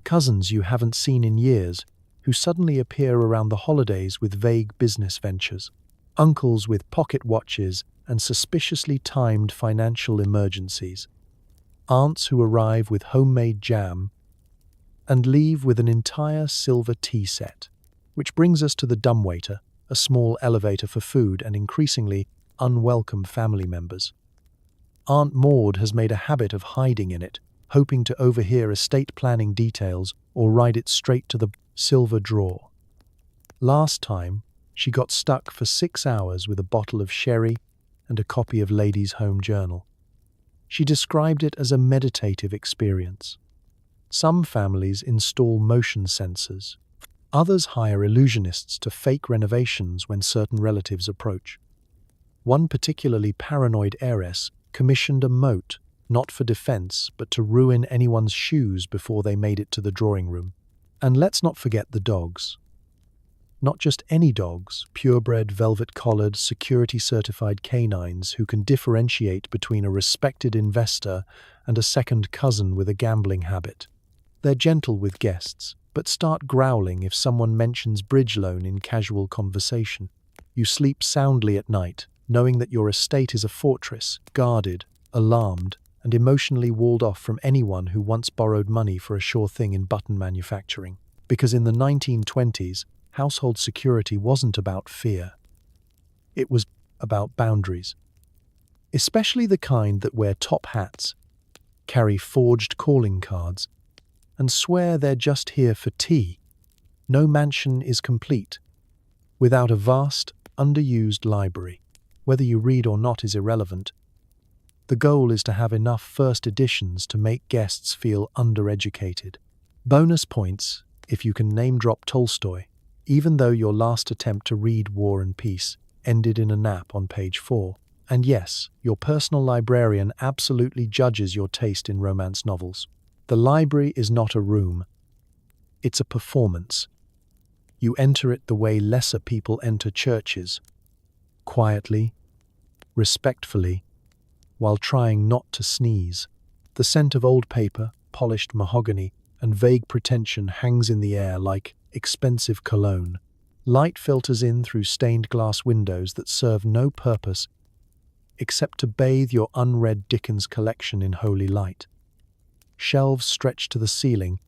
Cousins you haven't seen in years, who suddenly appear around the holidays with vague business ventures. Uncles with pocket watches and suspiciously timed financial emergencies. Aunts who arrive with homemade jam and leave with an entire silver tea set. Which brings us to the dumbwaiter, a small elevator for food and increasingly unwelcome family members. Aunt Maud has made a habit of hiding in it, hoping to overhear estate planning details or ride it straight to the silver drawer. Last time, she got stuck for 6 hours with a bottle of sherry and a copy of Lady's Home Journal. She described it as a meditative experience. Some families install motion sensors. Others hire illusionists to fake renovations when certain relatives approach. One particularly paranoid heiress commissioned a moat, not for defense, but to ruin anyone's shoes before they made it to the drawing room. And let's not forget the dogs. Not just any dogs, purebred, velvet-collared, security-certified canines who can differentiate between a respected investor and a second cousin with a gambling habit. They're gentle with guests, but start growling if someone mentions bridge loan in casual conversation. You sleep soundly at night, knowing that your estate is a fortress, guarded, alarmed, and emotionally walled off from anyone who once borrowed money for a sure thing in button manufacturing. Because in the 1920s, household security wasn't about fear. It was about boundaries. Especially the kind that wear top hats, carry forged calling cards, and swear they're just here for tea. No mansion is complete without a vast, underused library. Whether you read or not is irrelevant. The goal is to have enough first editions to make guests feel undereducated. Bonus points if you can name drop Tolstoy, even though your last attempt to read War and Peace ended in a nap on page 4. And yes, your personal librarian absolutely judges your taste in romance novels. The library is not a room. It's a performance. You enter it the way lesser people enter churches, quietly, respectfully, while trying not to sneeze. The scent of old paper, polished mahogany, and vague pretension hangs in the air like expensive cologne. Light filters in through stained glass windows that serve no purpose except to bathe your unread Dickens collection in holy light. Shelves stretch to the ceiling,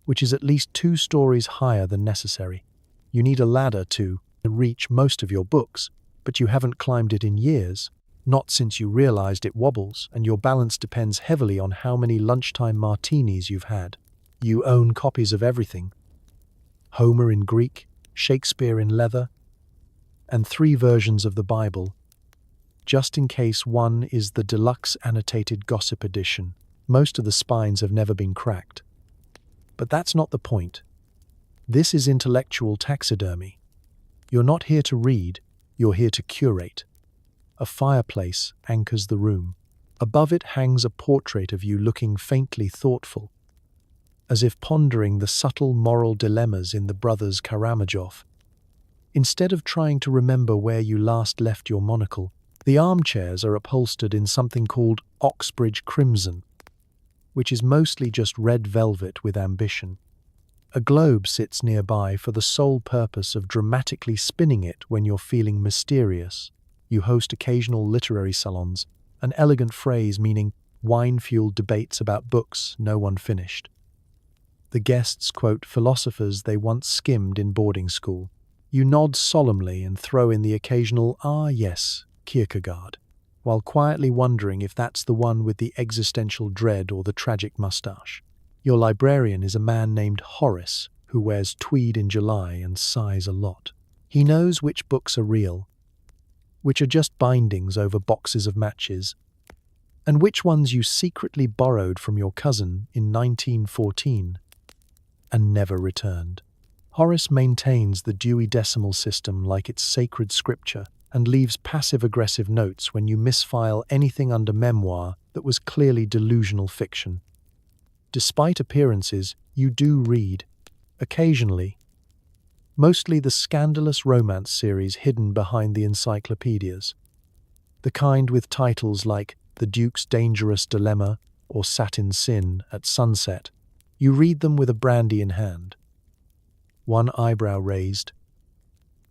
which is at least 2 stories higher than necessary. You need a ladder to reach most of your books, but you haven't climbed it in years, not since you realized it wobbles, and your balance depends heavily on how many lunchtime martinis you've had. You own copies of everything: Homer in Greek, Shakespeare in leather, and 3 versions of the Bible, just in case one is the deluxe annotated gossip edition. Most of the spines have never been cracked. But that's not the point. This is intellectual taxidermy. You're not here to read, you're here to curate. A fireplace anchors the room. Above it hangs a portrait of you looking faintly thoughtful, as if pondering the subtle moral dilemmas in the brothers Karamazov. Instead of trying to remember where you last left your monocle, the armchairs are upholstered in something called Oxbridge crimson, which is mostly just red velvet with ambition. A globe sits nearby for the sole purpose of dramatically spinning it when you're feeling mysterious. You host occasional literary salons, an elegant phrase meaning wine-fueled debates about books no one finished. The guests quote philosophers they once skimmed in boarding school. You nod solemnly and throw in the occasional "ah yes, Kierkegaard," while quietly wondering if that's the one with the existential dread or the tragic mustache. Your librarian is a man named Horace, who wears tweed in July and sighs a lot. He knows which books are real, which are just bindings over boxes of matches, and which ones you secretly borrowed from your cousin in 1914 and never returned. Horace maintains the Dewey Decimal System like it's sacred scripture and leaves passive-aggressive notes when you misfile anything under memoir that was clearly delusional fiction. Despite appearances, you do read, occasionally, mostly the scandalous romance series hidden behind the encyclopedias, the kind with titles like The Duke's Dangerous Dilemma or Satin Sin at Sunset. You read them with a brandy in hand, one eyebrow raised,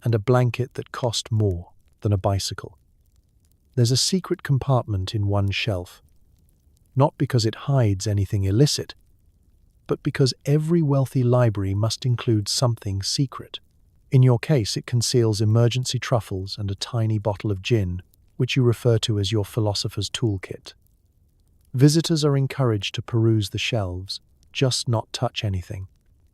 and a blanket that cost more than a bicycle. There's a secret compartment in one shelf, not because it hides anything illicit, but because every wealthy library must include something secret. In your case, it conceals emergency truffles and a tiny bottle of gin, which you refer to as your philosopher's toolkit. Visitors are encouraged to peruse the shelves, just not touch anything.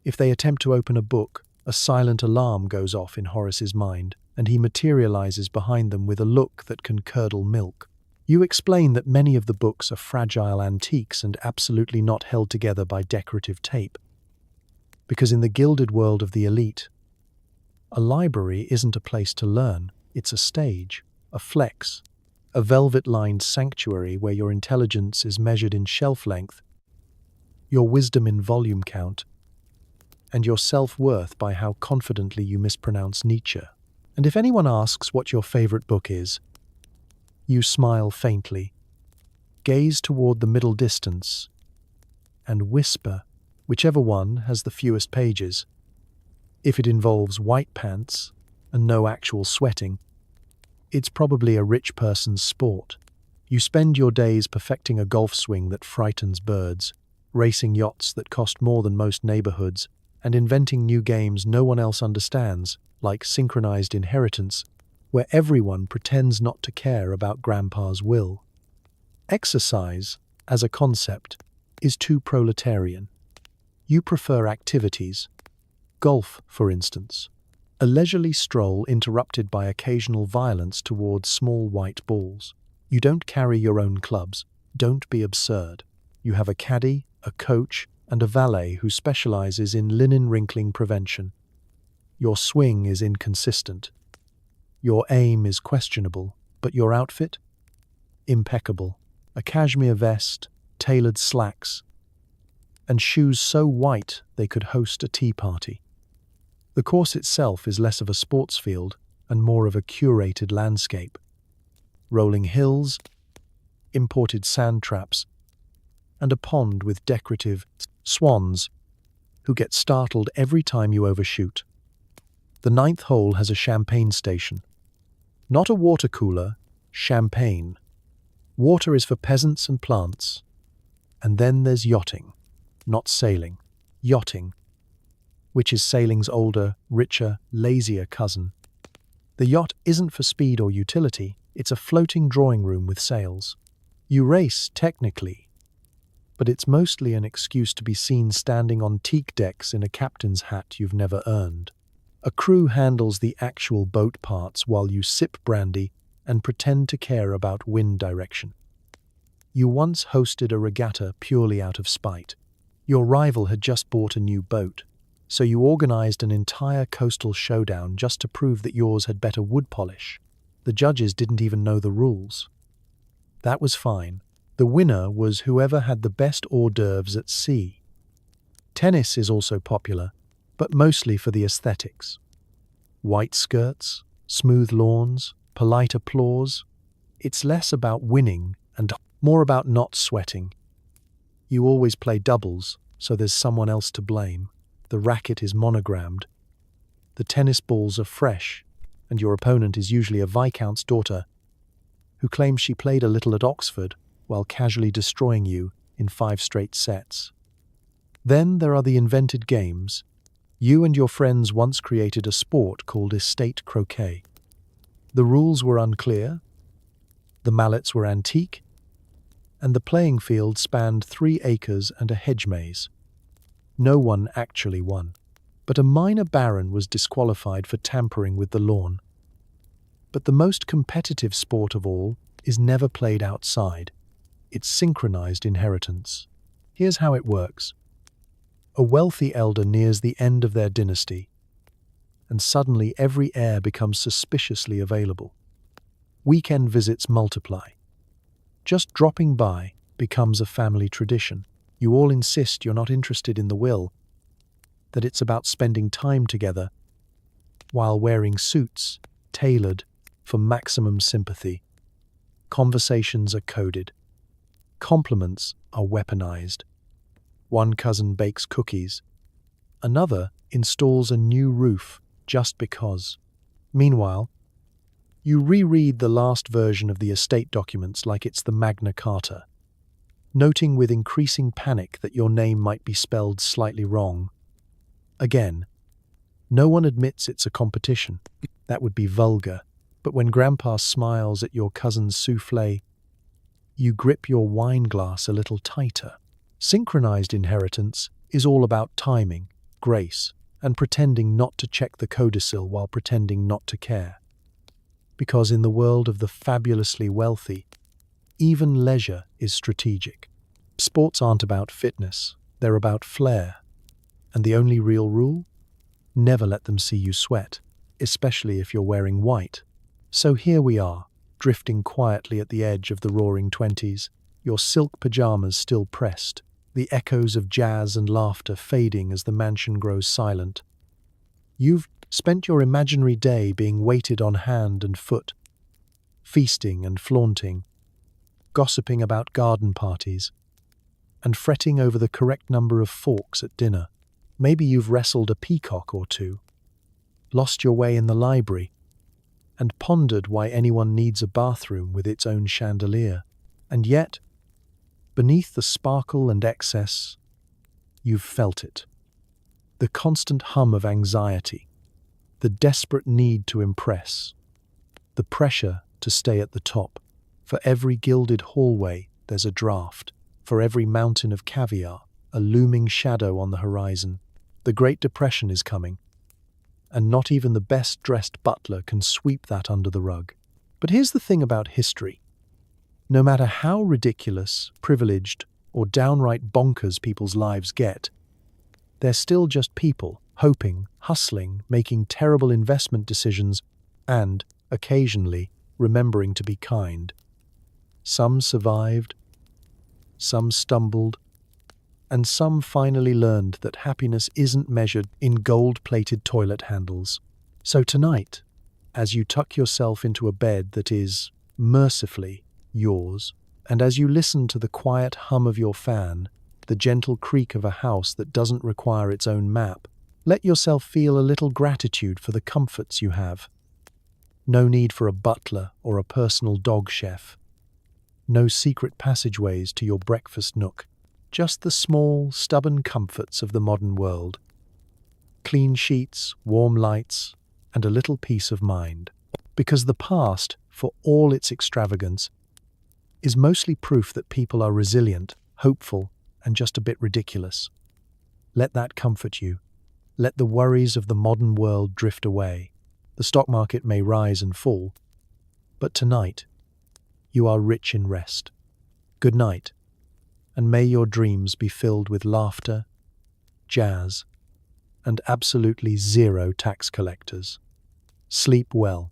If they attempt to open a book, a silent alarm goes off in Horace's mind, and he materializes behind them with a look that can curdle milk. You explain that many of the books are fragile antiques and absolutely not held together by decorative tape. Because in the gilded world of the elite, a library isn't a place to learn, it's a stage, a flex, a velvet-lined sanctuary where your intelligence is measured in shelf length, your wisdom in volume count, and your self-worth by how confidently you mispronounce Nietzsche. And if anyone asks what your favorite book is, you smile faintly, gaze toward the middle distance, and whisper, whichever one has the fewest pages. If it involves white pants and no actual sweating, it's probably a rich person's sport. You spend your days perfecting a golf swing that frightens birds, racing yachts that cost more than most neighborhoods, and inventing new games no one else understands, like synchronized inheritance, where everyone pretends not to care about grandpa's will. Exercise, as a concept, is too proletarian. You prefer activities. Golf, for instance. A leisurely stroll interrupted by occasional violence towards small white balls. You don't carry your own clubs. Don't be absurd. You have a caddy, a coach, and a valet who specializes in linen wrinkling prevention. Your swing is inconsistent. Your aim is questionable, but your outfit? Impeccable. A cashmere vest, tailored slacks, and shoes so white they could host a tea party. The course itself is less of a sports field and more of a curated landscape. Rolling hills, imported sand traps, and a pond with decorative swans who get startled every time you overshoot. The ninth hole has a champagne station. Not a water cooler, champagne. Water is for peasants and plants. And then there's yachting. Not sailing. Yachting, which is sailing's older, richer, lazier cousin. The yacht isn't for speed or utility, it's a floating drawing room with sails. You race, technically, but it's mostly an excuse to be seen standing on teak decks in a captain's hat you've never earned. A crew handles the actual boat parts while you sip brandy and pretend to care about wind direction. You once hosted a regatta purely out of spite. Your rival had just bought a new boat, so you organized an entire coastal showdown just to prove that yours had better wood polish. The judges didn't even know the rules. That was fine. The winner was whoever had the best hors d'oeuvres at sea. Tennis is also popular, but mostly for the aesthetics. White skirts, smooth lawns, polite applause. It's less about winning and more about not sweating. You always play doubles, so there's someone else to blame. The racket is monogrammed. The tennis balls are fresh, and your opponent is usually a viscount's daughter who claims she played a little at Oxford while casually destroying you in 5 straight sets. Then there are the invented games. You and your friends once created a sport called estate croquet. The rules were unclear, the mallets were antique, and the playing field spanned 3 acres and a hedge maze. No one actually won, but a minor baron was disqualified for tampering with the lawn. But the most competitive sport of all is never played outside. It's synchronized inheritance. Here's how it works. A wealthy elder nears the end of their dynasty, and suddenly every heir becomes suspiciously available. Weekend visits multiply. Just dropping by becomes a family tradition. You all insist you're not interested in the will, that it's about spending time together while wearing suits tailored for maximum sympathy. Conversations are coded. Compliments are weaponized. One cousin bakes cookies. Another installs a new roof just because. Meanwhile, you reread the last version of the estate documents like it's the Magna Carta, noting with increasing panic that your name might be spelled slightly wrong. Again, no one admits it's a competition. That would be vulgar. But when Grandpa smiles at your cousin's soufflé, you grip your wine glass a little tighter. Synchronized inheritance is all about timing, grace, and pretending not to check the codicil while pretending not to care. Because in the world of the fabulously wealthy, even leisure is strategic. Sports aren't about fitness, they're about flair. And the only real rule? Never let them see you sweat, especially if you're wearing white. So here we are, drifting quietly at the edge of the Roaring Twenties, your silk pajamas still pressed, the echoes of jazz and laughter fading as the mansion grows silent. You've spent your imaginary day being waited on hand and foot, feasting and flaunting, gossiping about garden parties, and fretting over the correct number of forks at dinner. Maybe you've wrestled a peacock or two, lost your way in the library, and pondered why anyone needs a bathroom with its own chandelier. And yet, beneath the sparkle and excess, you've felt it. The constant hum of anxiety, the desperate need to impress, the pressure to stay at the top. For every gilded hallway, there's a draft. For every mountain of caviar, a looming shadow on the horizon. The Great Depression is coming, and not even the best-dressed butler can sweep that under the rug. But here's the thing about history. No matter how ridiculous, privileged, or downright bonkers people's lives get, they're still just people, hoping, hustling, making terrible investment decisions, and, occasionally remembering to be kind. Some survived, some stumbled, and some finally learned that happiness isn't measured in gold-plated toilet handles. So tonight, as you tuck yourself into a bed that is mercifully yours, and as you listen to the quiet hum of your fan, the gentle creak of a house that doesn't require its own map, let yourself feel a little gratitude for the comforts you have. No need for a butler or a personal dog chef. No secret passageways to your breakfast nook. Just the small, stubborn comforts of the modern world. Clean sheets, warm lights, and a little peace of mind. Because the past, for all its extravagance, is mostly proof that people are resilient, hopeful, and just a bit ridiculous. Let that comfort you. Let the worries of the modern world drift away. The stock market may rise and fall, but tonight, you are rich in rest. Good night, and may your dreams be filled with laughter, jazz, and absolutely zero tax collectors. Sleep well.